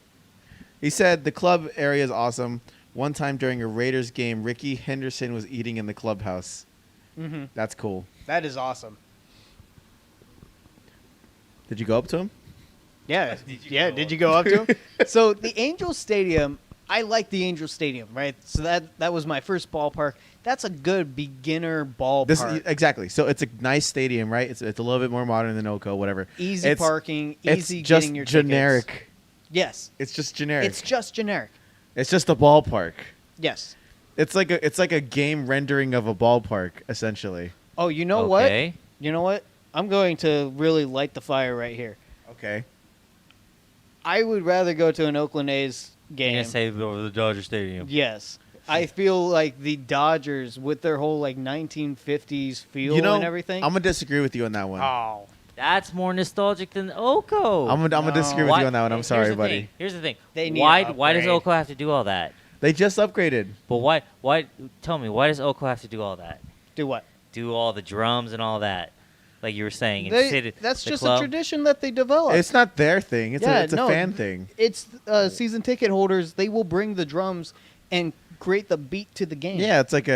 He said the club area is awesome. One time during a Raiders game, Ricky Henderson was eating in the clubhouse. Mm-hmm. That's cool. That is awesome. Did you go up to him? Yeah. Did you Did go you up? go up to him? So the Angels Stadium, I like the Angels Stadium, right? So that was my first ballpark. That's a good beginner ballpark. This exactly. So it's a nice stadium, right? It's a little bit more modern than Oko, whatever. Easy It's- parking, It's easy just getting your generic. tickets. Yes. It's just generic. It's just generic. It's just a ballpark. Yes. It's like a game rendering of a ballpark, essentially. Oh, you know Okay. what? You know what? I'm going to really light the fire right here. Okay. I would rather go to an Oakland A's You're game. gonna say over the Dodger Stadium. Yes. I feel like the Dodgers, with their whole like 1950s feel You know, and everything. I'm gonna disagree with you on that one. Oh. That's more nostalgic than Oko. I'm gonna disagree with Why- you on that one. I'm here's sorry, the buddy. thing. Here's the thing. They need why an does upgrade. Oko have to do all that? They just upgraded. But why tell me, why does Oko have to do all that? Do what? Do all the drums and all that? Like you were saying, and sit at That's the just club? a tradition that they developed. It's not their thing. It's Yeah, a no, fan thing. It's season ticket holders. They will bring the drums and create the beat to the game. Yeah, it's like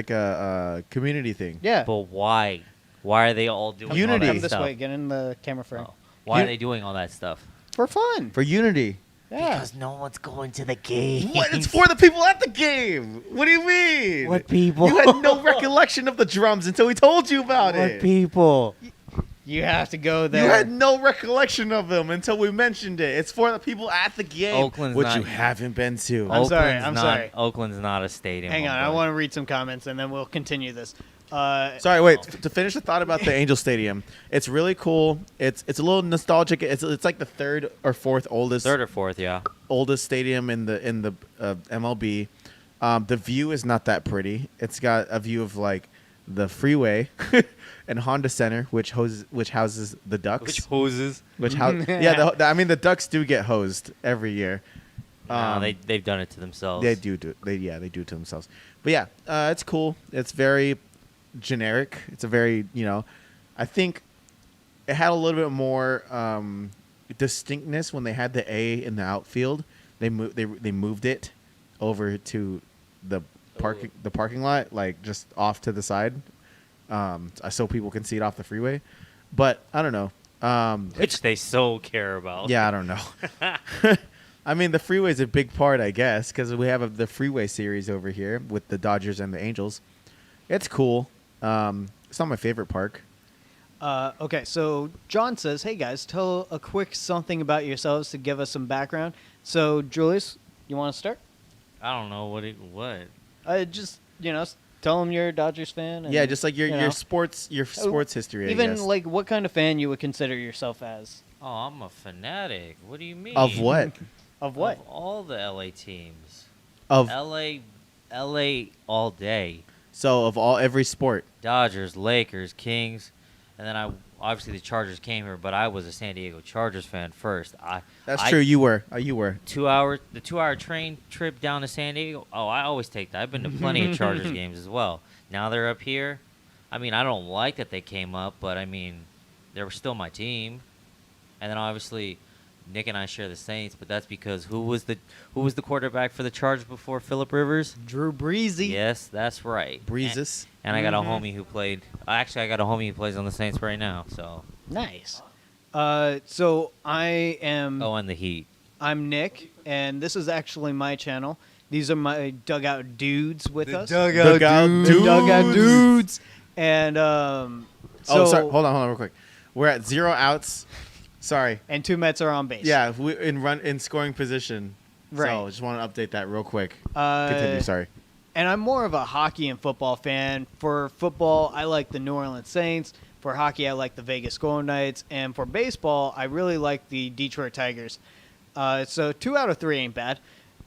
a community thing. Yeah. But why? Why are they all doing Unity. all Come that this stuff? way. Get in the camera frame. Oh. Why are You- they doing all that stuff? For fun. For unity. Yeah. Because no one's going to the game. What? It's for the people at the game. What do you mean? What people? You had no recollection of the drums until we told you about What it. people? You have to go You there. had no recollection of them until we mentioned it. It's for the people at the game, Oakland's which not- you haven't been to. I'm sorry. Oakland's not a stadium. Hang on, I homeboy. want to read some comments and then we'll continue this. Sorry, wait. To finish the thought about the Angel Stadium, it's really cool. It's a little nostalgic. It's like the third or fourth oldest Third or fourth, yeah. stadium in the MLB. The view is not that pretty. It's got a view of like the freeway and Honda Center, which houses the Ducks. Which hoses? The Ducks do get hosed every year. No, they've done it to themselves. They do it to themselves. But yeah, it's cool. It's very generic. It's a very, I think it had a little bit more distinctness when they had the A in the outfield. They moved it over to the parking lot, like just off to the side, so people can see it off the freeway. But I don't know. Which they so care about. Yeah, I don't know. I mean, the freeway is a big part, I guess, because we have the freeway series over here with the Dodgers and the Angels. It's cool. It's not my favorite park. Okay, so John says, hey guys, tell a quick something about yourselves to give us some background. So, Julius, you want to start? I don't know what. Just, tell them you're a Dodgers fan. And, Yeah, just like your sports history. I Even guess. like what kind of fan you would consider yourself as. Oh, I'm a fanatic. What do you mean? Of what? Of what? Of all the LA teams. Of LA all day. So of every sport. Dodgers, Lakers, Kings, and then obviously the Chargers came here, but I was a San Diego Chargers fan first. That's true. You were. The 2-hour train trip down to San Diego. Oh, I always take that. I've been to plenty of Chargers games as well. Now they're up here. I mean, I don't like that they came up, but I mean, they were still my team. And then obviously, Nick and I share the Saints, but that's because who was the quarterback for the Chargers before Phillip Rivers? Drew Breesy. Yes, that's right. Breezes. And I got a homie who played. Actually, I got a homie who plays on the Saints right now. So. Nice. So I am. Oh, and the Heat. I'm Nick, and this is actually my channel. These are my dugout dudes with us. Dugout dudes. The dugout dudes. And sorry. Hold on, real quick. We're at 0 outs. Sorry. And 2 Mets are on base. Yeah, we in scoring position. Right. So just want to update that real quick. Continue. Sorry. And I'm more of a hockey and football fan. For football, I like the New Orleans Saints. For hockey, I like the Vegas Golden Knights. And for baseball, I really like the Detroit Tigers. So 2 out of 3 ain't bad.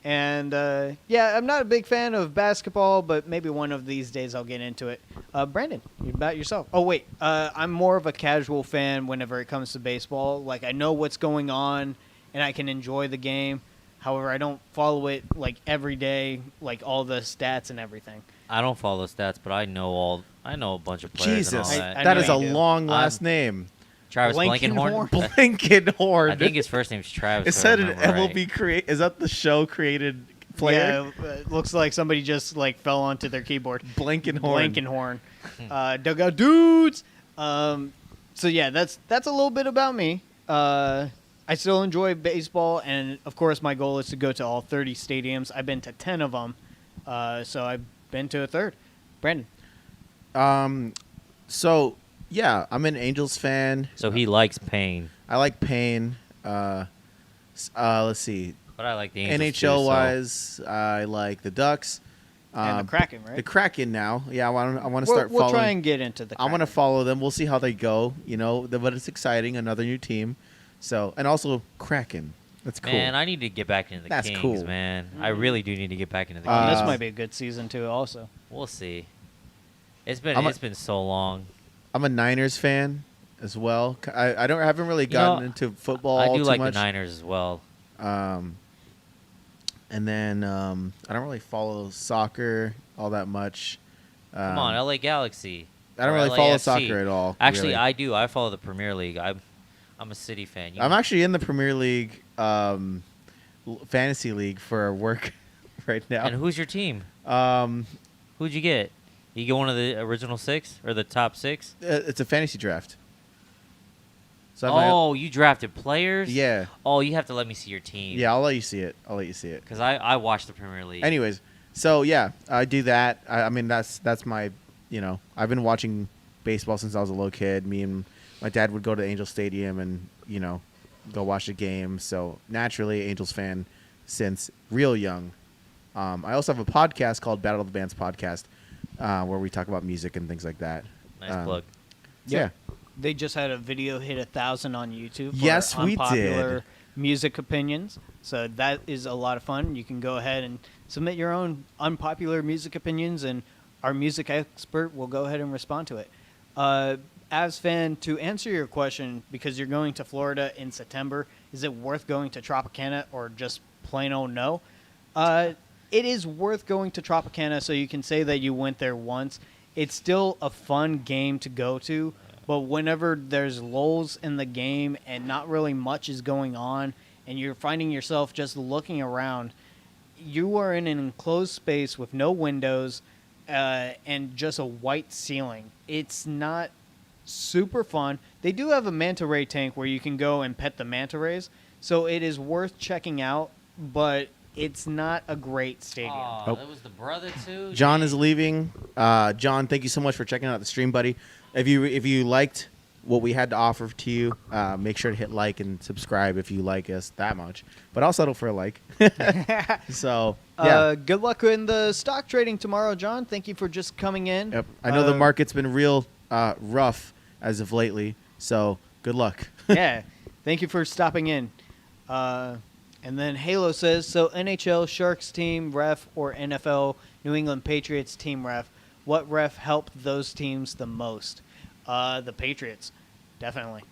And, I'm not a big fan of basketball, but maybe one of these days I'll get into it. Brandon, about yourself. Oh, wait. I'm more of a casual fan whenever it comes to baseball. Like, I know what's going on, and I can enjoy the game. However, I don't follow it, like, every day, like, all the stats and everything. I don't follow stats, but I know a bunch of players and all Jesus, that. I that know is a you do. long last name. Travis Blankenhorn? Blankenhorn. Blankenhorn. I think his first name's Travis. It if I said an remember right. MLB Is that the show created player? Yeah, it looks like somebody just, like, fell onto their keyboard. Blankenhorn. Blankenhorn. Dugout dudes. So yeah, that's a little bit about me. I still enjoy baseball, and of course, my goal is to go to all 30 stadiums. I've been to 10 of them, so I've been to a third. Brandon. So yeah, I'm an Angels fan. So he likes pain. I like Payne. Let's see. But I like the Angels NHL too, so- wise, I like the Ducks. And the Kraken, right? The Kraken now. Yeah, I want to start We'll following. try and get into the Kraken. I'm going to follow them. We'll see how they go, but it's exciting. Another new team. So, and also Kraken. That's cool. Man, I need to get back into the That's Kings, cool. man. I really do need to get back into the Uh, Kings. This might be a good season, too, also. We'll see. It's I'm a- been so long. I'm a Niners fan as well. I haven't really gotten into football I do too like much. the Niners as well. And then I don't really follow soccer all that much. Come on, LA Galaxy. I don't or really follow LAFC. soccer at all. Actually, really. I do. I follow the Premier League. I'm a City fan. I'm actually in the Premier League fantasy league for work right now. And who's your team? Um, Who'd you get? You get one of the original 6 or the top 6? it's a fantasy draft. So I'm Oh, you drafted players? yeah, Oh, you have to let me see your team. yeah. I'll let you see it. Because I watch the Premier League. Anyways, so yeah, I do that. I mean, that's my, I've been watching baseball since I was a little kid. Me and my dad would go to Angel Stadium and go watch the game. So naturally, Angels fan since real young. I also have a podcast called Battle of the Bands Podcast, where we talk about music and things like that. Nice plug. Yeah. They just had a video hit 1,000 on YouTube. For Yes, we unpopular did. music opinions. So that is a lot of fun. You can go ahead and submit your own unpopular music opinions, and our music expert will go ahead and respond to it. As fan, to answer your question, because you're going to Florida in September, is it worth going to Tropicana or just plain old no? It is worth going to Tropicana, so you can say that you went there once. It's still a fun game to go to, but whenever there's lulls in the game and not really much is going on, and you're finding yourself just looking around, you are in an enclosed space with no windows and just a white ceiling. It's not super fun. They do have a manta ray tank where you can go and pet the manta rays, so it is worth checking out, but it's not a great stadium. Oh, that was the brother too. John is leaving. John, thank you so much for checking out the stream, buddy. If you liked what we had to offer to you, make sure to hit like and subscribe if you like us that much. But I'll settle for a like. So yeah. Good luck in the stock trading tomorrow, John. Thank you for just coming in. Yep. I know the market's been real rough as of lately, so good luck. Yeah, thank you for stopping in. And then Halo says, so NHL Sharks team ref or NFL New England Patriots team ref, what ref helped those teams the most? The Patriots, definitely.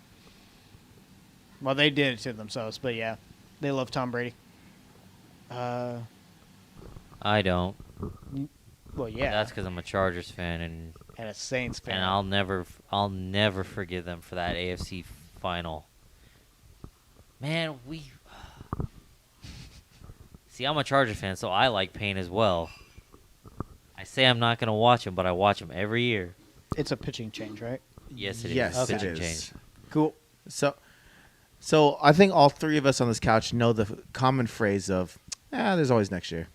Well, they did it to themselves, but yeah, they love Tom Brady. I don't. Well, yeah, That's because I'm a Chargers fan, and and a Saints fan. I'll never forgive them for that AFC final. Man, see, I'm a Charger fan, so I like pain as well. I say I'm not gonna watch them, but I watch them every year. It's a pitching change, right? Yes, it is. Yes, Okay. it Pitching is. change. Cool. So I think all three of us on this couch know the common phrase of, there's always next year.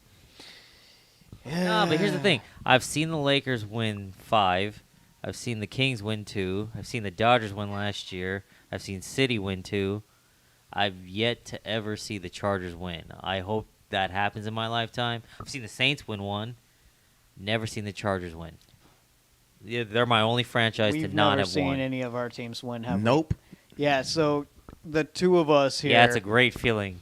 No, but here's the thing. I've seen the Lakers win 5. I've seen the Kings win 2. I've seen the Dodgers win last year. I've seen City win 2. I've yet to ever see the Chargers win. I hope that happens in my lifetime. I've seen the Saints win 1. Never seen the Chargers win. Yeah, they're my only franchise We've to not never have seen won. any of our teams win, have we? Nope. Yeah, so the two of us here. Yeah, it's a great feeling.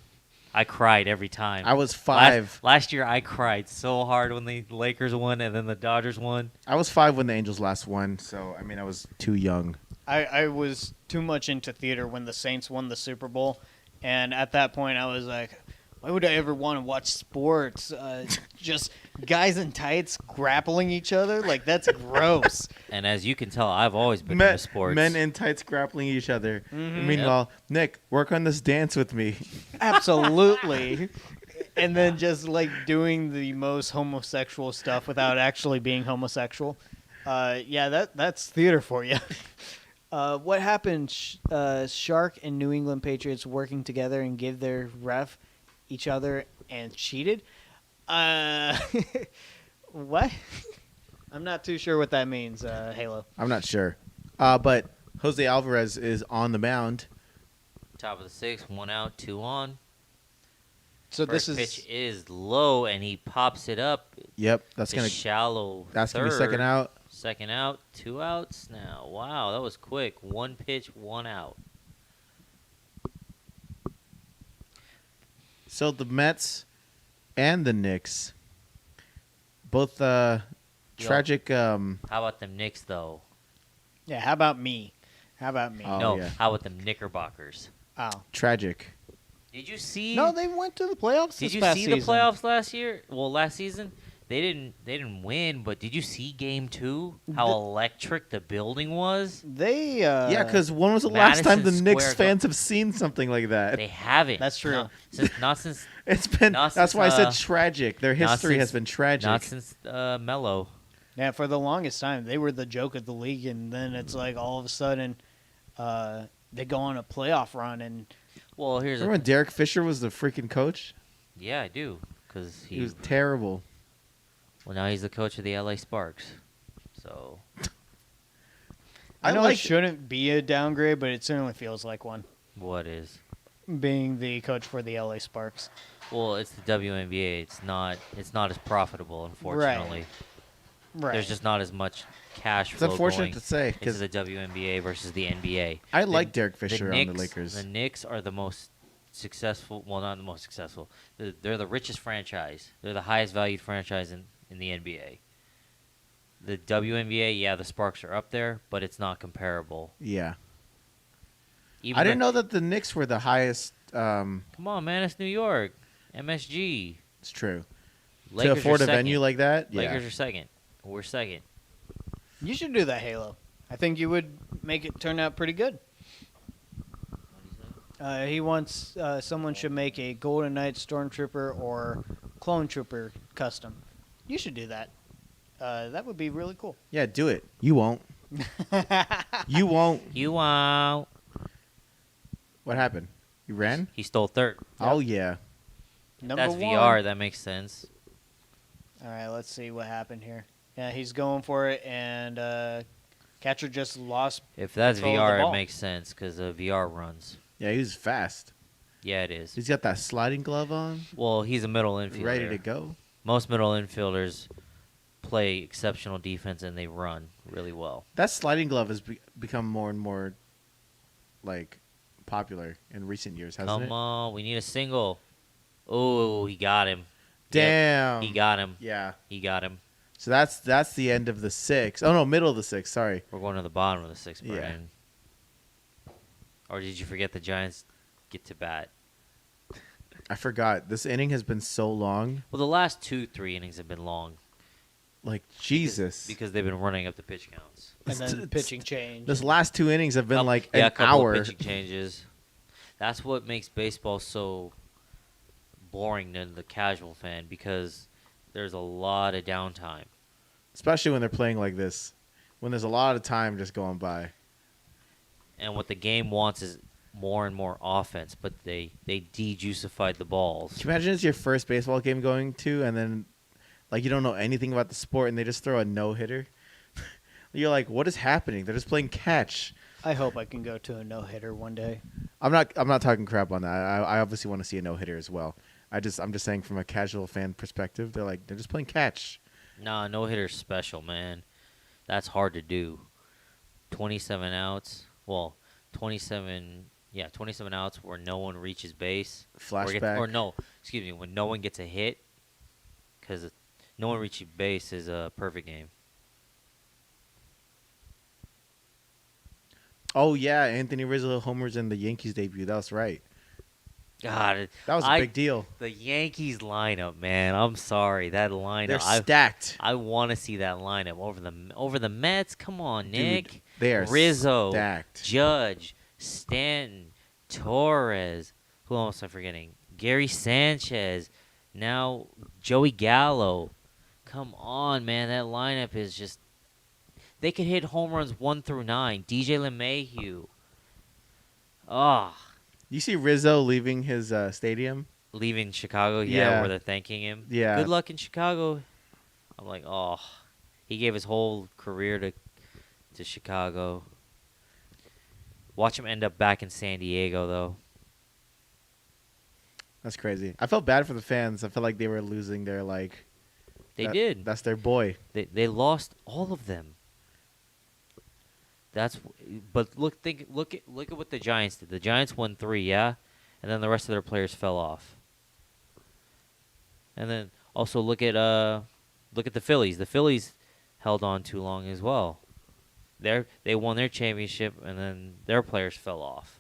I cried every time. I was 5. Last year, I cried so hard when the Lakers won and then the Dodgers won. I was 5 when the Angels last won, so I mean I was too young. I was too much into theater when the Saints won the Super Bowl, and at that point I was like, why would I ever want to watch sports? Just guys in tights grappling each other? Like, that's gross. And as you can tell, I've always been into sports. Men in tights grappling each other. Meanwhile, Nick, work on this dance with me. Absolutely. And then just, like, doing the most homosexual stuff without actually being homosexual. Yeah, that's theater for you. What happened? Shark and New England Patriots working together and give their ref each other and cheated? What? I'm not too sure what that means, Halo. I'm not sure. But Jose Alvarez is on the mound. Top of the 6th, 1 out, 2 on. So First this pitch is is low, and he pops it up. Yep, that's to gonna shallow. that's gonna be third. second out. Second out, 2 outs now. Wow, that was quick. 1 pitch, 1 out. So the Mets and the Knicks, both tragic. How about them Knicks, though? yeah. How about me? How about me? Oh, no, yeah. how about them Knickerbockers? Oh. Tragic. Did you see? No, they went to the playoffs. Did this you past see season. the playoffs last year? Well, last season they didn't win, but did you see Game 2? How electric the building was. They Yeah, because when was the last time the Madison Knicks Square fans have seen something like that? They haven't. That's true. Not since It's been. not That's since, why I said tragic. Their not history has since- been tragic. not since Melo. Yeah, for the longest time, they were the joke of the league, and then it's like all of a sudden, they go on a playoff run, and Well, here's Remember when Derek Fisher was the freaking coach? yeah, I do, because He was terrible. well now he's the coach of the LA Sparks. So I know like it shouldn't be a downgrade, but it certainly feels like one. What is? Being the coach for the LA Sparks. Well, it's the WNBA. It's not. It's not as profitable, unfortunately. Right. There's just not as much cash It's flow unfortunate going to say into because the WNBA versus the NBA. I The- like Derek Fisher on the Knicks- Lakers. The Knicks are the most successful. Well, not the most successful. They're the richest franchise. They're the highest valued franchise in the NBA. The WNBA, yeah, the Sparks are up there, but it's not comparable. Yeah. Even I didn't the- know that the Knicks were the highest. Come on, man, it's New York, MSG. It's true. Lakers to afford are a second. venue like that, yeah. Lakers are second. We're second. You should do that, Halo. I think you would make it turn out pretty good. He wants someone should make a Golden Knight Stormtrooper or Clone Trooper custom. You should do that. That would be really cool. Yeah, do it. You won't. You won't. You out. What happened? You ran? He stole third. Oh yeah. Number That's one. VR. That makes sense. All right, let's see what happened here. Yeah, he's going for it, and catcher just lost. If that's Control of the VR, it ball. makes sense because VR runs. Yeah, he was fast. Yeah, it is. He's got that sliding glove on, Well, he's a middle infielder. ready to go. Most middle infielders play exceptional defense and they run really well. That sliding glove has become more and more like popular in recent years, hasn't Come it? on, we need a single. Oh, he got him. Damn. Yep, he got him. Yeah. He got him. So that's the end of the sixth. Oh no, middle of the sixth. Sorry. We're going to the bottom of the sixth, Yeah. Brian. Or did you forget the Giants get to bat? I forgot. This inning has been so long. Well, the last 2-3 innings have been long. Like Jesus. Because they've been running up the pitch counts. And then It's- pitching change. This last two innings have been like yeah, a an couple hour. of pitching changes. That's what makes baseball so boring to the casual fan because there's a lot of downtime. Especially when they're playing like this. When there's a lot of time just going by. And what the game wants is more and more offense, but they de-juicified the balls. Can you imagine it's your first baseball game going to, and then like you don't know anything about the sport, and they just throw a no-hitter? You're like, what is happening? They're just playing catch. I hope I can go to a no-hitter one day. I'm not talking crap on that. I obviously want to see a no-hitter as well. I'm just saying from a casual fan perspective, they're just playing catch. Nah, no-hitter's special, man. That's hard to do. 27 outs. Well, 27 outs where no one reaches base. Flashback. When no one gets a hit. Because no one reaching base is a perfect game. Oh yeah, Anthony Rizzo homers in the Yankees debut. That was right. God, That was a big deal. The Yankees lineup, man. I'm sorry, that lineup. They're stacked. I want to see that lineup over the Mets. Come on, Nick. Dude, they are Rizzo, stacked. Judge, Stanton, Torres. Who else am I forgetting? Gary Sanchez. Now Joey Gallo. Come on, man. That lineup is just. They could hit home runs 1 through 9. DJ LeMahieu. Ah. You see Rizzo leaving his stadium? Leaving Chicago, Yeah. where they're thanking him. Yeah. Good luck in Chicago. I'm like, oh, he gave his whole career to Chicago. Watch him end up back in San Diego, though. That's crazy. I felt bad for the fans. I felt like they were losing their They did. That's their boy. They lost all of them. But look at what the Giants did. The Giants won 3, yeah, and then the rest of their players fell off. And then also look at the Phillies. The Phillies held on too long as well. They won their championship, and then their players fell off.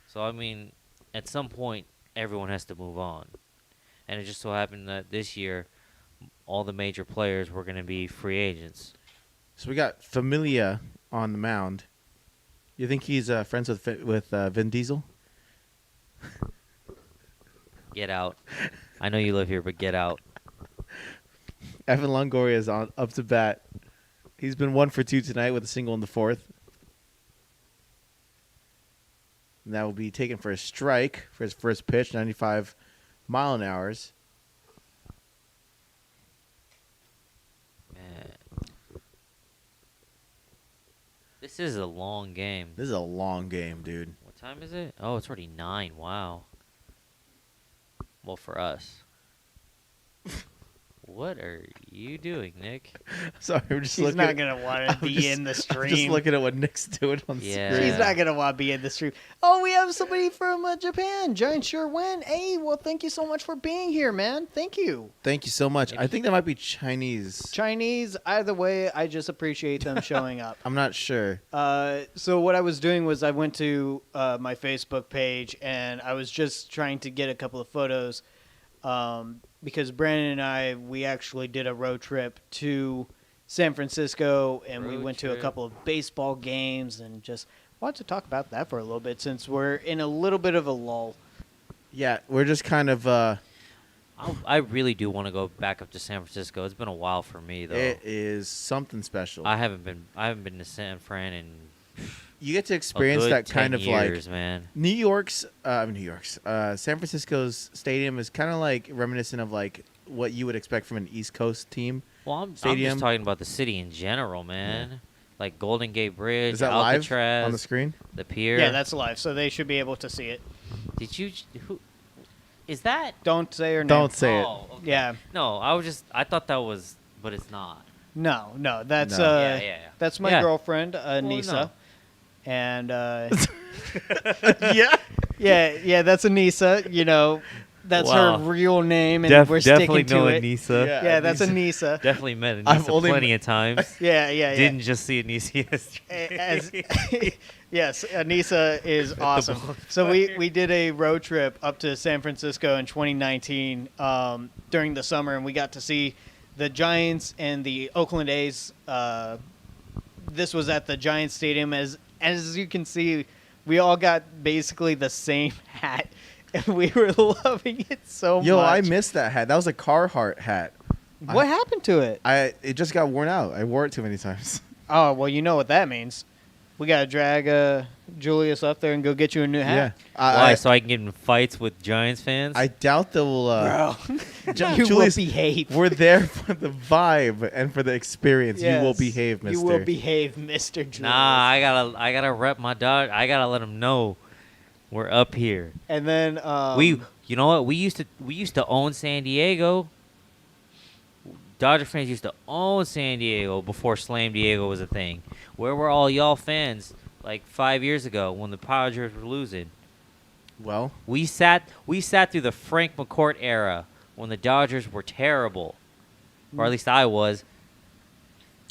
So I mean, at some point, everyone has to move on. And it just so happened that this year, all the major players were going to be free agents. So we got Familia on the mound. You think he's friends with Vin Diesel? Get out. I know you live here, but get out. Evan Longoria is up to bat. He's been 1 for 2 tonight with a single in the 4th. And that will be taken for a strike for his first pitch, 95 mile an hour. Man. This This is a long game. This is a long game, dude. What time is it? Oh, it's already 9. Wow. Well, for us. What are you doing, Nick? Sorry, I'm just He's looking. not gonna want to I'm be just- in the I'm stream. just looking at what Nick's doing on Yeah. screen. He's not gonna want to be in the stream. Oh, we have somebody from Japan. Giant sure win. Hey, well, thank you so much for being here, man. Thank you. Thank you so much. I think that might be Chinese. Chinese, either way, I just appreciate them showing up. I'm not sure. So what I was doing was I went to my Facebook page and I was just trying to get a couple of photos because Brandon and I, we actually did a road trip to San Francisco and we Road went to a trip. couple of baseball games and just wanted to talk about that for a little bit since we're in a little bit of a lull. Yeah, we're just kind of. I really do want to go back up to San Francisco. It's been a while for me, though. It is something special. I haven't been to San Fran in You get to a experience good that 10 kind of years, like man. San Francisco's stadium is kind of like reminiscent of like what you would expect from an East Coast team. Well, I'm Stadium. just talking about the city in general, man. Like Golden Gate Bridge, Is that Alcatraz, live on the screen? the pier. Yeah, that's live, so they should be able to see it. Did you? Who is that? Don't say her name. Don't say it. Oh, okay. Yeah. No, I thought that was, but it's not. No, that's No. Yeah. that's my Yeah. girlfriend, Nisa. no. And Yeah. yeah, that's Anissa. You know, that's Wow. her real name, and we're sticking to it. Anissa. Yeah. Yeah, that's Anissa. Anissa. Definitely met I've Anissa only plenty of times. Yeah. Didn't just see Anissa yesterday. As, yes, Anissa is awesome. So we did a road trip up to San Francisco in 2019 during the summer, and we got to see the Giants and the Oakland A's. This was at the Giants Stadium. As you can see, we all got basically the same hat, and we were loving it so Yo, much. I missed that hat. That was a Carhartt hat. What happened to it? It just got worn out. I wore it too many times. Oh, well, you know what that means. We got to drag Julius up there and go get you a new hat. Why? So I can get in fights with Giants fans? I doubt they will. Bro, Ju- you Julius, will behave. We're there for the vibe and for the experience. You will Yes, behave, mister. You will behave, Mr. Julius. Nah, I gotta rep my dog. I gotta let them know we're up here. And then You know what? We used to own San Diego. Dodger fans used to own San Diego before Slam Diego was a thing. Where were all y'all fans like 5 years ago when the Padres were losing? Well, We sat through the Frank McCourt era when the Dodgers were terrible, or at least I was.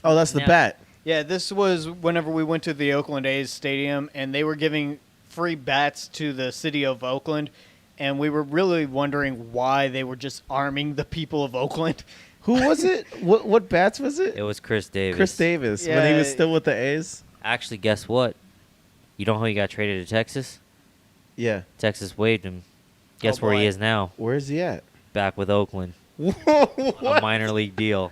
oh, that's the Now- bet. yeah, this was whenever we went to the Oakland A's stadium, and they were giving free bats to the city of Oakland, and we were really wondering why they were just arming the people of Oakland. Who was it? What bats was it? It was Chris Davis. Chris Davis when he was Yeah. still with the A's. Actually, guess what? You know how he got traded to Texas? Yeah. Texas waived him. Guess Oh, where he boy. is now? Where is he at? Back with Oakland. A What? minor league deal.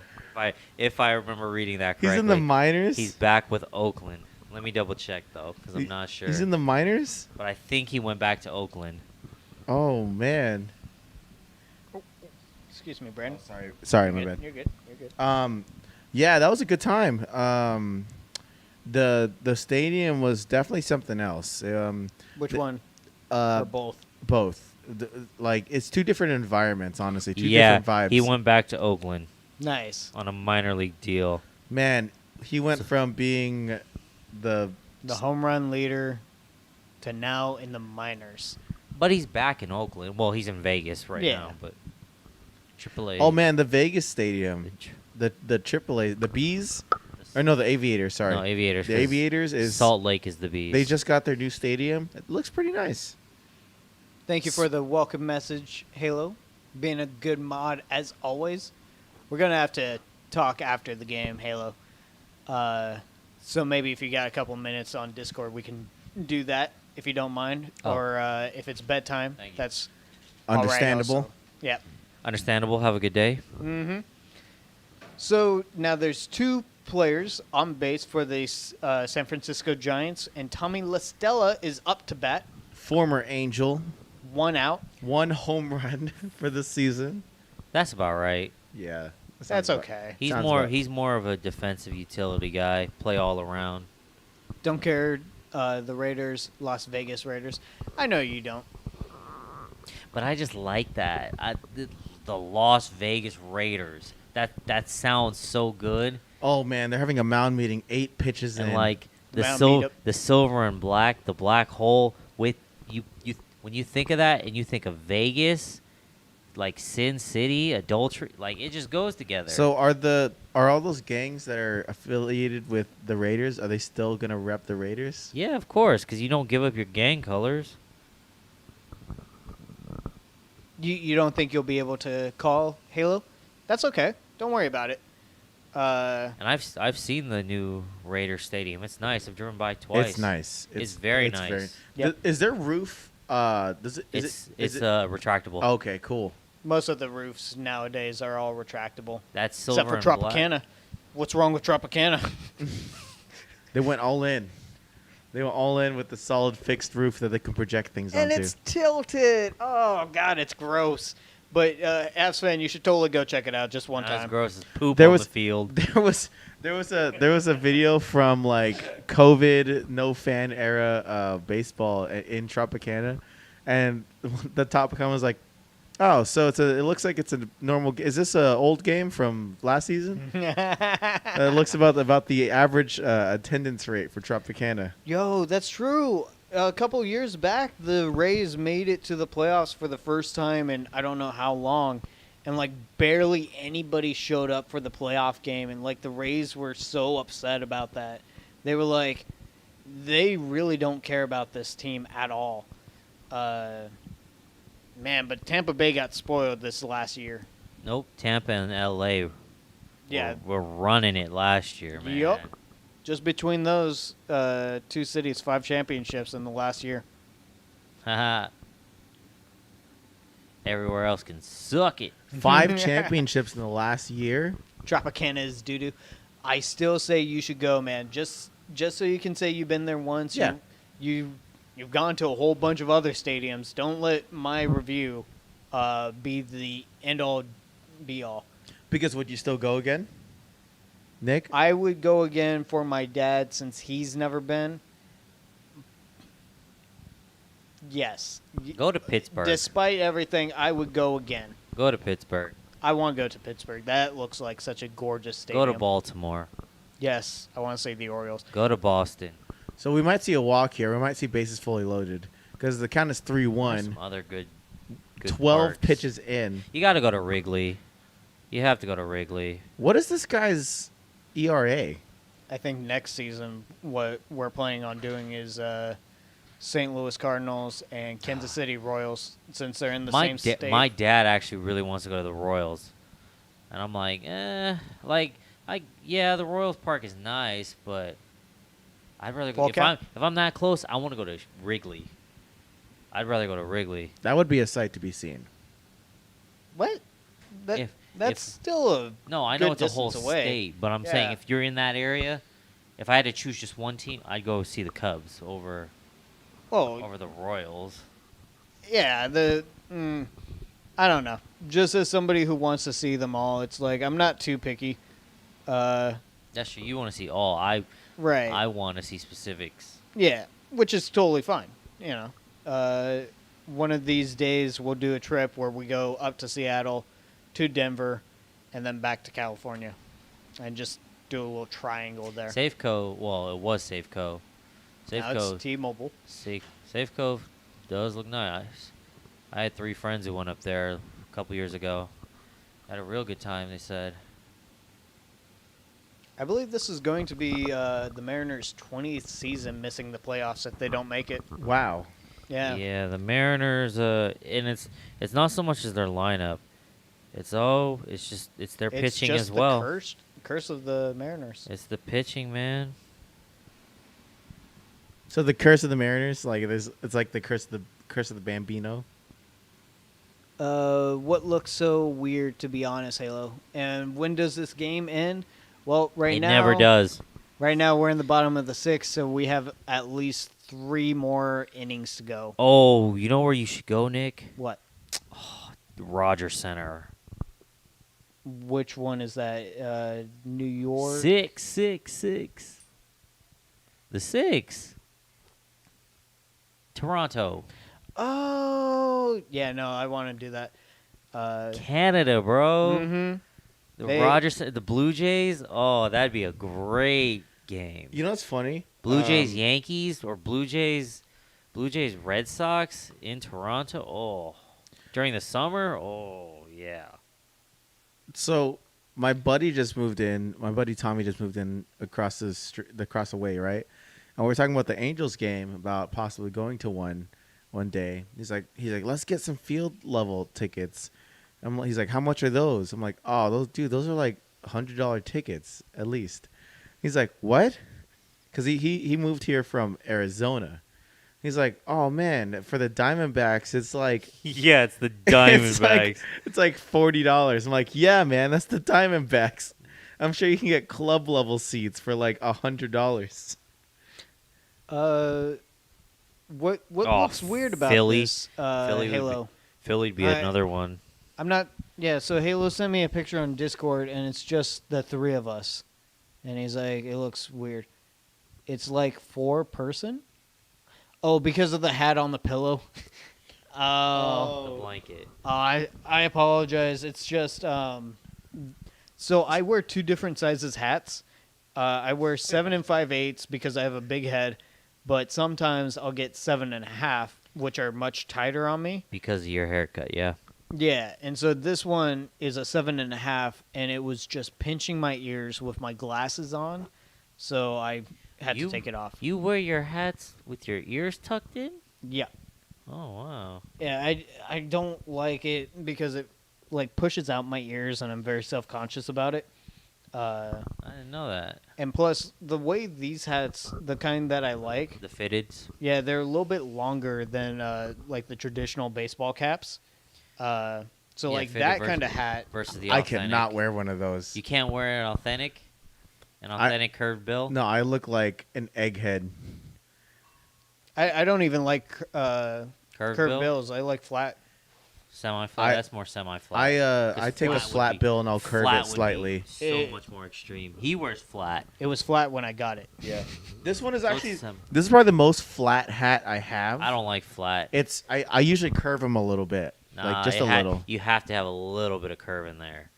If I remember reading that correctly. He's in the minors. He's back with Oakland. Let me double check though, because I'm not sure. He's in the minors. But I think he went back to Oakland. Oh man. Excuse me, Brandon. Sorry, my You're bad. good. You're good. Yeah, that was a good time. The stadium was definitely something else. Which the- one? Uh, Or both? both. Like it's two different environments, honestly. Two Yeah, different vibes. he went back to Oakland Nice. on a minor league deal. Man, he went from being the The home run leader to now in the minors. But he's back in Oakland. Well, he's in Vegas right Yeah. now, but AAA. oh man, the Vegas stadium, the AAA, the Bees, or no, the Aviators. Sorry, No, Aviators. the 'cause Aviators is Salt Lake is the bees. They just got their new stadium. It looks pretty nice. Thank you for the welcome message, Halo. Being a good mod as always. We're gonna have to talk after the game, Halo. So maybe if you got a couple minutes on Discord, we can do that if you don't mind, Oh. or if it's bedtime, Thank you. that's all right Understandable. also. Yeah. Understandable. Have a good day. Mm-hmm. So now there's two players on base for the San Francisco Giants, and Tommy La Stella is up to bat. Former Angel, 1 out. 1 home run for the season. That's about right. Yeah, That's okay. He's Sounds more right. he's more of a defensive utility guy. Play all around. Don't care. The Raiders, Las Vegas Raiders. I know you don't. But I just like that. The Las Vegas Raiders. That sounds so good. Oh man, they're having a mound meeting. 8 pitches And in. like Mound meetup. the silver and black, the black hole with you when you think of that and you think of Vegas, like Sin City, adultery, like it just goes together. So are all those gangs that are affiliated with the Raiders? Are they still gonna rep the Raiders? yeah, of course, because you don't give up your gang colors. You don't think you'll be able to call Halo? That's okay. Don't worry about it. And I've seen the new Raider Stadium. It's nice. I've driven by twice. It's nice. It's very nice. Yep. Is their roof? Does it? It's it? retractable. Okay, cool. Most of the roofs nowadays are all retractable, That's silver except for and black. Tropicana. What's wrong with Tropicana? They went all in. They went all in with the solid fixed roof that they can project things And onto. it's tilted. Oh God, it's gross. But Avs fan, you should totally go check it out just one Not as time. gross as poop There on was- the field. There was a video from like COVID no fan era baseball in Tropicana, and the top comment was like, "Oh, so it looks like it's a normal. Is this a old game from last season?" It looks about the average attendance rate for Tropicana. Yo, that's true. A couple years back, the Rays made it to the playoffs for the first time in I don't know how long, and like barely anybody showed up for the playoff game, and like the Rays were so upset about that. They were like, they really don't care about this team at all. Man, but Tampa Bay got spoiled this last year. Nope, Tampa and LA. Yeah. were running it last year, man. Yup. Just between those two cities, 5 championships in the last year. Haha. Everywhere else can suck it. 5 championships in the last year. Tropicana is doo-doo. I still say you should go, man. Just so you can say you've been there once. Yeah. You've gone to a whole bunch of other stadiums. Don't let my review be the end-all, be-all. Because would you still go again, Nick? I would go again for my dad since he's never been. Yes. Go to Pittsburgh. Despite everything, I would go again. Go to Pittsburgh. I want to go to Pittsburgh. That looks like such a gorgeous Go stadium. to Baltimore. Yes, I want to say the Orioles. Go to Boston. So we might see a walk here. We might see bases fully loaded because the count is There's 3-1. some other good 12 parks. pitches in. You got to go to Wrigley. You have to go to Wrigley. What is this guy's ERA? I think next season what we're planning on doing is St. Louis Cardinals and Kansas City Royals since they're in the same state. My dad actually really wants to go to the Royals, and I'm like, yeah, the Royals Park is nice, but I'd rather go. Well, If I'm that close, I want to go to Wrigley. I'd rather go to Wrigley. That would be a sight to be seen. What? If- That's if- still a No, I know good it's a whole distance away. state, but I'm saying Yeah. if you're in that area, if I had to choose just one team, I'd go see the Cubs over the Royals. Yeah, I don't know. Just as somebody who wants to see them all, it's like I'm not too picky. That's true. You want to see all. Right. I want to see specifics. Yeah, which is totally fine. You know, one of these days we'll do a trip where we go up to Seattle, to Denver, and then back to California, and just do a little triangle there. Safeco, well, it was Safeco. Now Safeco, it's T-Mobile. Safeco does look nice. I had 3 friends who went up there a couple years ago. Had a real good time, they said. I believe this is going to be the Mariners' 20th season missing the playoffs if they don't make it. Wow. Yeah. Yeah, the Mariners, and it's not so much as their lineup. It's their It's pitching just as well. the curse of the Mariners. It's the pitching, man. So the curse of the Mariners, it's like the curse of the Bambino. What looks so weird, to be honest, Halo? And when does this game end? Well, It never does. Right now, we're in the bottom of the 6th, so we have at least 3 more innings to go. Oh, you know where you should go, Nick? What? The Rogers Center. Which one is that? New York? 666. The 6. Toronto. Oh, yeah, no, I want to do that. Canada, bro. Mm-hmm. The Blue Jays. Oh, that'd be a great game. You know what's funny? Blue Jays Yankees or Blue Jays Red Sox in Toronto. Oh, during the summer. Oh, yeah. So my buddy just moved in. My buddy Tommy just moved in across across the way, right? And we're talking about the Angels game, about possibly going to one day. He's like, let's get some field level tickets. He's like, how much are those? I'm like, oh, those are like $100 tickets at least. He's like, what? Because he moved here from Arizona. He's like, oh man, for the Diamondbacks, it's like Yeah, it's the Diamondbacks. it's like $40. I'm like, yeah, man, that's the Diamondbacks. I'm sure you can get club level seats for like $100. What Oh, looks weird about Philly. this Philly Halo? Philly'd be I- another one. I'm not. Yeah, so Halo sent me a picture on Discord, and it's just the 3 of us, and he's like, it looks weird. It's like 4-person. Oh, because of the hat on the pillow. The blanket. I apologize. It's just so I wear 2 different sizes hats. I wear 7 and 5/8 because I have a big head, but sometimes I'll get 7.5, which are much tighter on me. Because of your haircut, yeah. Yeah, and so this one is a 7.5, and it was just pinching my ears with my glasses on, so I had to take it off. You wear your hats with your ears tucked in? Yeah. Oh, wow. Yeah, I don't like it because it like pushes out my ears, and I'm very self-conscious about it. I didn't know that. And plus, the way these hats, the kind that I like, The fitteds. yeah, they're a little bit longer than like the traditional baseball caps. So Yeah, like fitted that versus- kind of hat, Versus the I authentic. cannot wear one of those. You can't wear an authentic curved bill? No, I look like an egghead. I don't even like Curved curved bill? bills. I like flat. Semi-flat? I- That's more semi-flat. I take a flat would flat be- bill and I'll curve flat it would be slightly. So Eh. much more extreme. He wears flat. It was flat when I got it. Yeah. This one is So actually it's, this is probably the most flat hat I have. I don't like flat. It's I usually curve them a little bit. Like just a little. You have to have a little bit of curve in there.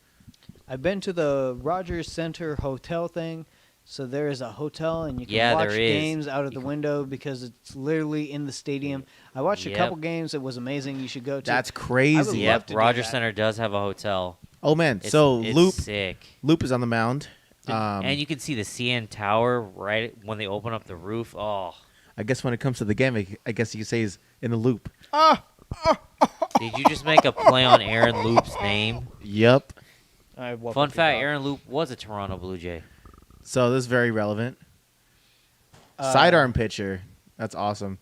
I've been to the Rogers Center hotel thing. So there is a hotel, and you can Yeah, watch there is. games out of the window because it's literally in the stadium. I watched a Yep. couple games. It was amazing. You should go to. That's I would crazy. love Yep, to do Rogers that. Center does have a hotel. Oh man, It's, so it's Loop sick. is on the mound. And you can see the CN Tower right when they open up the roof. Oh, I guess when it comes to the game, I guess you could say he's in the Loop. did you just make a play on Aaron Loop's name? Yep. I woke Fun up your fact, dog. Aaron Loop was a Toronto Blue Jay. So this is very relevant. Sidearm pitcher. That's awesome.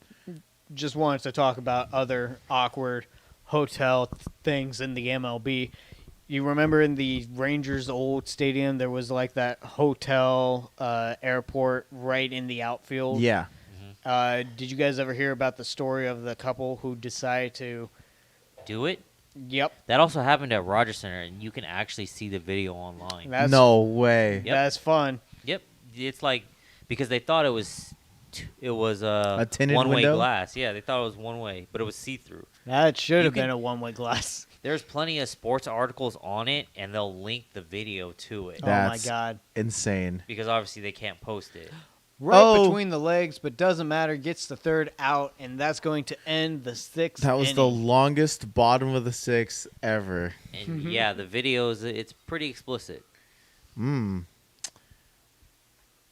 Just wanted to talk about other awkward hotel things in the MLB. You remember in the Rangers' old stadium, there was like that hotel airport right in the outfield. Yeah. Did you guys ever hear about the story of the couple who decided to? Do it? Yep. That also happened at Rogers Center, and you can actually see the video online. That's, No way. Yep. That's fun. Yep, it's like because they thought it was A tinted one-way window? glass. Yeah, they thought it was one way, but it was see-through. That should You have can- been a one-way glass. There's plenty of sports articles on it, and they'll link the video to it That's- Oh my god. Insane. because obviously they can't post it. Right Oh. between the legs, but doesn't matter. Gets the third out, and that's going to end the sixth. That was the inning. longest bottom of the sixth ever. And yeah, the videos it's pretty explicit.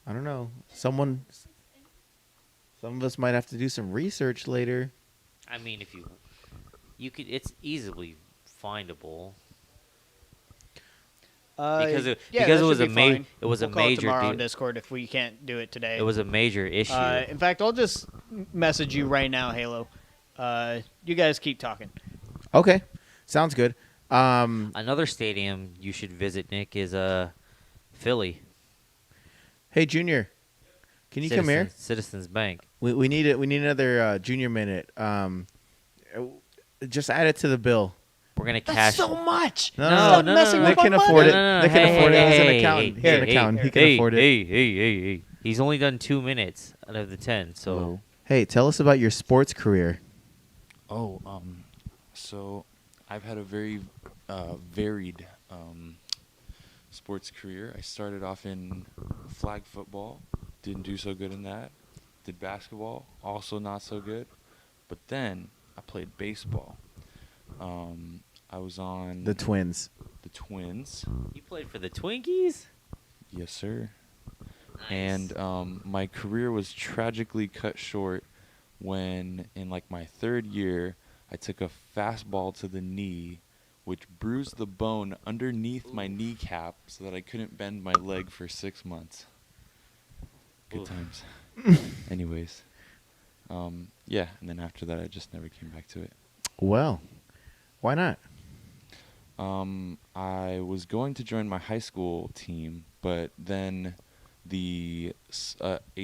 I don't know. Some of us might have to do some research later. I mean, if you could, it's easily findable. Because it that was should a be fine. it was a We'll call it major tomorrow on deal. Discord if we can't do it today. It was a major issue. In fact, I'll just message you right now, Halo. You guys keep talking. Okay. Sounds good. Another stadium you should visit, Nick, is Philly. Hey, Junior. Can you come here? Citizens Bank. We need it. We need another Junior minute. Just add it to the bill. We're gonna cash. much. No, No, no, no, no, no, Nick no. can afford it. No, no, no. Nick can Hey, afford it. hey, He's an hey, accountant. hey, He's an hey, accountant. He can hey, afford it. hey. He's only done 2 minutes out of the 10. So Hello. Hey, tell us about your sports career. Oh, so I've had a very varied sports career. I started off in flag football, didn't do so good in that. Did basketball, also not so good. But then I played baseball. I was on The Twins. the Twins. you played for the Twinkies? Yes, sir. Nice. And my career was tragically cut short when, in like my 3rd year, I took a fastball to the knee, which bruised the bone underneath my kneecap so that I couldn't bend my leg for 6 months. Good Oof. times. Anyways, yeah, and then after that, I just never came back to it. Well, why not? I was going to join my high school team, but then a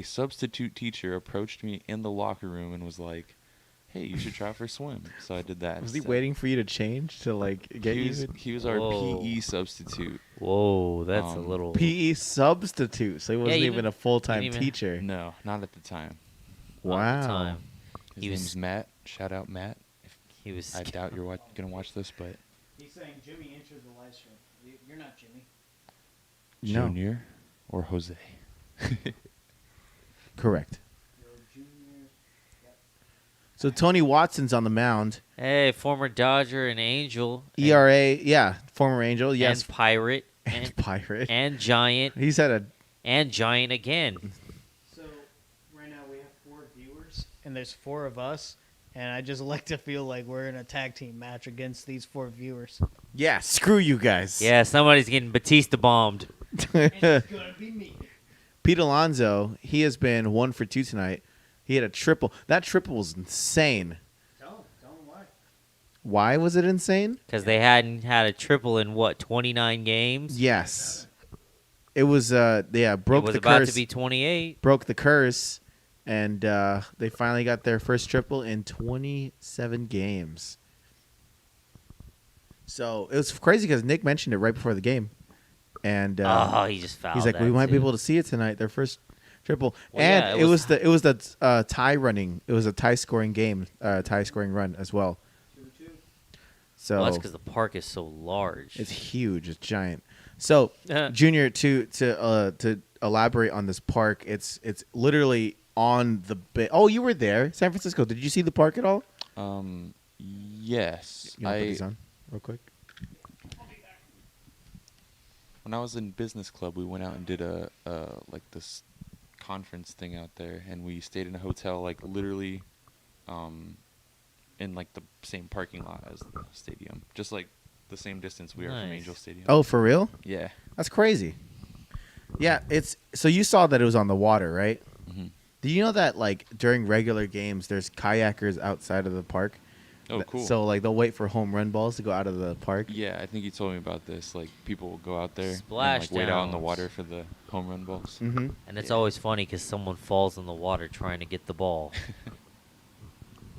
substitute teacher approached me in the locker room and was like, "Hey, you should try for swim." So I did that. Was he instead. waiting for you to change to like get He you? was, he was our Whoa. PE substitute. Whoa, that's a Um, little. PE substitute, so he wasn't you even didn't- a full-time you didn't even- teacher. No, not at the time. all the Wow. time. His He was- name's Matt. Shout out Matt. He was. I doubt you're gonna watch this, but He's saying Jimmy entered the live stream. You're not Jimmy. No. Junior or Jose. Correct. You're junior. Yep. So Tony Watson's on the mound. Hey, former Dodger and Angel. ERA, yeah, former Angel, yes, And Pirate. and And, Pirate. and Giant. He's had a And Giant again. So right now we have 4 viewers, and there's 4 of us, and I just like to feel like we're in a tag team match against these 4 viewers. yeah. Screw you guys. Yeah, somebody's getting Batista bombed. And it's gonna be me. Pete Alonso, he has been 1 for 2 tonight. He had a triple. That triple was insane. Tell him why. Why was it insane? Because they hadn't had a triple in, what, 29 games? Yes. It was broke it was the about curse. to be 28. Broke the curse, and they finally got their first triple in 27 games. So it was crazy because Nick mentioned it right before the game, and He just fouled he's like, that "We might be too. able to see it tonight. Their first triple." Well, and yeah, it was the tie running. It was a tie scoring game, tie scoring run as well. 2-2. So Well, that's because the park is so large. it's huge. It's giant. So Junior, to elaborate on this park, it's literally on the Oh, you were there, San Francisco. Did you see the park at all? Yes. You wanna put these on real quick? When I was in business club, we went out and did a like this conference thing out there, and we stayed in a hotel like literally in like the same parking lot as the stadium, just like the same distance we are from Nice. Angel Stadium. Oh, for real? Yeah. That's crazy. Yeah, it's so you saw that it was on the water, right? hmm Do you know that like during regular games, there's kayakers outside of the park? Oh, cool. So like they'll wait for home run balls to go out of the park. Yeah, I think you told me about this. Like people will go out there Splash and like wait out in the downs. water for the home run balls. Mm-hmm. And it's Yeah. always funny because someone falls in the water trying to get the ball.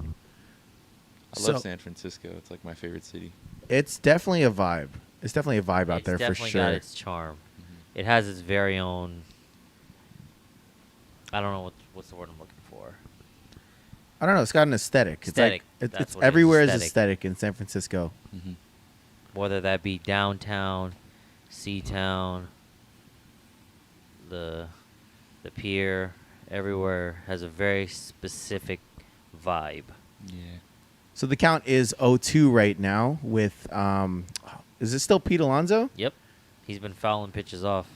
I So- love San Francisco. It's like my favorite city. It's definitely a vibe. It's definitely a vibe out It's there for definitely sure. got its charm. Mhm. It has its very own. I don't know what's the word I'm looking for. I don't know. It's got an aesthetic. Aesthetic, It's like that's it's what it is, everywhere is aesthetic. aesthetic in San Francisco. Mhm. Whether that be downtown, Seatown, the pier, everywhere has a very specific vibe. Yeah. So the count is 0-2 right now with is it still Pete Alonso? Yep, he's been fouling pitches off.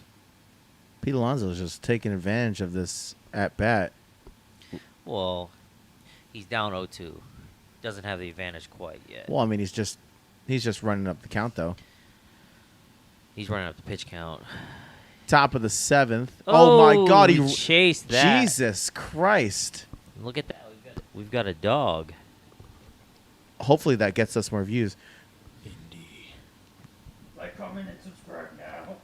Pete Alonso is just taking advantage of this at bat. Well, he's down 0-2. Doesn't have the advantage quite yet. Well, I mean, he's just running up the count though. He's running up the pitch count. Top of the 7th. Oh my God, he chased that. Jesus Christ. Look at that. We've got a dog. Hopefully that gets us more views. Indy. Like, comment, and subscribe now.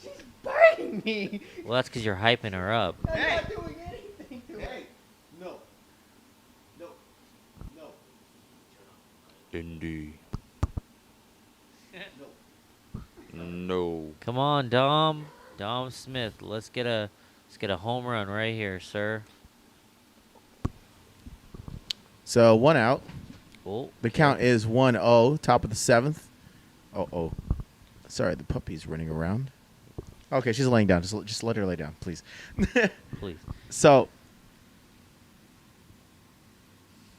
She's biting me. Well, that's because you're hyping her up. I'm not doing anything to her. No. No. No. Indy. No. No. Come on, Dom. Dom Smith. Let's get a home run right here, sir. So 1 out. Oh, The count is 1-0. Top of the 7th. Oh. Sorry, the puppy's running around. Okay, she's laying down. Just let her lay down, please. please. So,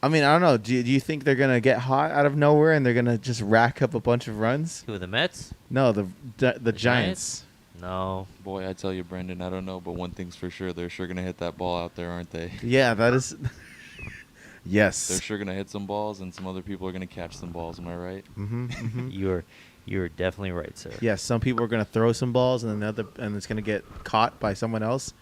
I mean, I don't know. Do you think they're gonna get hot out of nowhere and they're gonna just rack up a bunch of runs? Who, the Mets? No, the Giants? Giants. No. Boy, I tell you, Brendan, I don't know, but one thing's for sure. They're sure going to hit that ball out there, aren't they? Yeah, that is. They're Yes. sure going to hit some balls, and some other people are going to catch some balls. Am I right? Mm-hmm. You're definitely right, sir. Yes, some people are gonna throw some balls and and it's gonna get caught by someone else.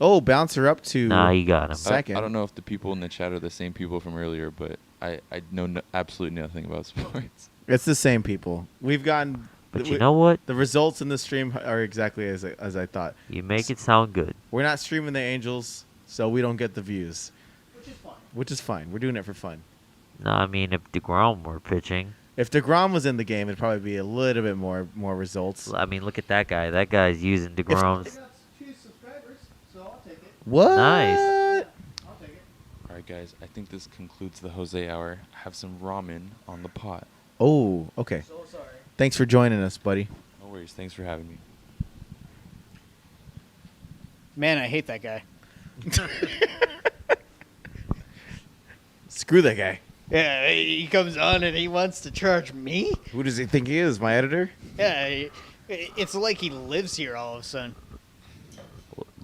Oh, bouncer up to. Nah, you got him. Second. I don't know if the people in the chat are the same people from earlier, but I know absolutely nothing about sports. It's the same people. We've gotten. But you know what? The results in the stream are exactly as I thought. You make it sound good. We're not streaming the Angels, so we don't get the views. Which is fine. We're doing it for fun. No, I mean, if DeGrom were pitching, If DeGrom was in the game, it'd probably be a little bit more results. I mean, look at that guy. That guy's using DeGrom's. What? Nice. All right, guys, I think this concludes the Jose Hour. Have some ramen on the pot. Oh, okay. So sorry. Thanks for joining us, buddy. No worries. Thanks for having me. Man, I hate that guy. Screw that guy. Yeah, he comes on and he wants to charge me? Who does he think he is? My editor? Yeah, it's like he lives here all of a sudden.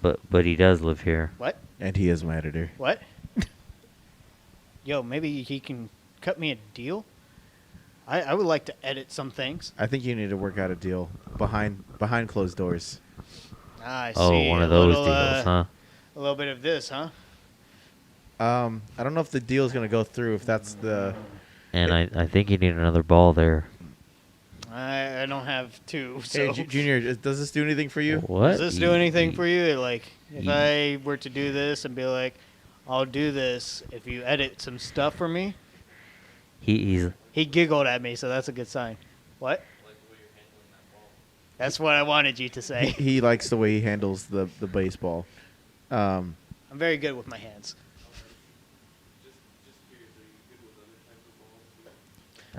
But he does live here. What? And he is my editor. What? Yo, maybe he can cut me a deal? I would like to edit some things. I think you need to work out a deal behind closed doors. I see. Oh, one of those deals, huh? A little bit of this, huh? I don't know if the deal is going to go through. If that's the. And I think you need another ball there. I don't have two. So Hey, Junior, does this do anything for you? What? does this do anything for you? you? Like, if I were to do this and be like, I'll do this if you edit some stuff for me. He's He giggled at me, so that's a good sign. What? That's what I wanted you to say. He likes the way he handles the baseball. I'm very good with my hands.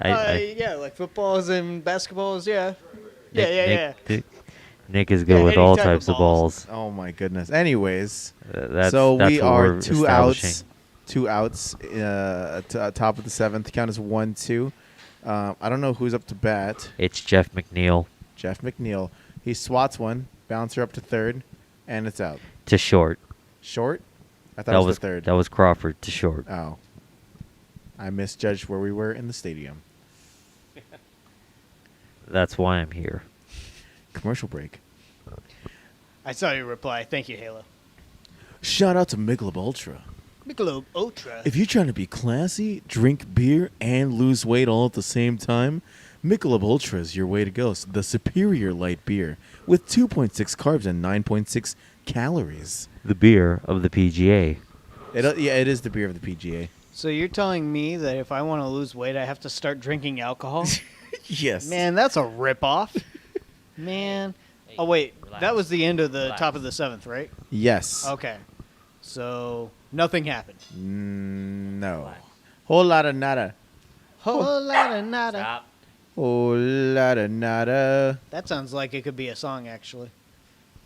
Yeah, like footballs and basketballs, yeah. Nick is good Yeah, with any all type of types of balls. balls. Oh my goodness. Anyways, That's so we what are we're two establishing. outs. Top of the 7th. Count is 1-2. I don't know who's up to bat. It's Jeff McNeil Jeff McNeil. He swats one, bouncer up to third, and it's out. to short. Short? I thought That it was was the third. That was Crawford to short. Oh. I misjudged where we were in the stadium. That's why I'm here. Commercial break. I saw your reply. Thank you, Halo. Shout out to Michelob Ultra. Michelob Ultra. If you're trying to be classy, drink beer, and lose weight all at the same time, Michelob Ultra is your way to go. The superior light beer with 2.6 carbs and 9.6 calories. The beer of the PGA. It is the beer of the PGA. So you're telling me that if I want to lose weight, I have to start drinking alcohol? Yes. Man, that's a ripoff. Man. Oh, wait. Relax. That was the end of the Relax. top of the 7th, right? Yes. Okay. So nothing happened. No. Whole lot of nada. Whole lot of nada. Stop. Whole lot of nada. That sounds like it could be a song, actually.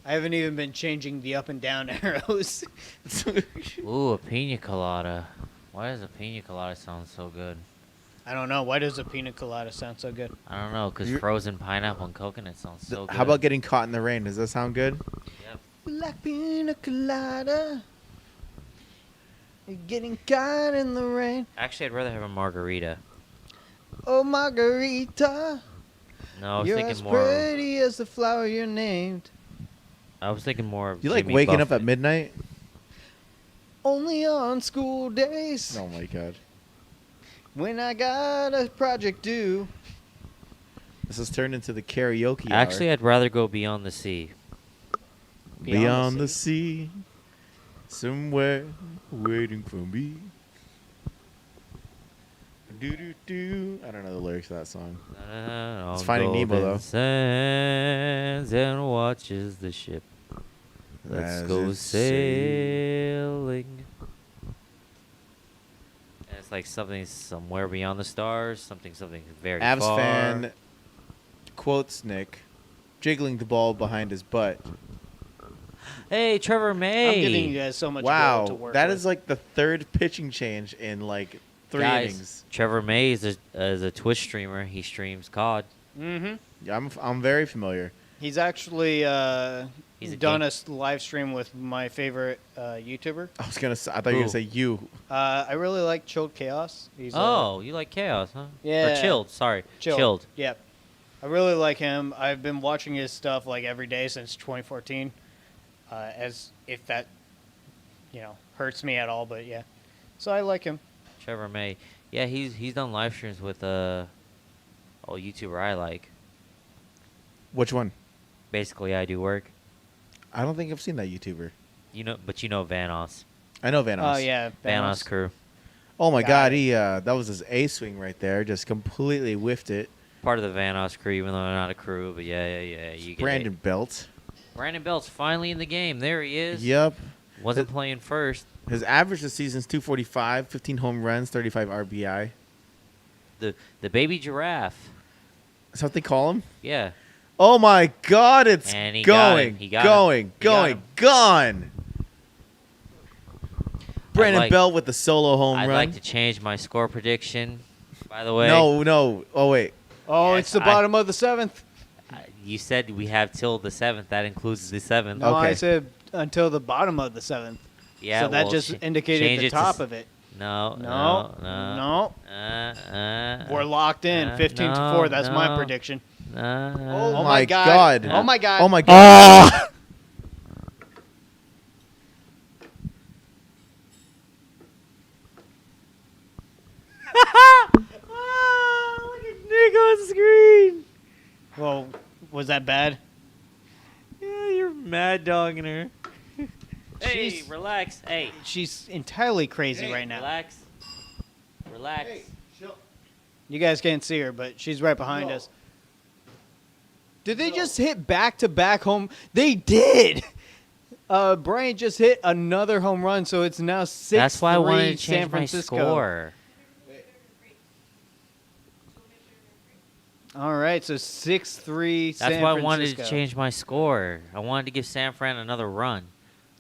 I haven't even been changing the up and down arrows. Ooh, a pina colada. Why does a pina colada sound so good? I don't know. Why does a pina colada sound so good? I don't know, because You're- frozen pineapple and coconut sounds so good. How about getting caught in the rain? Does that sound good? Yep. Like pina colada. You're getting caught in the rain. Actually, I'd rather have a margarita. Oh, Margarita. No, I was You're thinking as more. pretty as the flower you're named. I was thinking more of. You like Jimmy waking up Buffett. at midnight? Only on school days. Oh my god. When I got a project due. This has turned into the karaoke Actually, hour. I'd rather go beyond the sea. Beyond the sea, somewhere waiting for me. Do do do. I don't know the lyrics to that song. It's Finding Nemo, though. Sands and watches the ship. Let's As go it sailing. And it's like something somewhere beyond the stars, something very Avs far. fan quotes Nick, jiggling the ball behind his butt. Hey, Trevor May. I'm giving you guys so much gold to Wow, work that with. is like the third pitching change in like 3 Guys, innings. Trevor May is a Twitch streamer. He streams COD. Mm-hmm. Yeah, I'm very familiar. He's actually He's a done game- a live stream with my favorite YouTuber. I was gonna say, I thought you were gonna say you. I really like Chilled Chaos. He's Oh, you like Chaos, huh? Yeah. Or Chilled, sorry. Chilled. Yep. I really like him. I've been watching his stuff like every day since 2014. As if that, hurts me at all, but yeah. So I like him. Trevor May. Yeah, he's done live streams with a YouTuber I like. Which one? Basically, I do work. I don't think I've seen that YouTuber. But you know Vanos. I know Vanos. Oh yeah, Vanos crew. Oh my Got God, it. he that was his A swing right there. Just completely whiffed it. Part of the Vanos crew, even though they're not a crew, but yeah, you get Brandon it. Belt. Brandon Belt's finally in the game. There he is. Yep. Wasn't playing first. His average this season's 245, 15 home runs, 35 RBI. The baby giraffe. Is that what they call him? Yeah. Oh my God, it's And he got him. going, He got going, him. He got going, him. gone. Brandon like- Belt with the solo home I'd run. like to change my score prediction. By the way, No. Oh wait. Oh, Yes, it's the bottom of the 7th. You said we have till the 7th. That includes the 7th. No, I Okay. said until the bottom of the 7th. Yeah, so that well, just indicated change the it to top s- of it. No. No. No. We're locked in, 15 to 4. That's my prediction. Oh, Oh my my God. God. Oh my God. Oh my God. Look at Nick on screen. Well, was that bad? Yeah, you're mad dogging her. Hey, She's- relax. Hey, She's entirely crazy right now. relax. Relax. You guys can't see her, but she's right behind us. Did they just hit back-to-back home? They did. Bryant just hit another home run, so it's now 6-3 That's why I wanted to San change my Francisco. score. All right, so 6-3 San That's why I Francisco. wanted to change my score. I wanted to give San Fran another run.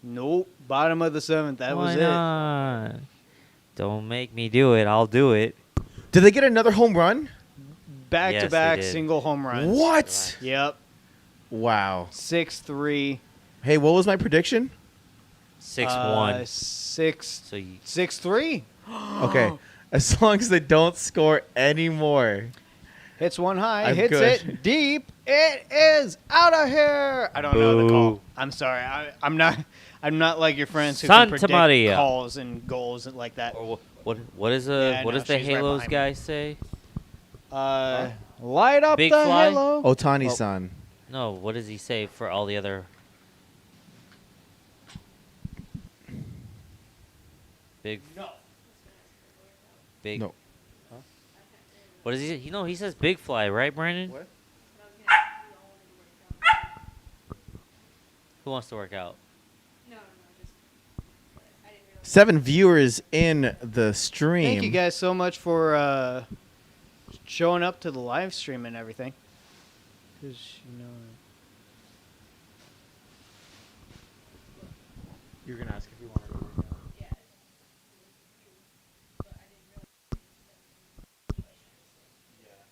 Nope, bottom of the 7th. That Why was it. not? Don't make me do it. I'll do it. Did they get another home run? Back-to-back Yes, they did. single home runs. What? Yep, Wow. 6-3. Hey, what was my prediction? 6-1. 6 So you, 6-3. Okay. As long as they don't score anymore. Hits one high, I'm hits good. it deep. It is out of here. I don't know the call. Boo. I'm sorry. I'm not like your friends who Santa can predict Maria. calls and goals and like that. or what does Yeah, what no, does the she's right Halos behind guy say? Light up Big the fly? halo. Otani-san. No, what does he say for all the other? Big. No. Big. No. What does he say? He says big fly, right, Brandon? What? Who wants to work out? No, just. I didn't realize. 7 viewers in the stream. Thank you guys so much for showing up to the live stream and everything. 'Cause, You're going to ask if you want to work out. Yeah. But I didn't realize.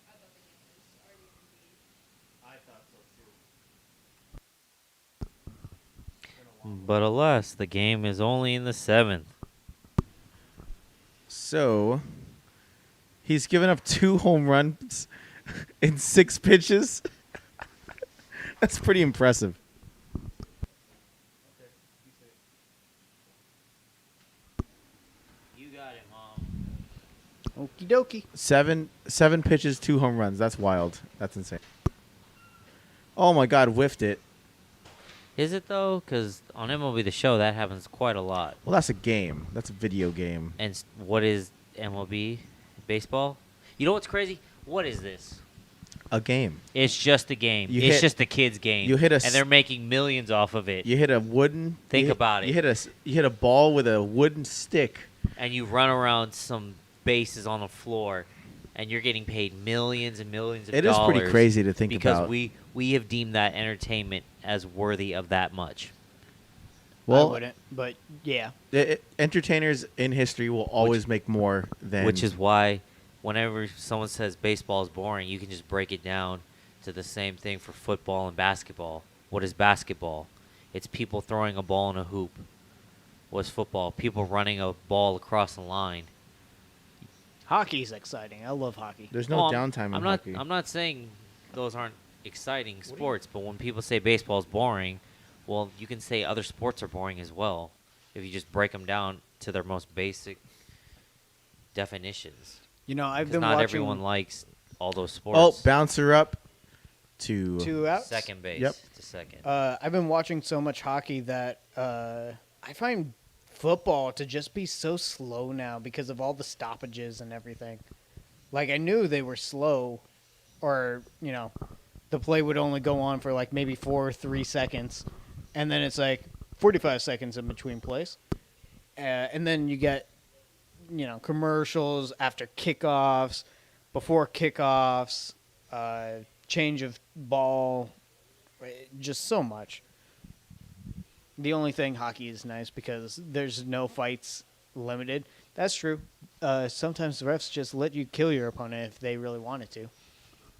I thought the game was already in the I thought so too. But alas, the game is only in the 7th. So, he's given up 2 home runs in 6 pitches. That's pretty impressive. You got it, Mom. Okie dokie. 7 pitches, 2 home runs. That's wild. That's insane. Oh my God, whiffed it. Is it though? Because on MLB The Show, that happens quite a lot. Well, that's a game. That's a video game. And what is MLB? Baseball. You know what's crazy? What is this? A game. It's just a game. You It's hit- just a kid's game. you hit a and s- they're making millions off of it. You hit a wooden. Think you hit- about it. You hit a ball with a wooden stick. And you run around some bases on the floor, and you're getting paid millions and millions of It is dollars. pretty crazy to think because about. we have deemed that entertainment as worthy of that much. I Well, wouldn't, but yeah. entertainers in history will always make more than. Which is why whenever someone says baseball is boring, you can just break it down to the same thing for football and basketball. What is basketball? It's people throwing a ball in a hoop. What's football? People running a ball across the line. Hockey's exciting. I love hockey. There's no I'm- downtime in I'm not. hockey. I'm not saying those aren't exciting sports, but when people say baseball is boring, well, you can say other sports are boring as well if you just break them down to their most basic definitions. You know, I've 'Cause been not watching everyone likes all those sports. Oh, bouncer up to. 2 outs. second base Yep. to second. I've been watching so much hockey that I find football to just be so slow now because of all the stoppages and everything. Like, I knew they were slow, or, you know, the play would only go on for like maybe 4 or 3 seconds, and then it's like 45 seconds in between plays. And then you get, you know, commercials after kickoffs, before kickoffs, change of ball, just so much. The only thing hockey is nice because there's no fights limited. That's true. Sometimes the refs just let you kill your opponent if they really wanted to.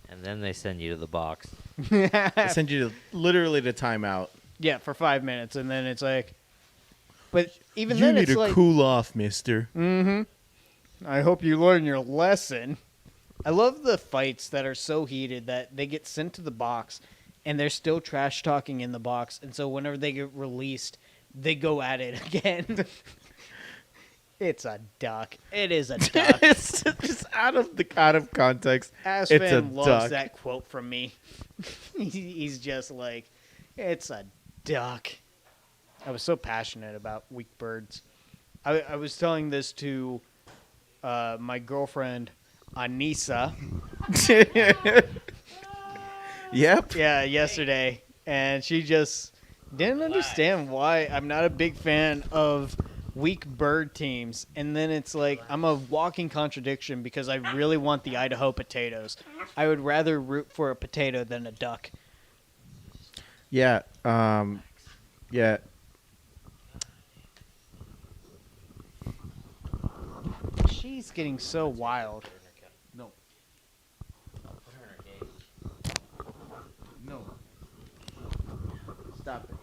And then they send you to the box. They send you literally to timeout. Yeah, for 5 minutes, and then it's like. But even You then, need it's to like. cool off, mister. I hope you learn your lesson. I love the fights that are so heated that they get sent to the box, and they're still trash talking in the box, and so whenever they get released, they go at it again. It's a duck. It is a duck. It's just out of context. It's a Aspen loves duck. that quote from me. He's just like, it's a duck. I was so passionate about weak birds. I was telling this to my girlfriend, Anissa. Yep. Yeah, yesterday. And she just didn't understand why I'm not a big fan of weak bird teams. And then it's like I'm a walking contradiction because I really want the Idaho potatoes. I would rather root for a potato than a duck. Yeah. Yeah. She's getting so wild. No. No. Stop it.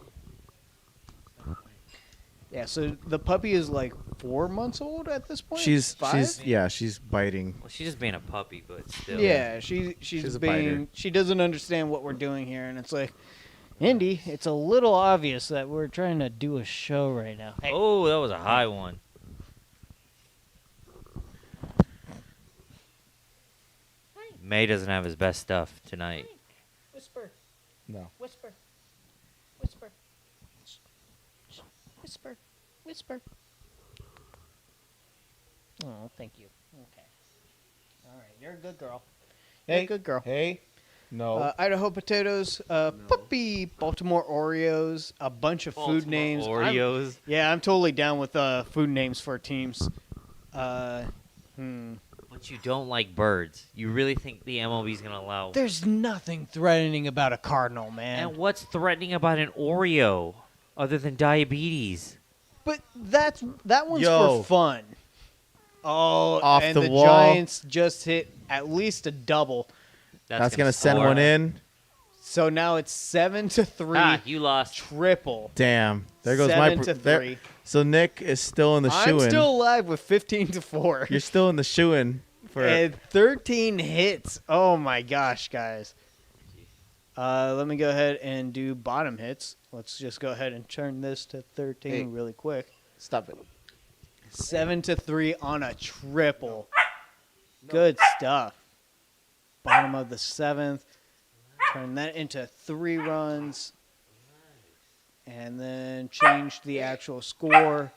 Yeah, so the puppy is like 4 months old at this point. She's 5? she's biting. Well, she's just being a puppy, but still. Yeah, she's She's a being. biter. She doesn't understand what we're doing here, and it's like, Indy, it's a little obvious that we're trying to do a show right now. Hey, Oh, that was a high one. May doesn't have his best stuff tonight. whisper, No. whisper, whisper, whisper, whisper. Oh, thank you. Okay. All right, you're a good girl. You're a good girl. Hey. No. Idaho potatoes, puppy, Baltimore Oreos, a bunch of food names. Oreos. I'm totally down with food names for teams. But you don't like birds. You really think the MLB is going to allow... There's nothing threatening about a cardinal, man. And what's threatening about an Oreo other than diabetes? But that one's Yo. for fun. Oh, Off and the the wall. Giants just hit at least a double. That's gonna send score. one in. So now it's 7-3. Ah, you lost. Triple. Damn. There goes 7-3. there. So Nick is still in the I'm shoe-in. still alive with 15-4. You're still in the shoe-in for. And 13 hits. Oh my gosh, guys. Let me go ahead and do bottom hits. Let's just go ahead and turn this to 13 Hey. really quick. Stop it. 7-3 on a triple. Good stuff. Bottom of the 7th. Turn that into 3 runs. And then change the actual score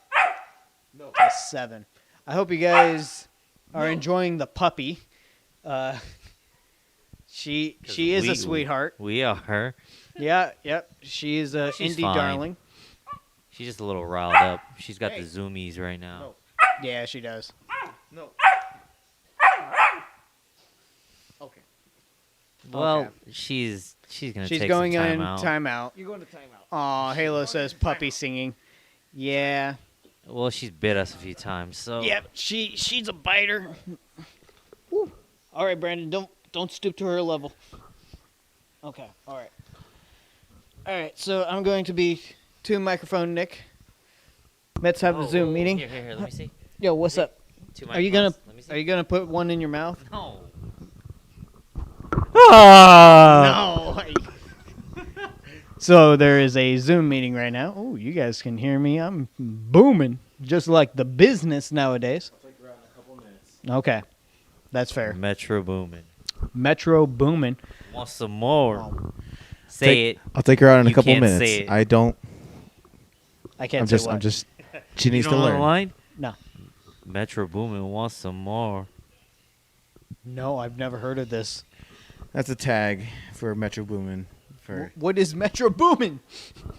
to 7. I hope you guys are enjoying the puppy. She is a sweetheart. We are. Yeah, yep. She is a She's indie fine. darling. She's just a little riled up. She's got the zoomies right now. No. Yeah, she does. No. Okay. Well, Okay. she's gonna She's take going some time in out. timeout. You're going to timeout. Aw, Halo says puppy singing. Yeah. Well, she's bit us a few times, so Yep, she's a biter. Woo. All right, Brandon, don't stoop to her level. Okay, all right. All right, so I'm going to be to microphone Nick. Mets have a Zoom meeting. Here, let me see. Yo, what's up? Two Are you microphones. Let me see. gonna put one in your mouth? No. No. So there is a Zoom meeting right now. Oh, you guys can hear me. I'm booming, just like the business nowadays. Okay, that's fair. Metro booming. Metro booming. Want some more? Say it. I'll take her out in a You couple can't minutes. say it. I don't. I can't I'm say just. what. I'm just. She You needs to don't know the learn. line? No. Metro booming wants some more. No, I've never heard of this. That's a tag for Metro Boomin. For What is Metro booming?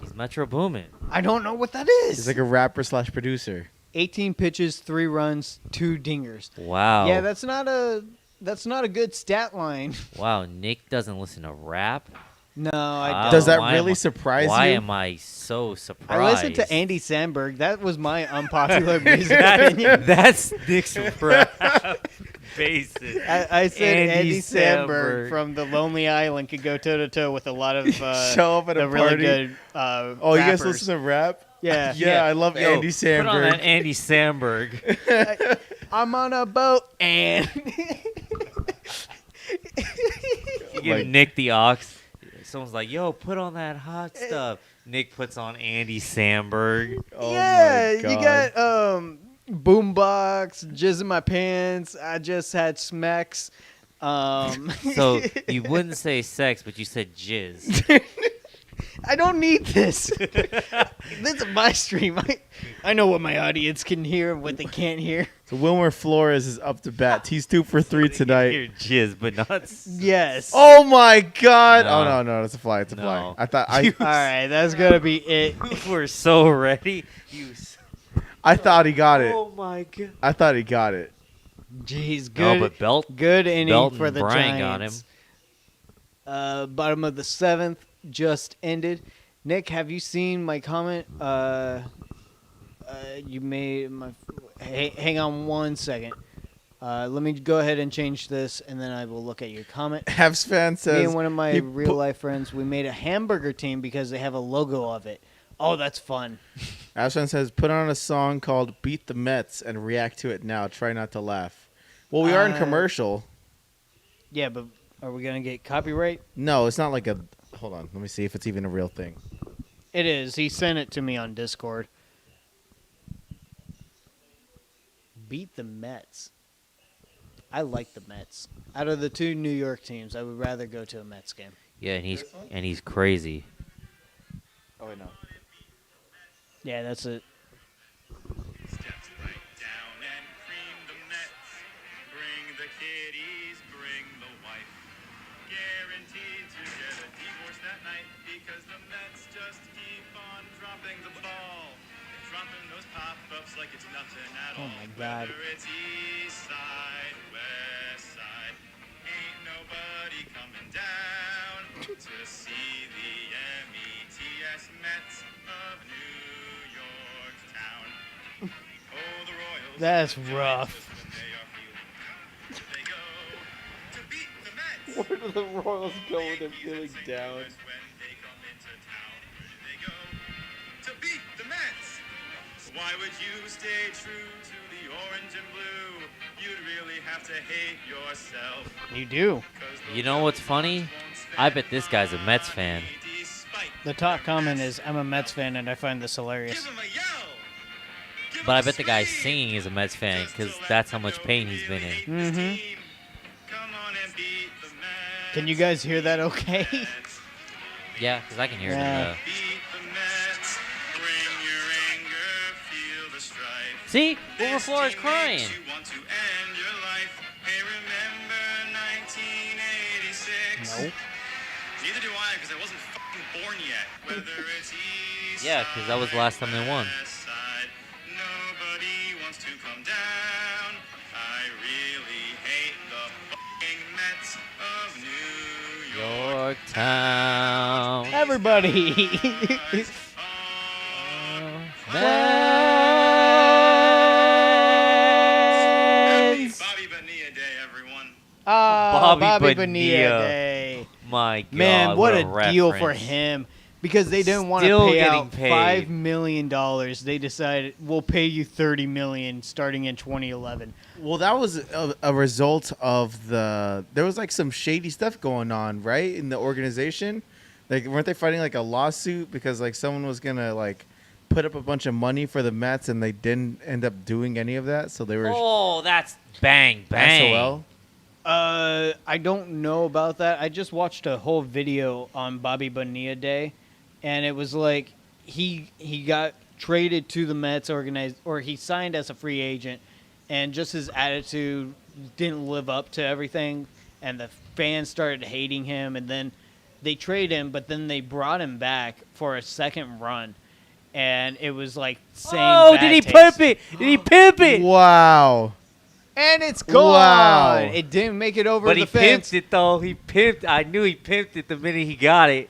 He's Metro booming. I don't know what that he's is. like a rapper / producer. 18 pitches, 3 runs, 2 dingers. Wow. Yeah, that's not a good stat line. Wow, Nick doesn't listen to rap. No, I Wow. don't. Does that Why really am I- surprise Why you? am I so surprised? I listened to Andy Samberg. That was my unpopular music opinion. That's Nick's rap basis. I said Andy Andy Samberg Samberg. from The Lonely Island could go toe to toe with a lot of Show up at the a really party. good Oh, you guys rappers. listen to rap? Yeah. Yeah, I love Yo, Andy Samberg. Put on that Andy Samberg. I'm on a boat and You give Like- Nick the ox. Someone's like, "Yo, put on that hot stuff." Nick puts on Andy Samberg. Oh yeah, my God. you got boombox, jizz in my pants. I just had smacks. So you wouldn't say sex, but you said jizz. I don't need this. This is my stream. I know what my audience can hear and what they can't hear. So Wilmer Flores is up to bat. He's 2 for 3 Hear tonight. jizz, but not. Yes. Oh my God! No. Oh no, it's a fly. It's a fly. No. I thought All right, that's gonna be it. We're so ready. I thought he got it. Oh my god. I thought he got it. Jeez, No, good. but Belt. Good inning Belton for the Bryant got him. Giants. Bottom of the 7th just ended. Nick, have you seen my comment? You made my. Hang on 1 second. Let me go ahead and change this, and then I will look at your comment. Habs fan Me says and one of my he real life friends, we made a hamburger team because they have a logo of it. Oh, that's fun. Habs fan says put on a song called "Beat the Mets" and react to it now. Try not to laugh. Well, we are in commercial. Yeah, but are we gonna get copyright? No, it's not like a. Hold on, let me see if it's even a real thing. It is. He sent it to me on Discord. Beat the Mets. I like the Mets. Out of the 2 New York teams, I would rather go to a Mets game. Yeah, and he's crazy. Oh wait, no. Yeah, that's it. Steps right down and cream the Mets. Bring the kiddies, bring the wife. Guaranteed to get a divorce that night because the Mets just keep on dropping the ball. Dropping those pop-ups like it's nothing at all. Oh my God. Whether it's east side, west side, ain't nobody coming down to see the METS Mets of New York town. Oh, the Royals. That's the rough. Giants, when they are feeling down, they go to beat the Mets. Where do the Royals go when they're Yankees feeling and St. down? Louis when they come into town. Where do they go to beat the Mets? Why would you stay true to the orange and blue? You'd really have to hate yourself. You do. 'Cause the You know what's funny? won't I bet this guy's a Mets fan. despite The top comment is, I'm a Mets fan, and I find this hilarious. Give him a yell. Give But him I a bet the guy scream. singing is a Mets fan Just because to let that's how them much know pain we he's been really in. hate this Mhm. team. Come on and beat the Mets. Can you guys hear that okay? Mets. Yeah, because I can hear Yeah. it. Beat the Mets. Bring your anger, feel the strife. See? Wilmer This Flores team crying. makes you want to end your life. No. Neither do I, because I wasn't fucking born yet. Whether it's east Yeah, 'cause that was the last time they won. west side, nobody wants to come down. I really hate the fucking Mets of New York. Yorktown. Everybody. Mets. Bobby Bonilla Day, everyone. Bobby Bonilla Bonilla. Day. My God, Man, what a deal for reference. him. Because they didn't want to Still pay getting out paid. $5 million. They decided, we'll pay you $30 million starting in 2011. Well, that was a result of there was like some shady stuff going on, right, in the organization. Like, weren't they fighting like a lawsuit because like someone was gonna like put up a bunch of money for the Mets and they didn't end up doing any of that, so they were Oh, that's bang bang. SOL. I don't know about that. I just watched a whole video on Bobby Bonilla Day, and it was like he got traded to the Mets or he signed as a free agent, and just his attitude didn't live up to everything, and the fans started hating him, and then they traded him, but then they brought him back for a second run, and it was like same. Oh, bad did he taste. pimp it? Did he pimp it? Wow. And it's gone. Wow. It didn't make it over But the he fence. pimped it though. He pimped. I knew he pimped it the minute he got it.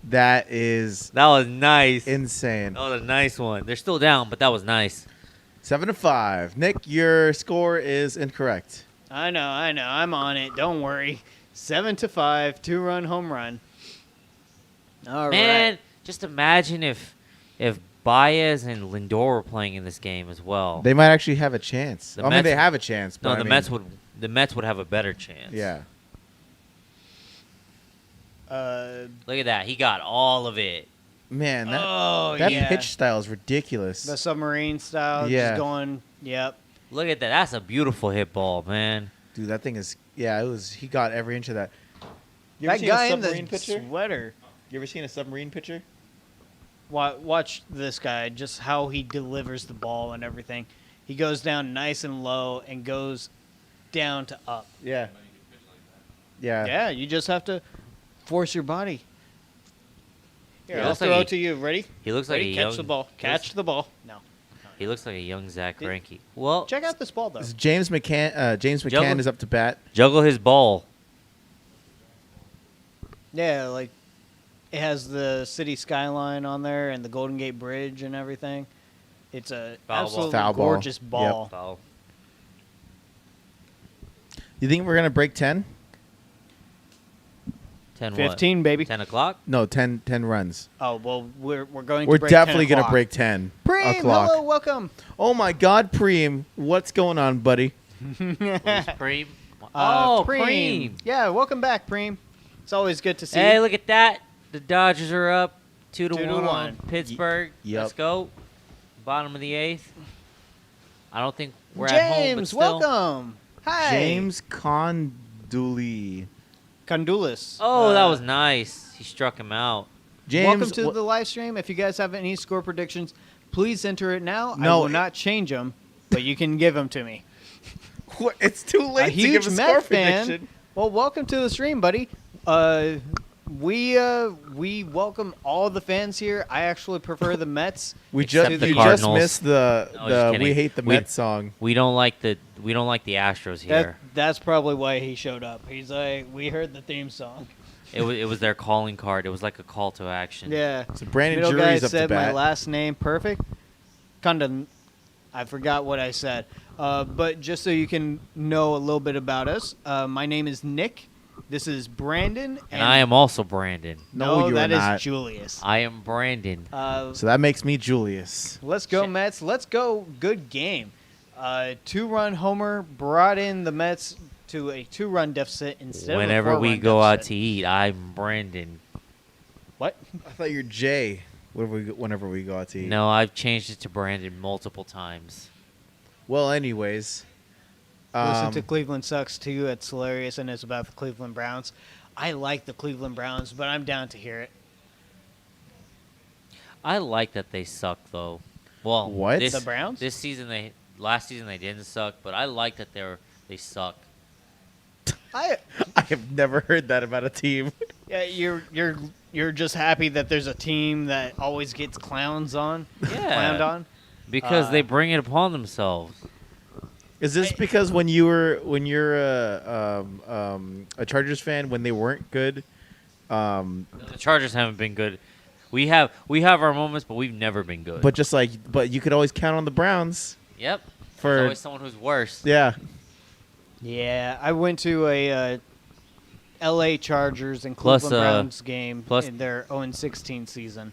That is That was nice. insane. That was a nice one. They're still down, but that was nice. 7-5. Nick, your score is incorrect. I know. I'm on it. Don't worry. 7-5, 2-run home run. All right. Man, just imagine if Baez and Lindor were playing in this game as well. They might actually have a chance. The I mean, Mets- they have a chance. But no, I the mean, Mets would have a better chance. Yeah. Look at that. He got all of it. Man, that, oh that yeah. pitch style is ridiculous. The submarine style. Yeah. Just going. Yep. Look at that. That's a beautiful hit ball, man. Dude, that thing is. Yeah, it was. He got every inch of that. You That guy in the sweater. You ever seen a submarine pitcher? Watch this guy. Just how he delivers the ball and everything. He goes down nice and low and goes down to up. Yeah. Yeah. Yeah. You just have to force your body. Here, He I'll looks like throw he- it to you. Ready? He looks like Ready? a Catch young. the ball. Catch the ball. No. He looks like a young Zach Did- Greinke. Well, Check out this ball though. This is James McCann. James McCann Juggle- is up to bat. juggle his ball. Yeah, like it has the city skyline on there and the Golden Gate Bridge and everything. It's a Foul ball. absolutely Foul ball. gorgeous ball. Foul. You think we're gonna break 10? 10 what? 15, baby. 10 o'clock? No, 10 runs. Oh well, we're going. We're to break definitely 10 gonna o'clock. break 10 Preem, o'clock. hello, welcome. Oh my God, Preem, what's going on, buddy? Who's Preem? Oh, Preem. Yeah, welcome back, Preem. It's always good to see. Hey, you. look at that. The Dodgers are up 2-1 2-1. on Pittsburgh. Yep. Let's go. Bottom of the 8th. I don't think we're at home, but James, still. welcome. Hi, James Conduli. Condulis. Oh, that was nice. He struck him out. James, Welcome to wh- the live stream. If you guys have any score predictions, please enter it now. I No, will not change them, but you can give them to me. What? It's too A late to huge give a score Met fan. prediction. Well, welcome to the stream, buddy. We welcome all the fans here. I actually prefer the Mets. We Except just the you just Cardinals. missed the No, just kidding. we hate the We- Mets song. We don't like the Astros here. That's probably why he showed up. He's like, we heard the theme song. It was their calling card. It was like a call to action. Yeah. So Brandon Middle guy Jury's up to said my bat. last name perfect. Kinda, I forgot what I said. But just so you can know a little bit about us, my name is Nick. This is Brandon. And I am also Brandon. No, you are that is not. Julius. I am Brandon. So that makes me Julius. Let's go, Shit. Mets. Let's go. Good game. 2-run homer brought in the Mets to a 2-run deficit instead Whenever of a 4-run we go out deficit. to eat, I'm Brandon. What? I thought you're Jay. Whenever we go out to eat. No, I've changed it to Brandon multiple times. Well, anyways. Listen to Cleveland Sucks too. It's hilarious, and it's about the Cleveland Browns. I like the Cleveland Browns, but I'm down to hear it. I like that they suck though. Well, What? This, The Browns? This season last season they didn't suck, but I like that they suck. I I have never heard that about a team. yeah, you're just happy that there's a team that always gets clowned on. Because they Uh, bring it upon themselves. Is this because when you're a Chargers fan when they weren't good? The Chargers haven't been good. We have our moments, but we've never been good. But you could always count on the Browns yep, for there's always someone who's worse. yeah. Yeah, I went to a L.A. Chargers and Plus, Cleveland Browns game plus- in their 0-16 season,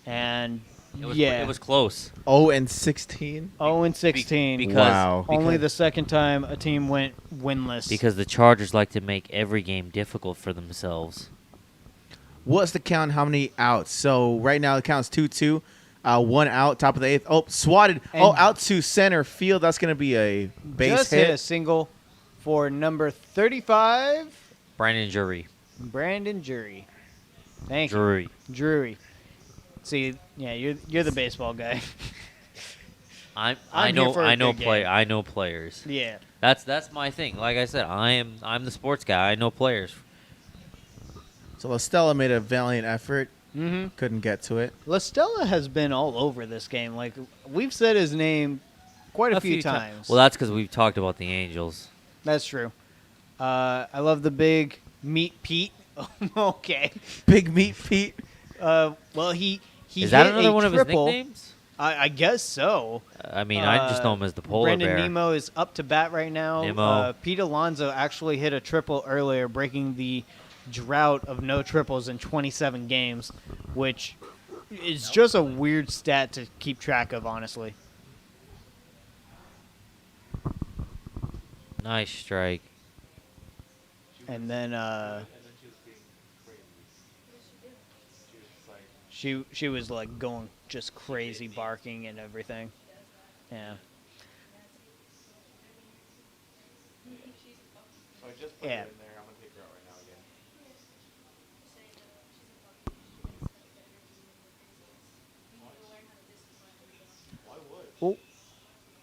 and It was yeah, it was close. 0-16. 0-16. Because Wow. Only because- the second time a team went winless. because the Chargers like to make every game difficult for themselves. What's the count? How many outs? So right now the count's 2-2. One out, top of the eighth. Oh, swatted. And- out to center field. That's going to be a base just hit a hit. single for number 35, Brandon Drury. Brandon Drury. Thank you, Drury. Drury. See, yeah, you're the baseball guy. I I'm here know for a good game. I know players. Yeah. That's my thing. Like I said, I'm the sports guy. I know players. So La Stella made a valiant effort. Mm-hmm. Couldn't get to it. La Stella has been all over this game. Like we've said his name quite a few ti- times. Well, that's because we've talked about the Angels. That's true. I love the big Meat Pete. Okay. Big Meat Pete. Well, he Is that hit another a one of triple. his nicknames? I guess so. I mean, I just know him as the polar Brandon bear. Nemo is up to bat right now. Nemo. Pete Alonso actually hit a triple earlier, breaking the drought of no triples in 27 games, which is just a weird stat to keep track of, honestly. Nice strike. And then she was like going just crazy, barking and everything. Yeah. Yeah. Well,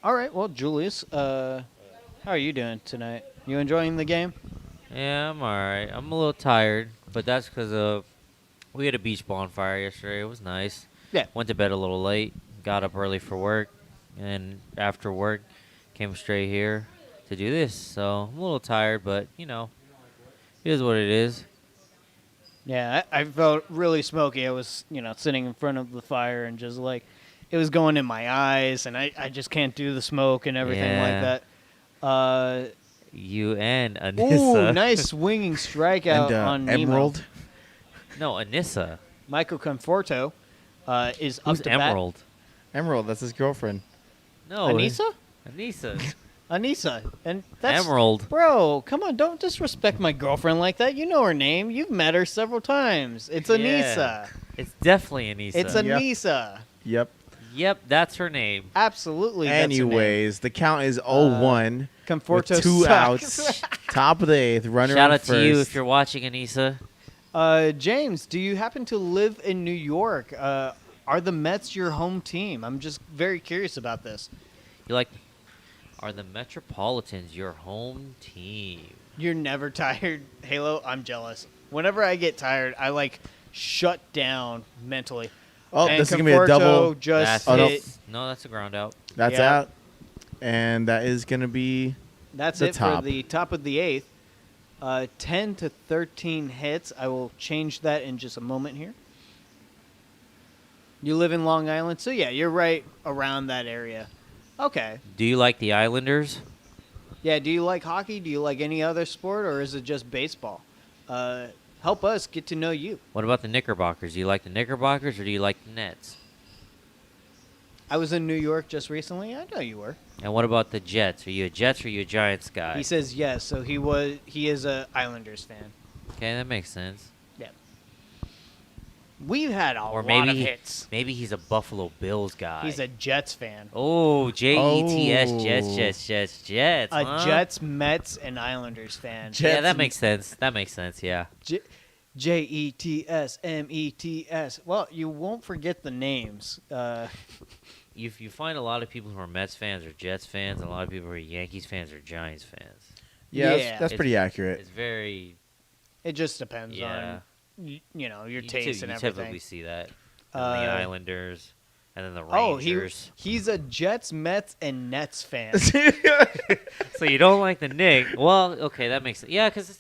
all right. Well, Julius, how are you doing tonight? You enjoying the game? Yeah, I'm all right. I'm a little tired, but that's because of we had a beach bonfire yesterday. It was nice. Yeah. Went to bed a little late. Got up early for work, and after work, came straight here to do this. So I'm a little tired, but it is what it is. Yeah, I felt really smoky. I was, sitting in front of the fire and just like, it was going in my eyes, and I just can't do the smoke and everything Yeah. like that. You and Anissa. Ooh, nice swinging strikeout And on Nemo. Emerald. No, Anissa. Michael Conforto is up Who's to Emerald? Emerald. That's his girlfriend. No. Anissa? Anissa. Anissa. And that's Emerald. Bro, come on, don't disrespect my girlfriend like that. You know her name. You've met her several times. It's Anissa. Yeah. It's definitely Anissa. It's Anissa. Yep. Yep, that's her name. Absolutely. that's her name. Anyways, the count is 0-1. Conforto with two sucks. outs. Top of the eighth. Runner Shout on out first. to you if you're watching, Anissa. James, do you happen to live in New York? Are the Mets your home team? I'm just very curious about this. Are the Metropolitans your home team? You're never tired, Halo? I'm jealous. Whenever I get tired, I shut down mentally. Oh, And this is gonna be a Conforto double. Just Oh, no. hit. No, that's a ground out. That's Yeah. out. And that is gonna be That's the it top. for the top of the eighth. 10 to 13 hits. I will change that in just a moment here. You live in Long Island, so yeah, you're right around that area. Okay. Do you like the Islanders? Yeah, do you like hockey? Do you like any other sport, or is it just baseball? Help us get to know you. What about the Knickerbockers? Do you like the Knickerbockers or do you like the Nets? I was in New York just recently. I know you were. And what about the Jets? Are you a Jets or are you a Giants guy? He says yes, so he is a Islanders fan. Okay, that makes sense. Yeah. We've had a Or lot of hits. maybe he's a Buffalo Bills guy. He's a Jets fan. Oh, Jets, Oh. Jets. A huh? Jets, Mets, and Islanders fan. Yeah, Jets that makes sense. That makes sense. Yeah. Jetsmets. Well, you won't forget the names. You find a lot of people who are Mets fans or Jets fans, and a lot of people who are Yankees fans or Giants fans. Yeah, Yeah. that's It's- pretty accurate. It's very It just depends yeah. on your You taste ty- and you everything. typically see that. And Uh, the Islanders, and then the Oh, Rangers. he's a Jets, Mets, and Nets fan. So you don't like the Knicks? Well, okay, that makes sense. Yeah, because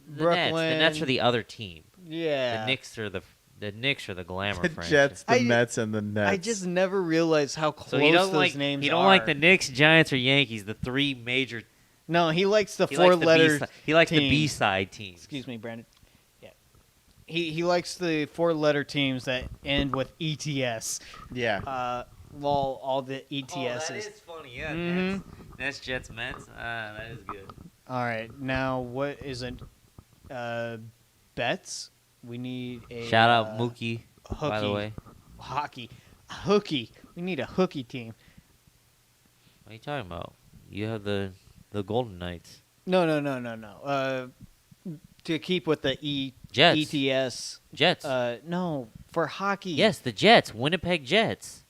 the Nets. The Nets are Brooklyn. the other team. Yeah. The Knicks are the glamour The franchise. Jets, the I- Mets, and the Nets. I just never realized how close So he don't those like names he don't are. like the Knicks, Giants, or Yankees. The three major. No, he likes the He four likes the letter. B-side. He likes the teams. B-side teams. Excuse me, Brandon. Yeah. He likes the four-letter teams that end with ETS. Yeah. All the Oh, ETSs. that is funny. Yeah, Mhm. Nets, Jets, Mets. That is good. All right, now what is it? Bets. We need a Shout out Mookie, by the hooky. way. Hockey, hooky. We need a hooky team. What are you talking about? You have the Golden Knights. No. To keep with the Jets. ETS. Jets. No, for hockey. Yes, the Jets. Winnipeg Jets.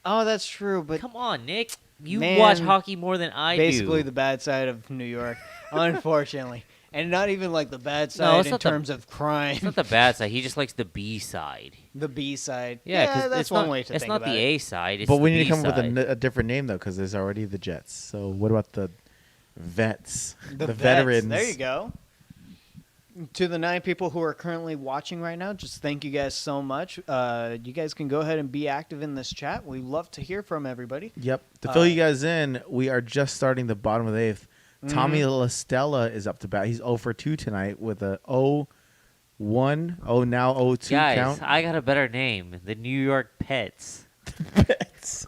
Oh, that's true, but Come on, Nick. You Man, watch hockey more than I basically do. the bad side of New York, unfortunately, and not even like the bad No, side it's in not the- terms of crime. It's not the bad side. He just likes the B side. The B side. Yeah, because that's it's one not, way to it's think not about the it. A side. It's but we the need to come up with B-side. a different name, though, because there's already the Jets. So what about the vets? The vets. veterans. There you go. To the 9 people who are currently watching right now, just thank you guys so much. You guys can go ahead and be active in this chat. We love to hear from everybody. Yep. To fill you guys in, we are just starting the bottom of the 8th. Tommy LaStella is up to bat. He's 0 for 2 tonight with a 0-1, now 0-2 Guys, count. I got a better name. The New York Pets. Vets.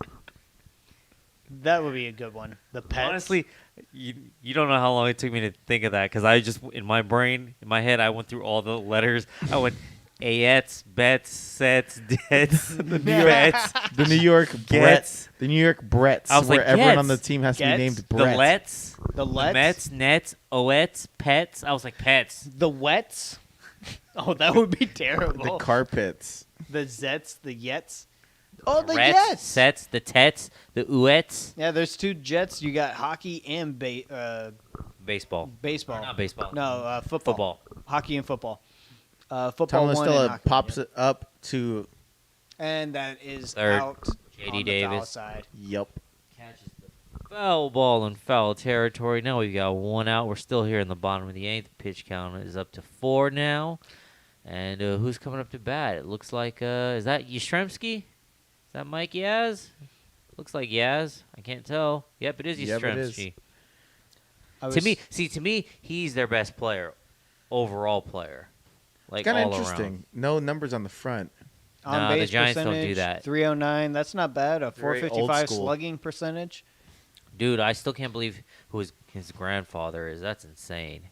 That would be a good one. The pets. Honestly, you don't know how long it took me to think of that because I just in my brain, in my head, I went through all the letters. I went Ayets, Bets, Sets, Dets, the New York, the New York Bretts, Gets. the New York Bretts, I was where like, everyone Gets. on the team has to be Gets. named the Brett. Lets, The the Lets. Mets, Nets, Oets, Pets. I was like Pets. The wets. Oh, that would be The terrible. carpets. The Zets. The Yets. Oh, the Rets, Jets. Sets, the Tets, the Uets. Yeah, there's 2 Jets. You got hockey and Baseball. baseball. Or not baseball. No, football. Football. Hockey and football. Football Tommy one and LaStella hockey, pops yeah. it up to And that is Third. out J.D. on the foul Davis. side. yep. Catches the foul ball in foul territory. Now we've got 1 out. We're still here in the bottom of the 8th. Pitch count is up to 4 now. And who's coming up to bat? It looks like is that Yastrzemski? Is that Mike Yaz? Looks like Yaz. I can't tell. Yep, it is Yep, it is. Yastrzemski. To I me, he's their best player, overall player. Like It's kind of all interesting. around. No numbers on the front. on Nah, the base Giants don't do percentage, that. 309. That's not bad. A Very old 455 school. slugging percentage. Dude, I still can't believe who his grandfather is. That's insane.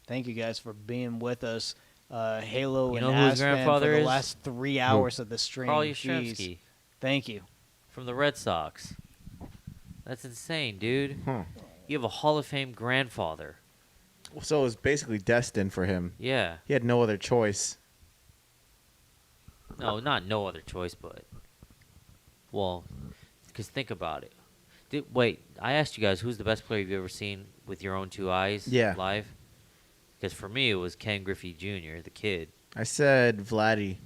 Thank you guys for being with us. Halo You and know who his Aspen for grandfather the is? last 3 hours of the stream. Carl Jeez. Yastrzemski Thank you. from the Red Sox. That's insane, dude. Huh. You have a Hall of Fame grandfather. So it was basically destined for him. Yeah. He had no other choice. No, not no other choice, but well, because think about it. Wait, I asked you guys who's the best player you've ever seen with your own 2 eyes Yeah. live? Because for me, it was Ken Griffey Jr., the kid. I said Vladdy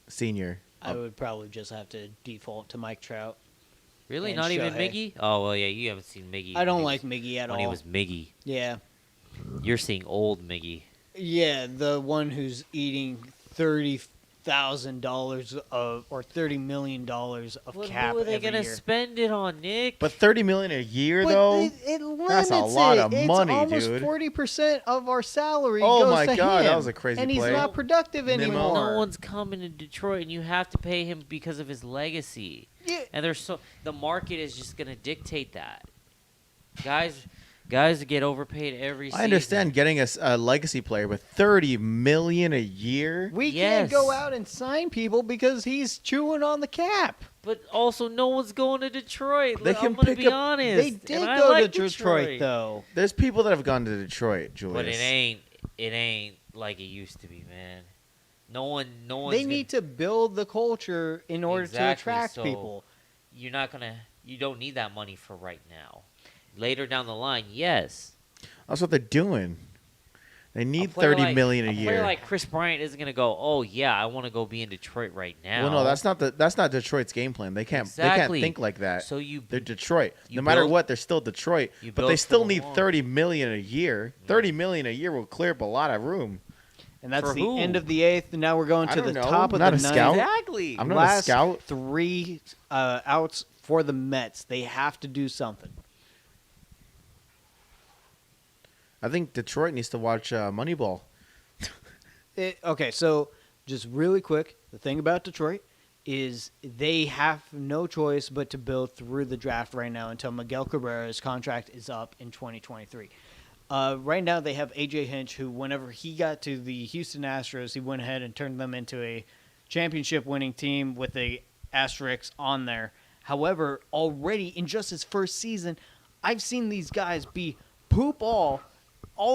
Senior. I would probably just have to default to Mike Trout. Really? And Not even Shohei. Miggy? Oh, well, yeah, you haven't seen Miggy. I don't when like he Miggy at when all. he was Miggy. Yeah. You're seeing old Miggy. Yeah, the one who's eating $30,000 of or $30 million of Well, cap who are they every gonna year. spend it on, Nick? But $30 million a year, But though. it limits That's a lot of it. money, it's almost dude. 40% of our salary Oh goes my to God, him. that was a crazy and he's play. not productive Nemo. anymore. No one's coming to Detroit, and you have to pay him because of his legacy. Yeah. And the market is just gonna dictate that. Guys get overpaid every season. I understand getting a legacy player, but $30 million a year. We Yes. can't go out and sign people because he's chewing on the cap. But also, no one's going to Detroit. They I'm can gonna pick be up- honest. They did and I go like to Detroit, though. There's people that have gone to Detroit, Julius. But it ain't like it used to be, man. No one's They need to build the culture in order to Exactly, attract so people. You don't need that money for right now. Later down the line, yes. That's what they're doing. They need A player $30 million a A player year. like Kris Bryant isn't gonna go. Oh yeah, I want to go be in Detroit right now. Well, no, that's not Detroit's game plan. They can't Exactly. think like that. So you They're Detroit. you No matter build- what, they're still Detroit. you But build they for still the need long. $30 million a year. $30 million a year will clear up a lot of room. And that's For the who? end of the 8th. And now we're going I to don't the know. top of Not the a ninth. scout. exactly. I'm not Last a scout. 3 outs for the Mets. They have to do something. I think Detroit needs to watch Moneyball. Okay, so just really quick, the thing about Detroit is they have no choice but to build through the draft right now until Miguel Cabrera's contract is up in 2023. Right now they have A.J. Hinch, who whenever he got to the Houston Astros, he went ahead and turned them into a championship-winning team with a asterisk on there. However, already in just his first season, I've seen these guys be poop all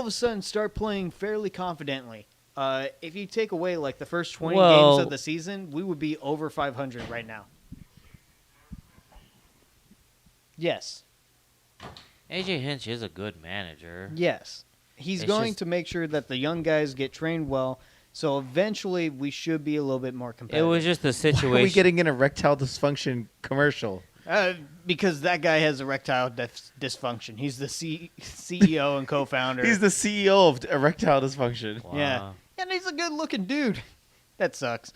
of a sudden start playing fairly confidently. If you take away like the first 20 games Well- of the season, we would be over 500 right now. Yes. AJ Hinch is a good manager. Yes. He's It's going just- to make sure that the young guys get trained well, so eventually we should be a little bit more It competitive. was just the Why situation. are we getting an erectile dysfunction commercial? Because that guy has erectile dysfunction. He's the CEO and co-founder. He's the CEO of erectile dysfunction. Wow. Yeah. And he's a good-looking dude. That sucks.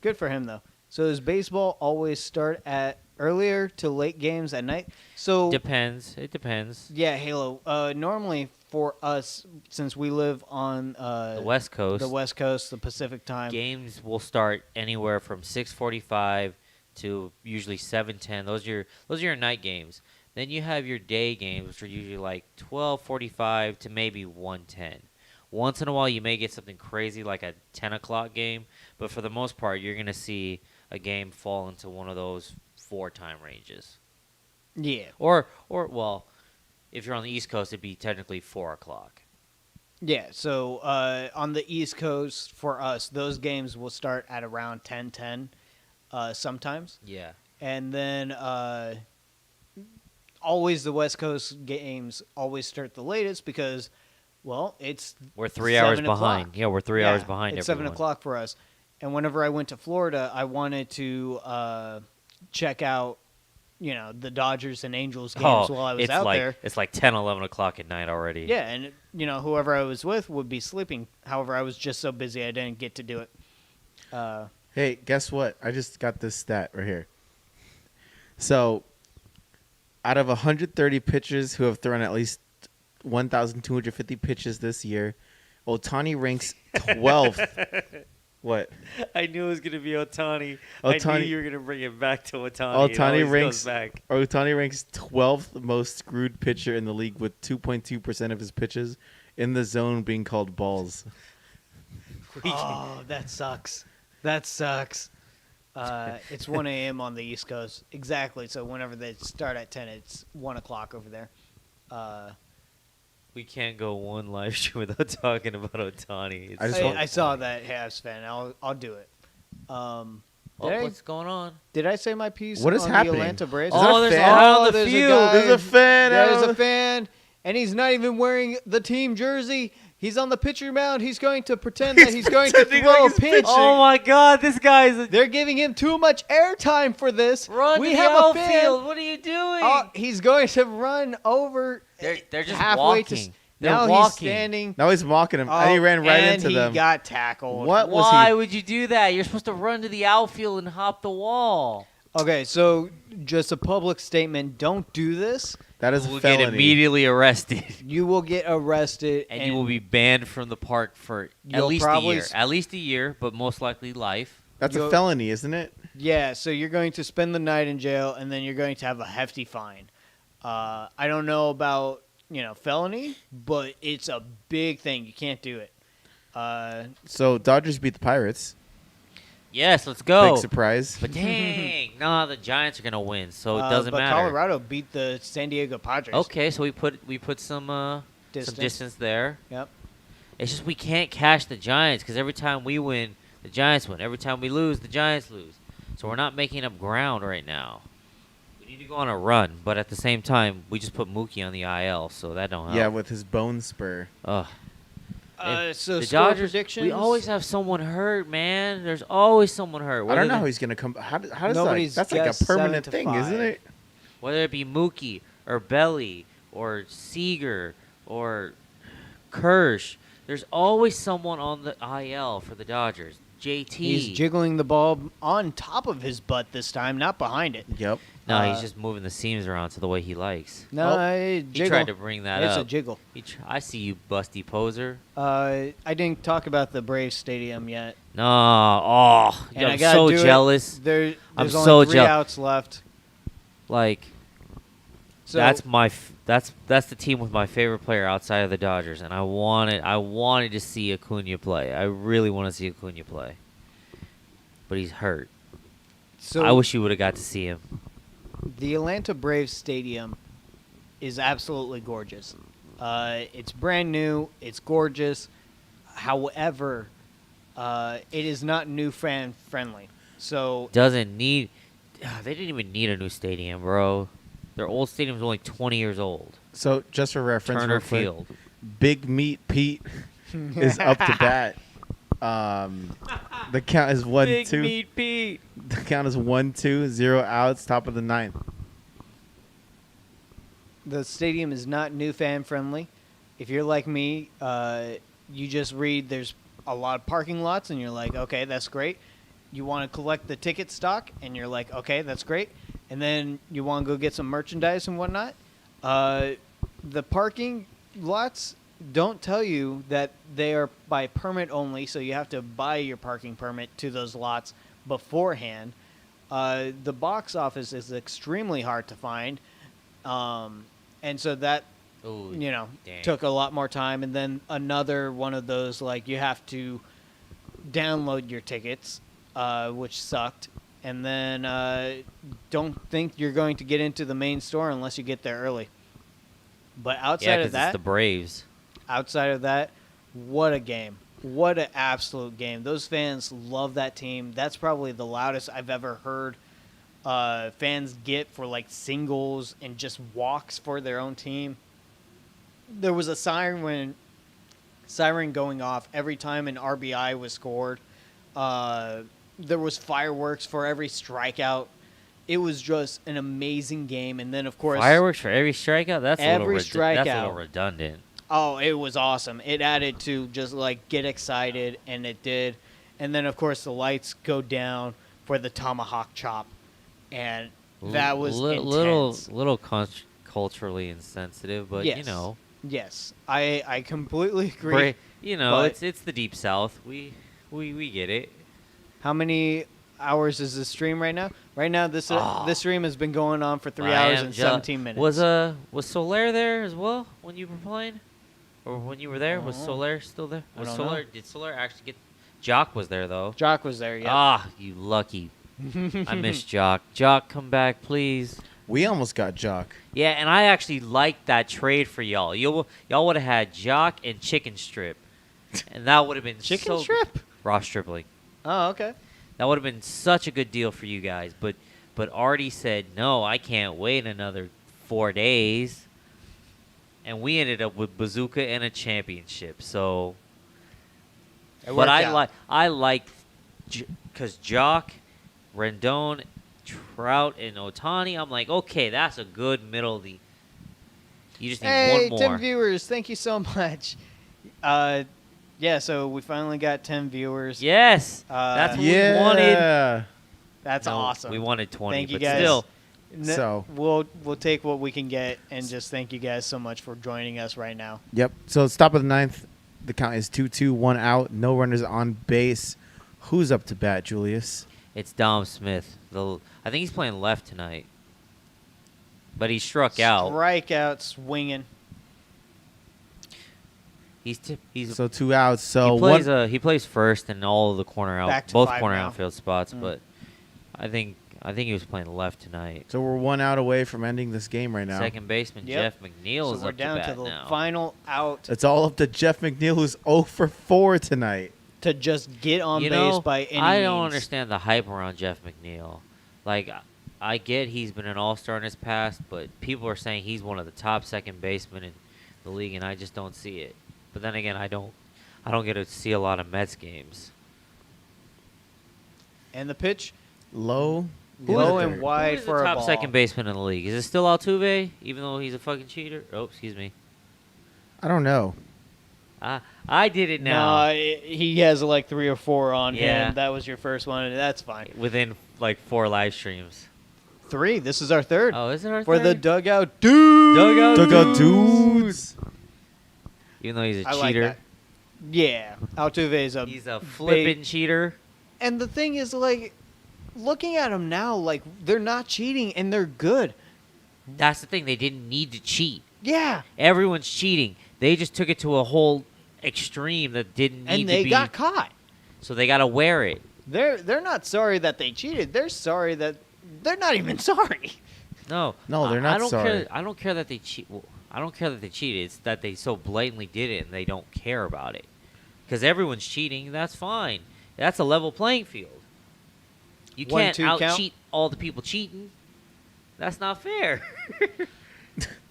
Good for him, though. So does baseball always start at earlier to late games at night? So Depends. It depends. yeah, Halo. Normally for us, since we live on The West Coast. the West Coast, the Pacific time. Games will start anywhere from 6:45 to usually 7:10. Those are your night games. Then you have your day games, which are usually like 12:45 to maybe 1:10. Once in a while, you may get something crazy like a 10 o'clock game, but for the most part, you're gonna see a game fall into one of those 4 time ranges. Yeah. Or well, if you're on the East Coast, it'd be technically 4 o'clock. Yeah, so on the East Coast, for us, those games will start at around 10:10 sometimes. Yeah. And then always the West Coast games always start the latest because, well, it's We're 3 hours 7 o'clock. behind. Yeah, we're 3 hours behind. It's everyone. 7 o'clock for us. And whenever I went to Florida, I wanted to check out, the Dodgers and Angels games while I was it's out like, there. It's like 10, 11 o'clock at night already. Yeah, and whoever I was with would be sleeping. However, I was just so busy I didn't get to do it. Hey, guess what? I just got this stat right here. So, out of 130 pitchers who have thrown at least 1,250 pitches this year, Ohtani ranks 12th. What? I knew it was going to be Ohtani. I knew you were going to bring it back to Ohtani. Ohtani ranks 12th most screwed pitcher in the league with 2.2% of his pitches in the zone being called balls. Oh, that sucks. That sucks. It's 1 a.m. on the East Coast. Exactly. So whenever they start at 10, it's 1 o'clock over there. We can't go one live stream without talking about Ohtani. I just want- I saw that, Habs fan. I'll do it. What's going on? Did I say my piece What is on happening? the Atlanta Braves? Is that a there's a fan? guy on the there's a field. guy- There's a fan. There's a fan, and he's not even wearing the team jersey. He's on the pitcher mound. He's going to pretend that he's going to pretending throw like a he's pitch. pitching. Oh my God, this guy's a They're giving him too much airtime for this. run we to the have a fan. outfield. What are you doing? He's going to run over. They're just halfway walking. To, They're now walking. he's standing. Now he's mocking him, and he ran right and into he them. got tackled. What was Why he? would you do that? You're supposed to run to the outfield and hop the wall. Okay, so just a public statement: don't do this. That is You a will felony. get immediately arrested, You will get arrested, and you will be banned from the park for at You'll least a probably year. At least a year, but most likely life. That's a You'll- felony, isn't it? Yeah, so you're going to spend the night in jail, and then you're going to have a hefty fine. I don't know about felony, but it's a big thing. You can't do it. So Dodgers beat the Pirates. Yes, let's go. Big surprise. But dang, nah, the Giants are gonna win, so it doesn't but matter. Colorado beat the San Diego Padres. Okay, so we put some distance there. Yep. It's just we can't cash the Giants because every time we win, the Giants win. Every time we lose, the Giants lose. So we're not making up ground right now. We need to go on a run, but at the same time, we just put Mookie on the IL, so that don't help. Yeah, with his bone spur. Ugh. And So the score Dodgers, predictions. we always have someone hurt, man. There's always someone hurt. I don't whether know how they- he's gonna come. How does that? Nobody's That's like a guessed permanent 7 to thing, isn't 5. it? Whether it be Mookie or Belly or Seager or Kirsch, there's always someone on the IL for the Dodgers. JT. He's jiggling the ball on top of his butt this time, not behind it. Yep. No, Uh, he's just moving the seams around to the way he likes. No, He jiggle. tried to bring that It's up. a jiggle. I see you, busty poser. I didn't talk about the Braves stadium yet. No, oh, And I I'm gotta so do it. jealous. There's I'm only so 3 jeal- outs left. Like So that's that's the team with my favorite player outside of the Dodgers, and I wanted to see Acuna play. I really want to see Acuna play, but he's hurt. so I wish you would have got to see him. the Atlanta Braves stadium is absolutely gorgeous. It's brand new. It's gorgeous. However, it is not new fan friendly. So Doesn't need. They didn't even need a new stadium, bro. Their old stadium's only 20 years old. So just for reference, Turner real quick, Field. Big Meat Pete is up to bat. The count is 1-2. Pete. The count is 1-2, 0 outs, top of the 9th. the stadium is not new fan friendly. If you're like me, you just read there's a lot of parking lots and you're like, okay, that's great. You want to collect the ticket stock and you're like, okay, that's great. And then you want to go get some merchandise and whatnot. The parking lots don't tell you that they are by permit only, so you have to buy your parking permit to those lots beforehand. The box office is extremely hard to find. And so that, Ooh, you know, dang. took a lot more time. And then another one of those, like, you have to download your tickets, which sucked. And then don't think you're going to get into the main store unless you get there early. But Yeah, outside because of that, it's the Braves. what a game. What an absolute game. Those fans love that team. That's probably the loudest I've ever heard fans get for like singles and just walks for their own team. There was a siren going off every time an RBI was scored. There was fireworks for every strikeout. It was just an amazing game. And then, of course, Fireworks for every strikeout? That's Every that's a little strikeout. redundant. oh, it was awesome. It added to just like get excited, and it did. And then, of course, the lights go down for the tomahawk chop, and that was intense. little culturally insensitive, but you Yes. know, Yes, I completely agree. you know, but- it's the deep south. We get it. How many hours is the stream right now? Right now, this stream has been going on for 3 hours and 17 minutes. Was Soler there as well when you were playing, or when you were there? Was don't know. Soler still there? I Was don't Soler? know. Did Soler actually get? Jock was there though. Jock was there, yeah. Ah, you lucky. I miss Jock. Jock, come back, please. We almost got Jock. Yeah, and I actually liked that trade for y'all. Y'all would have had Jock and Chicken Strip, and that would have been Chicken so strip? Ross Stripling. Oh, okay. That would have been such a good deal for you guys. But Artie said no. I can't wait another 4 days, and we ended up with Bazooka and a championship. So, It but worked I out. like because Jock, Rendon, Trout, and Otani. I'm like, okay, that's a good middle of the. You just need Hey, one more. 10 viewers. Thank you so much. Yeah, so we finally got 10 viewers. Yes, that's what we wanted. Yeah. That's No, awesome. We wanted 20, Thank you but guys. still, So- we'll take what we can get, and just thank you guys so much for joining us right now. Yep. So it's top of the 9th. The count is 2-2, 1 out. No runners on base. Who's up to bat, Julius? it's Dom Smith. I think he's playing left tonight, but he struck out. Strikeout swinging. He's So 2 outs. So he plays first in all of the Back to both 5 corner now. outfield spots, Mm. but I think he was playing left tonight. So we're 1 out away from ending this game right now. Second baseman Yep. Jeff McNeil So is we're up down to to bat the now. final out It's all up to Jeff McNeil, who's 0 for 4 tonight. to just get on you base know, by any I means. don't understand the hype around Jeff McNeil. Like, I get he's been an all-star in his past, but people are saying he's one of the top second basemen in the league, and I just don't see it. But then again, I don't get to see a lot of Mets games. And the pitch, Low. low is and it? wide Who is for the a top ball. second baseman in the league? Is it still Altuve, even though he's a fucking cheater? Oh, excuse me. I don't know. I did it now. No, he has like 3 or 4 on Yeah. him. That was your first one, and that's fine. Within like 4 live streams. 3. This is our third. Oh, is it our for the third? dugout dude. Dugout dudes. Even though he's a I like cheater. that. Yeah, Altuve is a He's a flippin' cheater. And the thing is, like, looking at them now, like, they're not cheating and they're good. That's the thing. They didn't need to cheat. Yeah. Everyone's cheating. They just took it to a whole extreme that didn't need And to they be. got caught. So they got to wear it. They're not sorry that they cheated. They're sorry that they're not even sorry. No. No, they're not I don't sorry. Care, I don't care that they cheat. Well, I don't care that they cheated. It's that they so blatantly did it and they don't care about it. Because everyone's cheating. That's fine. That's a level playing field. You 1, can't 2 count? out-cheat all the people cheating. That's not fair.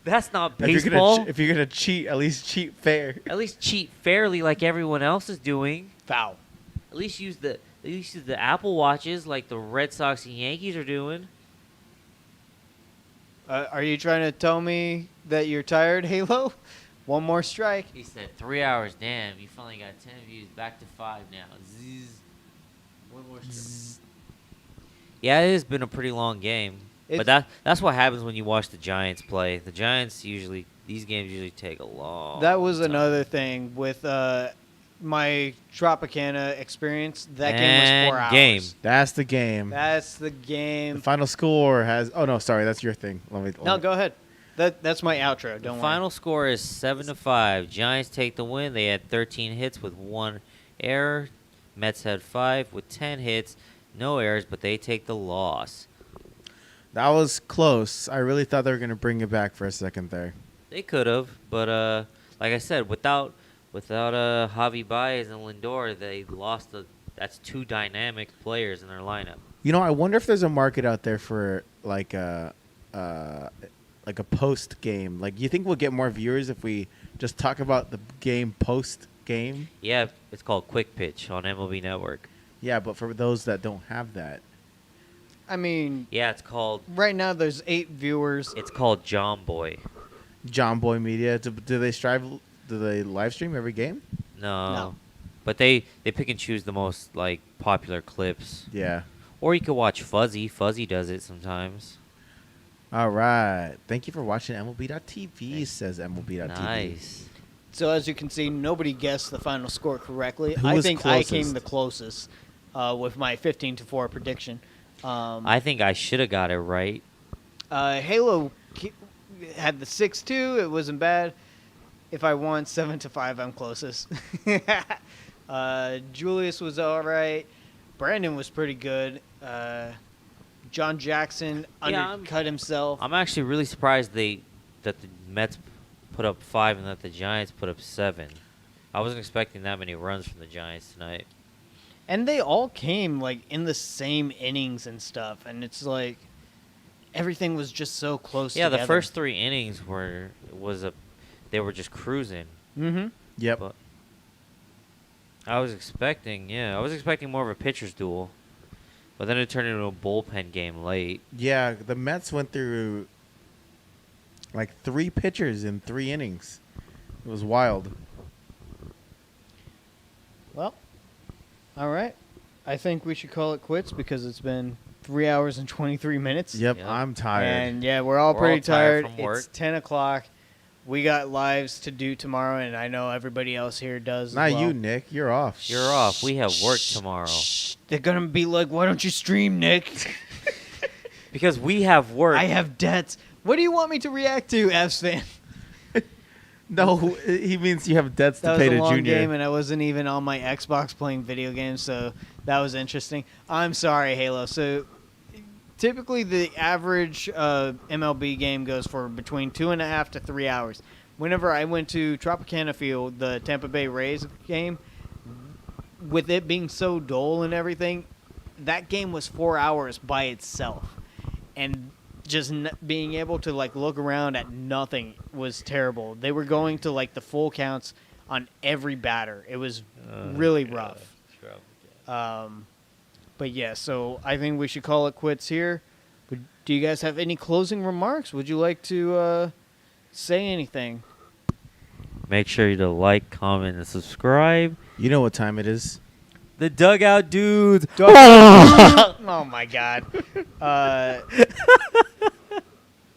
That's not baseball. If you're gonna cheat, at least cheat fair. At least cheat fairly like everyone else is doing. Foul. At least use the Apple Watches like the Red Sox and Yankees are doing. Are you trying to tell me that you're tired, Halo? One more strike. He said 3 hours. Damn, you finally got 10 views. Back to 5 now. Zzz. One more strike. Yeah, it has been a pretty long game. But that's what happens when you watch the Giants play. The Giants these games usually take a long That was time. another thing with my Tropicana experience. That game And was 4 hours. game. That's the game. That's the The game. final score has. Oh no, sorry, that's your thing. No, go ahead. That's my outro. The Don't worry. final score is 7-5. Giants take the win. They had 13 hits with 1 error. Mets had 5 with 10 hits, no errors, but they take the loss. That was close. I really thought they were gonna bring it back for a second there. They could have, but like I said, without Javi Baez and Lindor, they lost. That's 2 dynamic players in their lineup. You know, I wonder if there's a market out there for like a post game. Like, you think we'll get more viewers if we just talk about the game post game? Yeah, it's called Quick Pitch on MLB Network. Yeah, but for those that don't have that, I mean, Yeah, it's called right now there's 8 viewers. John Boy. John Boy Media, do they live stream every game? No. But they pick and choose the most like popular clips. Yeah. Or you could watch Fuzzy. Fuzzy does it sometimes. All right. Thank you for watching MLB.TV, says MLB.TV. Nice. So as you can see, nobody guessed the final score correctly. Who I was think I closest? came the closest with my 15-4 prediction. I think I should have got it right. Halo had the 6-2. It wasn't bad. If I won 7-5, I'm closest. Julius was all right. Brandon was pretty good. John Jackson undercut himself. I'm actually really surprised that the Mets put up 5 and that the Giants put up 7. I wasn't expecting that many runs from the Giants tonight. And they all came like in the same innings and stuff, and it's like everything was just so close. Yeah, together. the first 3 innings they were just cruising. Mm-hmm. Yep. But I was expecting more of a pitcher's duel, but then it turned into a bullpen game late. Yeah, the Mets went through like 3 pitchers in 3 innings. It was wild. Well, all right. I think we should call it quits because it's been 3 hours and 23 minutes. Yep, Yep. I'm tired. And yeah, we're all We're pretty all tired tired. from work. It's 10 o'clock. We got lives to do tomorrow, and I know everybody else here does. Not as well. you, Nick. You're off. You're off. We have work tomorrow. They're gonna be like, "Why don't you stream, Nick?" Because we have work. I have debts. What do you want me to react to, Avs fan? No, he means you have debts That to was pay a to long Junior. game, and I wasn't even on my Xbox playing video games, so that was interesting. I'm sorry, Halo. So typically the average MLB game goes for between 2.5 to 3 hours. Whenever I went to Tropicana Field, the Tampa Bay Rays game, with it being so dull and everything, that game was 4 hours by itself. and just being able to like look around at nothing was terrible. They were going to like the full counts on every batter. It was really rough. But yeah, so I think we should call it quits here. But do you guys have any closing remarks? Would you like to say anything? Make sure to like, comment, and subscribe. You know what time it is. The Dugout Dudes. Oh my God.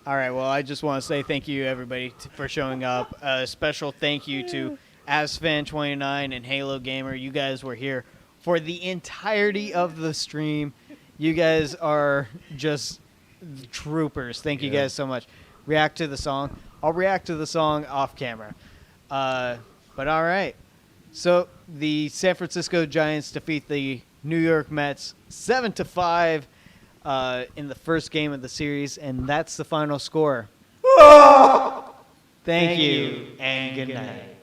All right. Well, I just want to say thank you, everybody, for showing up. A special thank you to AsFan29 and Halo Gamer. You guys were here for the entirety of the stream. You guys are just troopers. Thank you guys so much. React to the song. I'll react to the song off camera. But all right. So the San Francisco Giants defeat the New York Mets 7-5 in the first game of the series, and that's the final score. Thank you, and good night.